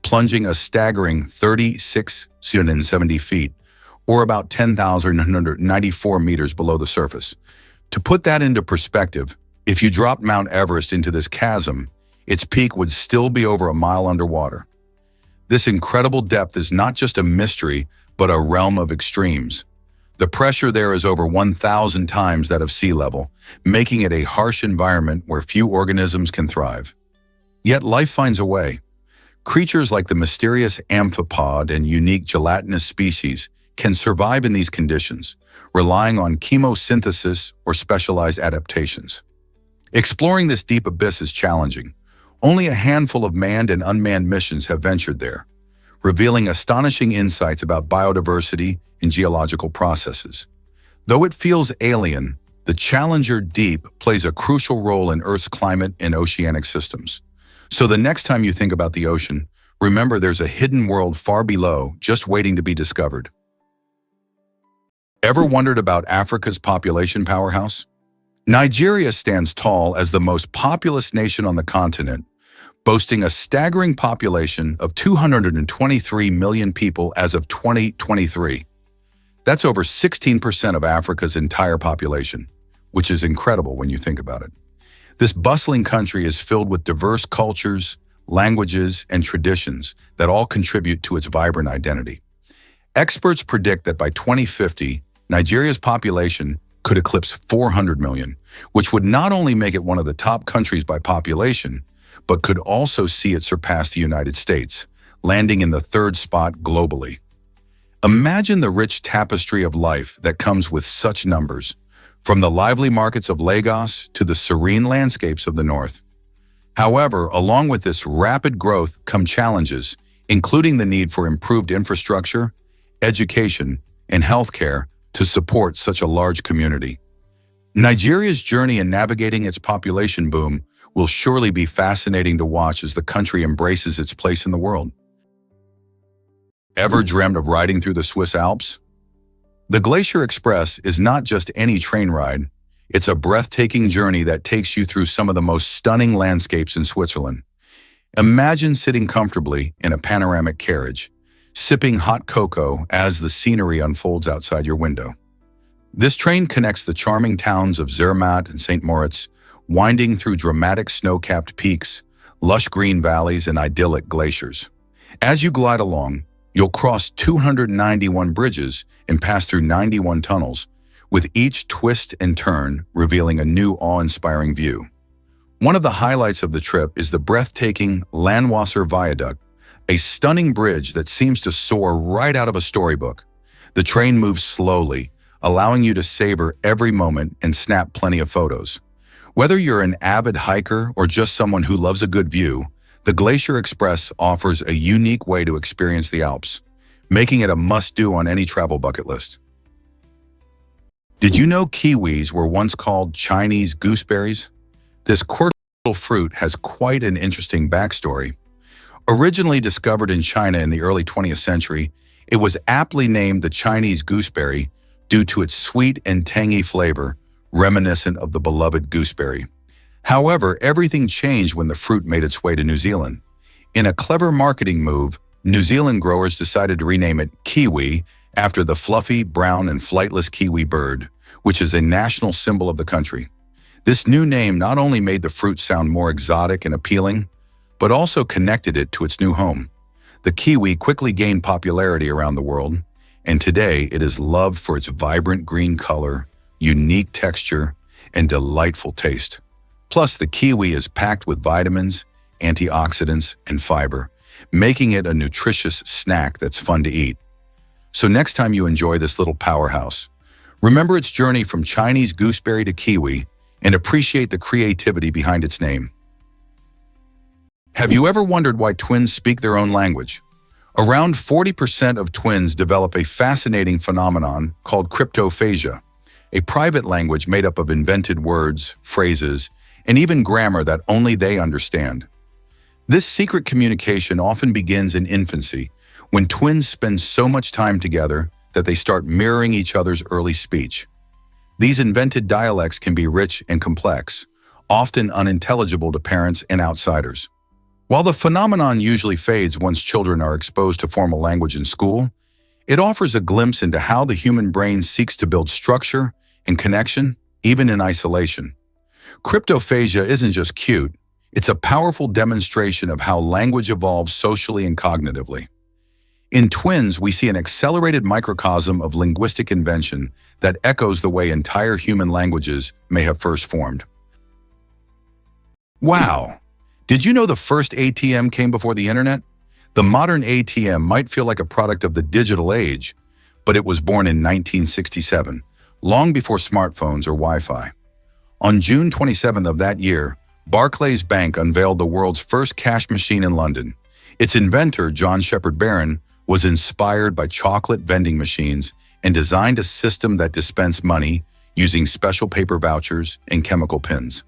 plunging a staggering 3,670 feet, or about 10,194 meters below the surface. To put that into perspective, if you dropped Mount Everest into this chasm, its peak would still be over a mile underwater. This incredible depth is not just a mystery, but a realm of extremes. The pressure there is over 1,000 times that of sea level, making it a harsh environment where few organisms can thrive. Yet life finds a way. Creatures like the mysterious amphipod and unique gelatinous species can survive in these conditions, relying on chemosynthesis or specialized adaptations. Exploring this deep abyss is challenging. Only a handful of manned and unmanned missions have ventured there, revealing astonishing insights about biodiversity and geological processes. Though it feels alien, the Challenger Deep plays a crucial role in Earth's climate and oceanic systems. So the next time you think about the ocean, remember there's a hidden world far below, just waiting to be discovered. Ever wondered about Africa's population powerhouse? Nigeria stands tall as the most populous nation on the continent, boasting a staggering population of 223 million people as of 2023. That's over 16% of Africa's entire population, which is incredible when you think about it. This bustling country is filled with diverse cultures, languages, and traditions that all contribute to its vibrant identity. Experts predict that by 2050, Nigeria's population could eclipse 400 million, which would not only make it one of the top countries by population, but could also see it surpass the United States, landing in the third spot globally. Imagine the rich tapestry of life that comes with such numbers, from the lively markets of Lagos to the serene landscapes of the north. However, along with this rapid growth come challenges, including the need for improved infrastructure, education, and healthcare to support such a large community. Nigeria's journey in navigating its population boom will surely be fascinating to watch as the country embraces its place in the world. Ever dreamed of riding through the Swiss Alps? The Glacier Express is not just any train ride, it's a breathtaking journey that takes you through some of the most stunning landscapes in Switzerland. Imagine sitting comfortably in a panoramic carriage, sipping hot cocoa as the scenery unfolds outside your window. This train connects the charming towns of Zermatt and St. Moritz, winding through dramatic snow-capped peaks, lush green valleys, and idyllic glaciers. As you glide along, you'll cross 291 bridges and pass through 91 tunnels, with each twist and turn revealing a new awe-inspiring view. One of the highlights of the trip is the breathtaking Landwasser Viaduct, a stunning bridge that seems to soar right out of a storybook. The train moves slowly, allowing you to savor every moment and snap plenty of photos. Whether you're an avid hiker or just someone who loves a good view, the Glacier Express offers a unique way to experience the Alps, making it a must-do on any travel bucket list. Did you know kiwis were once called Chinese gooseberries? This quirky little fruit has quite an interesting backstory. Originally discovered in China in the early 20th century, it was aptly named the Chinese gooseberry due to its sweet and tangy flavor, reminiscent of the beloved gooseberry. However, everything changed when the fruit made its way to New Zealand. In a clever marketing move, New Zealand growers decided to rename it kiwi after the fluffy, brown, and flightless kiwi bird, which is a national symbol of the country. This new name not only made the fruit sound more exotic and appealing, but also connected it to its new home. The kiwi quickly gained popularity around the world, and today it is loved for its vibrant green color, unique texture, and delightful taste. Plus, the kiwi is packed with vitamins, antioxidants, and fiber, making it a nutritious snack that's fun to eat. So next time you enjoy this little powerhouse, remember its journey from Chinese gooseberry to kiwi and appreciate the creativity behind its name. Have you ever wondered why twins speak their own language? Around 40% of twins develop a fascinating phenomenon called cryptophasia, a private language made up of invented words, phrases, and even grammar that only they understand. This secret communication often begins in infancy, when twins spend so much time together that they start mirroring each other's early speech. These invented dialects can be rich and complex, often unintelligible to parents and outsiders. While the phenomenon usually fades once children are exposed to formal language in school, it offers a glimpse into how the human brain seeks to build structure and connection, even in isolation. Cryptophasia isn't just cute, it's a powerful demonstration of how language evolves socially and cognitively. In twins, we see an accelerated microcosm of linguistic invention that echoes the way entire human languages may have first formed. Wow! Did you know the first ATM came before the internet? The modern ATM might feel like a product of the digital age, but it was born in 1967, long before smartphones or Wi-Fi. On June 27th of that year, Barclays Bank unveiled the world's first cash machine in London. Its inventor, John Shepherd Barron, was inspired by chocolate vending machines and designed a system that dispensed money using special paper vouchers and chemical pins.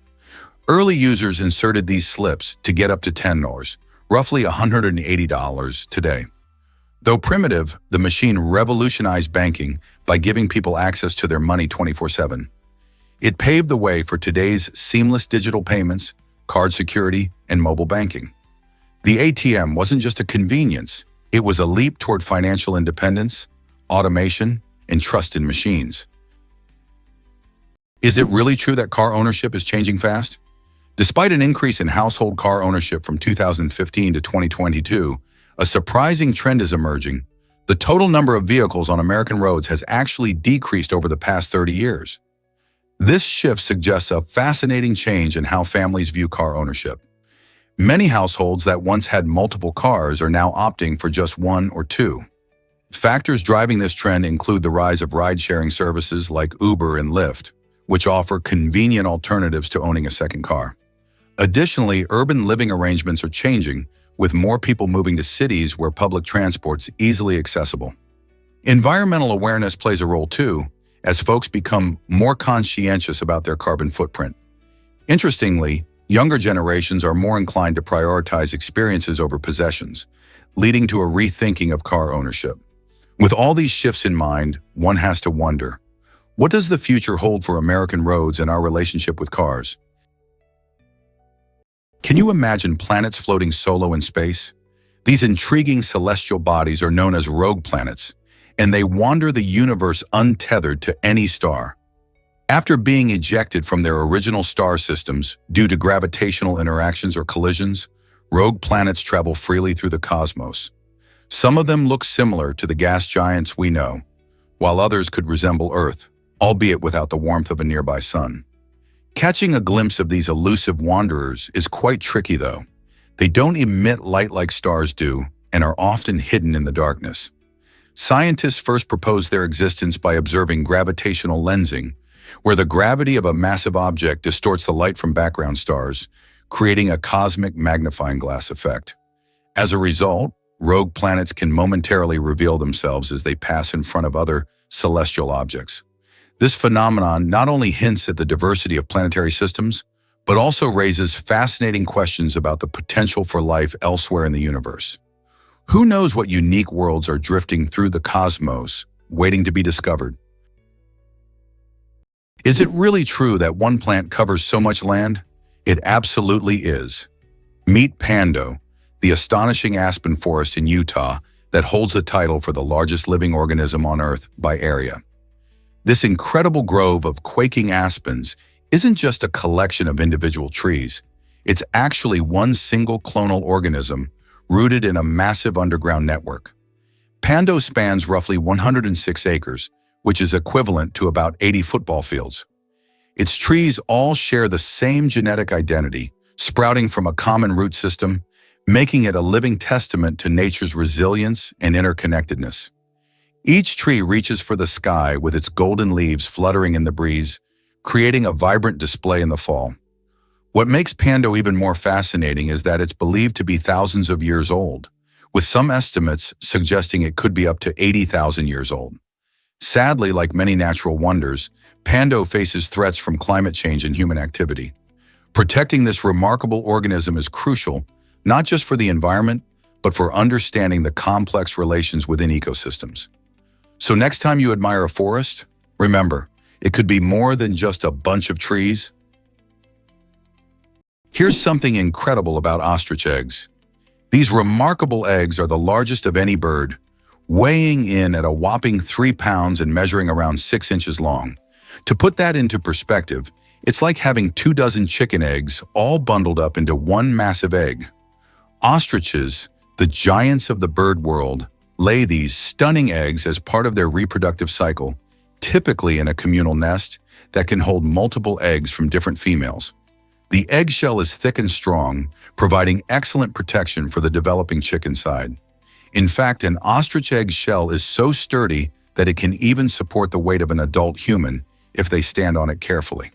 Early users inserted these slips to get up to $10, roughly $180 today. Though primitive, the machine revolutionized banking by giving people access to their money 24/7. It paved the way for today's seamless digital payments, card security, and mobile banking. The ATM wasn't just a convenience, it was a leap toward financial independence, automation, and trust in machines. Is it really true that car ownership is changing fast? Despite an increase in household car ownership from 2015 to 2022, a surprising trend is emerging. The total number of vehicles on American roads has actually decreased over the past 30 years. This shift suggests a fascinating change in how families view car ownership. Many households that once had multiple cars are now opting for just one or two. Factors driving this trend include the rise of ride-sharing services like Uber and Lyft, which offer convenient alternatives to owning a second car. Additionally, urban living arrangements are changing, with more people moving to cities where public transport's easily accessible. Environmental awareness plays a role too, as folks become more conscientious about their carbon footprint. Interestingly, younger generations are more inclined to prioritize experiences over possessions, leading to a rethinking of car ownership. With all these shifts in mind, one has to wonder, what does the future hold for American roads and our relationship with cars? Can you imagine planets floating solo in space? These intriguing celestial bodies are known as rogue planets, and they wander the universe untethered to any star. After being ejected from their original star systems due to gravitational interactions or collisions, rogue planets travel freely through the cosmos, Some of them look similar to the gas giants we know, while others could resemble Earth, albeit without the warmth of a nearby sun. Catching a glimpse of these elusive wanderers is quite tricky though. They don't emit light like stars do and are often hidden in the darkness. Scientists first proposed their existence by observing gravitational lensing, where the gravity of a massive object distorts the light from background stars, creating a cosmic magnifying glass effect. As a result, rogue planets can momentarily reveal themselves as they pass in front of other celestial objects. This phenomenon not only hints at the diversity of planetary systems, but also raises fascinating questions about the potential for life elsewhere in the universe. Who knows what unique worlds are drifting through the cosmos, waiting to be discovered? Is it really true that one plant covers so much land? It absolutely is. Meet Pando, the astonishing aspen forest in Utah that holds the title for the largest living organism on Earth by area. This incredible grove of quaking aspens isn't just a collection of individual trees. It's actually one single clonal organism rooted in a massive underground network. Pando spans roughly 106 acres, which is equivalent to about 80 football fields. Its trees all share the same genetic identity, sprouting from a common root system, making it a living testament to nature's resilience and interconnectedness. Each tree reaches for the sky with its golden leaves fluttering in the breeze, creating a vibrant display in the fall. What makes Pando even more fascinating is that it's believed to be thousands of years old, with some estimates suggesting it could be up to 80,000 years old. Sadly, like many natural wonders, Pando faces threats from climate change and human activity. Protecting this remarkable organism is crucial, not just for the environment, but for understanding the complex relations within ecosystems. So next time you admire a forest, remember, it could be more than just a bunch of trees. Here's something incredible about ostrich eggs. These remarkable eggs are the largest of any bird, weighing in at a whopping 3 pounds and measuring around 6 inches long. To put that into perspective, it's like having 24 chicken eggs all bundled up into one massive egg. Ostriches, the giants of the bird world, lay these stunning eggs as part of their reproductive cycle, typically in a communal nest that can hold multiple eggs from different females. The eggshell is thick and strong, providing excellent protection for the developing chick inside. In fact, an ostrich egg shell is so sturdy that it can even support the weight of an adult human if they stand on it carefully.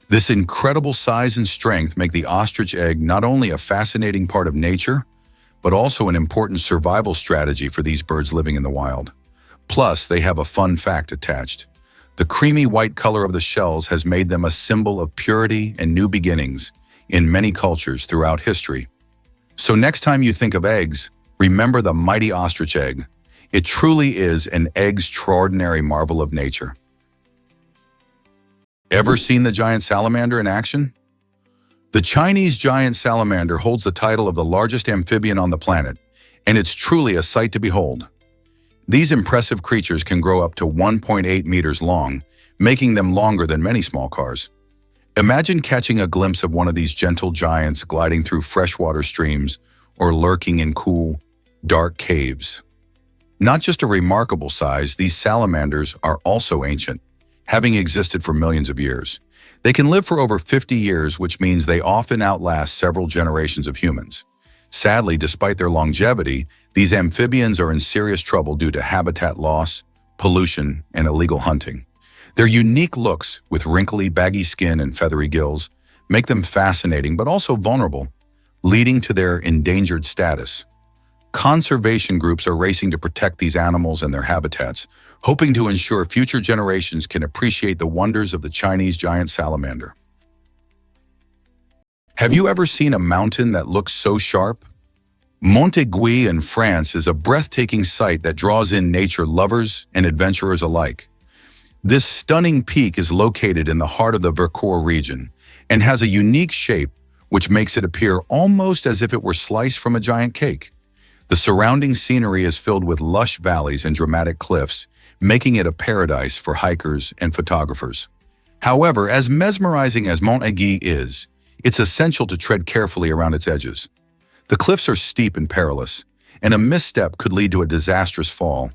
This incredible size and strength make the ostrich egg not only a fascinating part of nature, but also an important survival strategy for these birds living in the wild. Plus, they have a fun fact attached. The creamy white color of the shells has made them a symbol of purity and new beginnings in many cultures throughout history. So next time you think of eggs, remember the mighty ostrich egg. It truly is an extraordinary marvel of nature. Ever seen the giant salamander in action? The Chinese giant salamander holds the title of the largest amphibian on the planet, and it's truly a sight to behold. These impressive creatures can grow up to 1.8 meters long, making them longer than many small cars. Imagine catching a glimpse of one of these gentle giants gliding through freshwater streams or lurking in cool, dark caves. Not just a remarkable size, these salamanders are also ancient, having existed for millions of years. They can live for over 50 years, which means they often outlast several generations of humans. Sadly, despite their longevity, these amphibians are in serious trouble due to habitat loss, pollution, and illegal hunting. Their unique looks, with wrinkly, baggy skin and feathery gills, make them fascinating but also vulnerable, leading to their endangered status. Conservation groups are racing to protect these animals and their habitats, hoping to ensure future generations can appreciate the wonders of the Chinese giant salamander. Have you ever seen a mountain that looks so sharp? Montaigu in France is a breathtaking sight that draws in nature lovers and adventurers alike. This stunning peak is located in the heart of the Vercors region and has a unique shape which makes it appear almost as if it were sliced from a giant cake. The surrounding scenery is filled with lush valleys and dramatic cliffs, making it a paradise for hikers and photographers. However, as mesmerizing as Montaigu is, it's essential to tread carefully around its edges. The cliffs are steep and perilous, and a misstep could lead to a disastrous fall.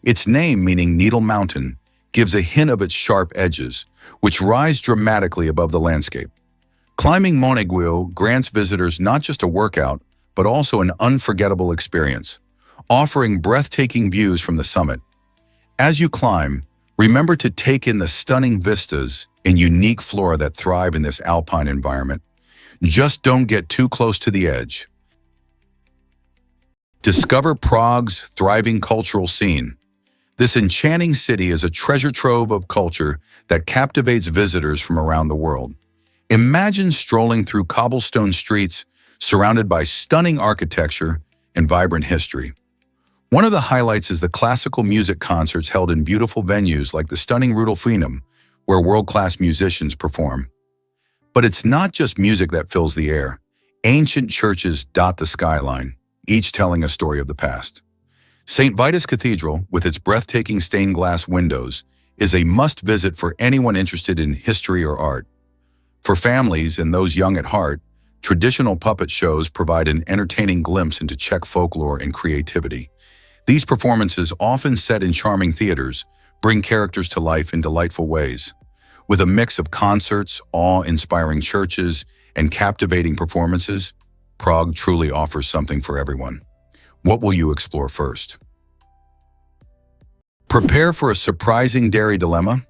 Its name, meaning Needle Mountain, gives a hint of its sharp edges, which rise dramatically above the landscape. Climbing Moneguil grants visitors not just a workout, but also an unforgettable experience, offering breathtaking views from the summit. As you climb, remember to take in the stunning vistas and unique flora that thrive in this alpine environment. Just don't get too close to the edge. Discover Prague's thriving cultural scene. This enchanting city is a treasure trove of culture that captivates visitors from around the world. Imagine strolling through cobblestone streets surrounded by stunning architecture and vibrant history. One of the highlights is the classical music concerts held in beautiful venues like the stunning Rudolfinum, where world-class musicians perform. But it's not just music that fills the air. Ancient churches dot the skyline, each telling a story of the past. St. Vitus Cathedral, with its breathtaking stained glass windows, is a must-visit for anyone interested in history or art. For families and those young at heart, traditional puppet shows provide an entertaining glimpse into Czech folklore and creativity. These performances, often set in charming theaters, bring characters to life in delightful ways. With a mix of concerts, awe-inspiring churches, and captivating performances, Prague truly offers something for everyone. What will you explore first? Prepare for a surprising dairy dilemma.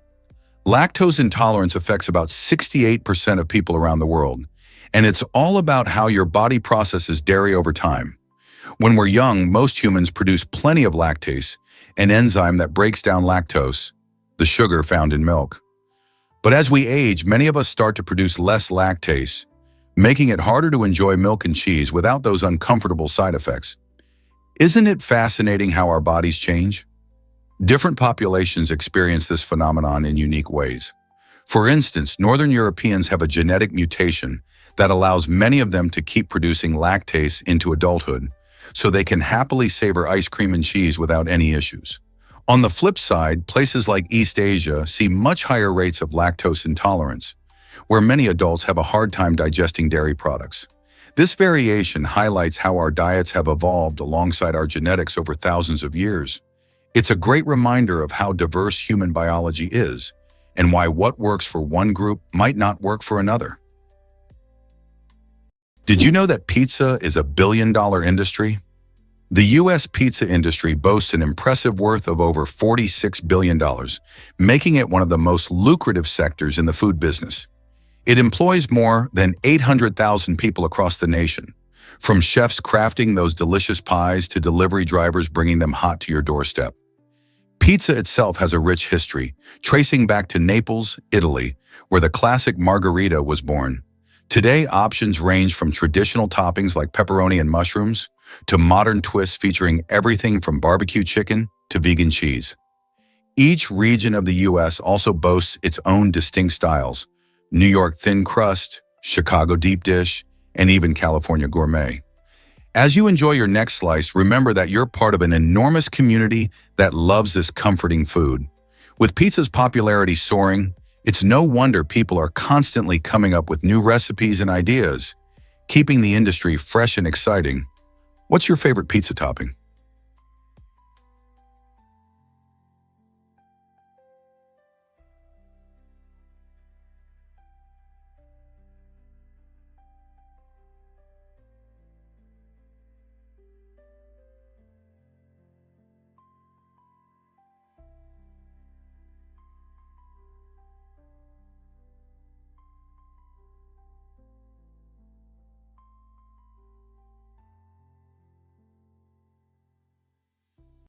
Lactose intolerance affects about 68% of people around the world, and it's all about how your body processes dairy over time. When we're young, most humans produce plenty of lactase, an enzyme that breaks down lactose, the sugar found in milk. But as we age, many of us start to produce less lactase, making it harder to enjoy milk and cheese without those uncomfortable side effects. Isn't it fascinating how our bodies change? Different populations experience this phenomenon in unique ways. For instance, Northern Europeans have a genetic mutation that allows many of them to keep producing lactase into adulthood, so they can happily savor ice cream and cheese without any issues. On the flip side, places like East Asia see much higher rates of lactose intolerance, where many adults have a hard time digesting dairy products. This variation highlights how our diets have evolved alongside our genetics over thousands of years. It's a great reminder of how diverse human biology is, and why what works for one group might not work for another. Did you know that pizza is a billion-dollar industry? The U.S. pizza industry boasts an impressive worth of over $46 billion, making it one of the most lucrative sectors in the food business. It employs more than 800,000 people across the nation, from chefs crafting those delicious pies to delivery drivers bringing them hot to your doorstep. Pizza itself has a rich history, tracing back to Naples, Italy, where the classic margherita was born. Today, options range from traditional toppings like pepperoni and mushrooms to modern twists featuring everything from barbecue chicken to vegan cheese. Each region of the U.S. also boasts its own distinct styles: New York thin crust, Chicago deep dish, and even California gourmet. As you enjoy your next slice, remember that you're part of an enormous community that loves this comforting food. With pizza's popularity soaring, it's no wonder people are constantly coming up with new recipes and ideas, keeping the industry fresh and exciting. What's your favorite pizza topping?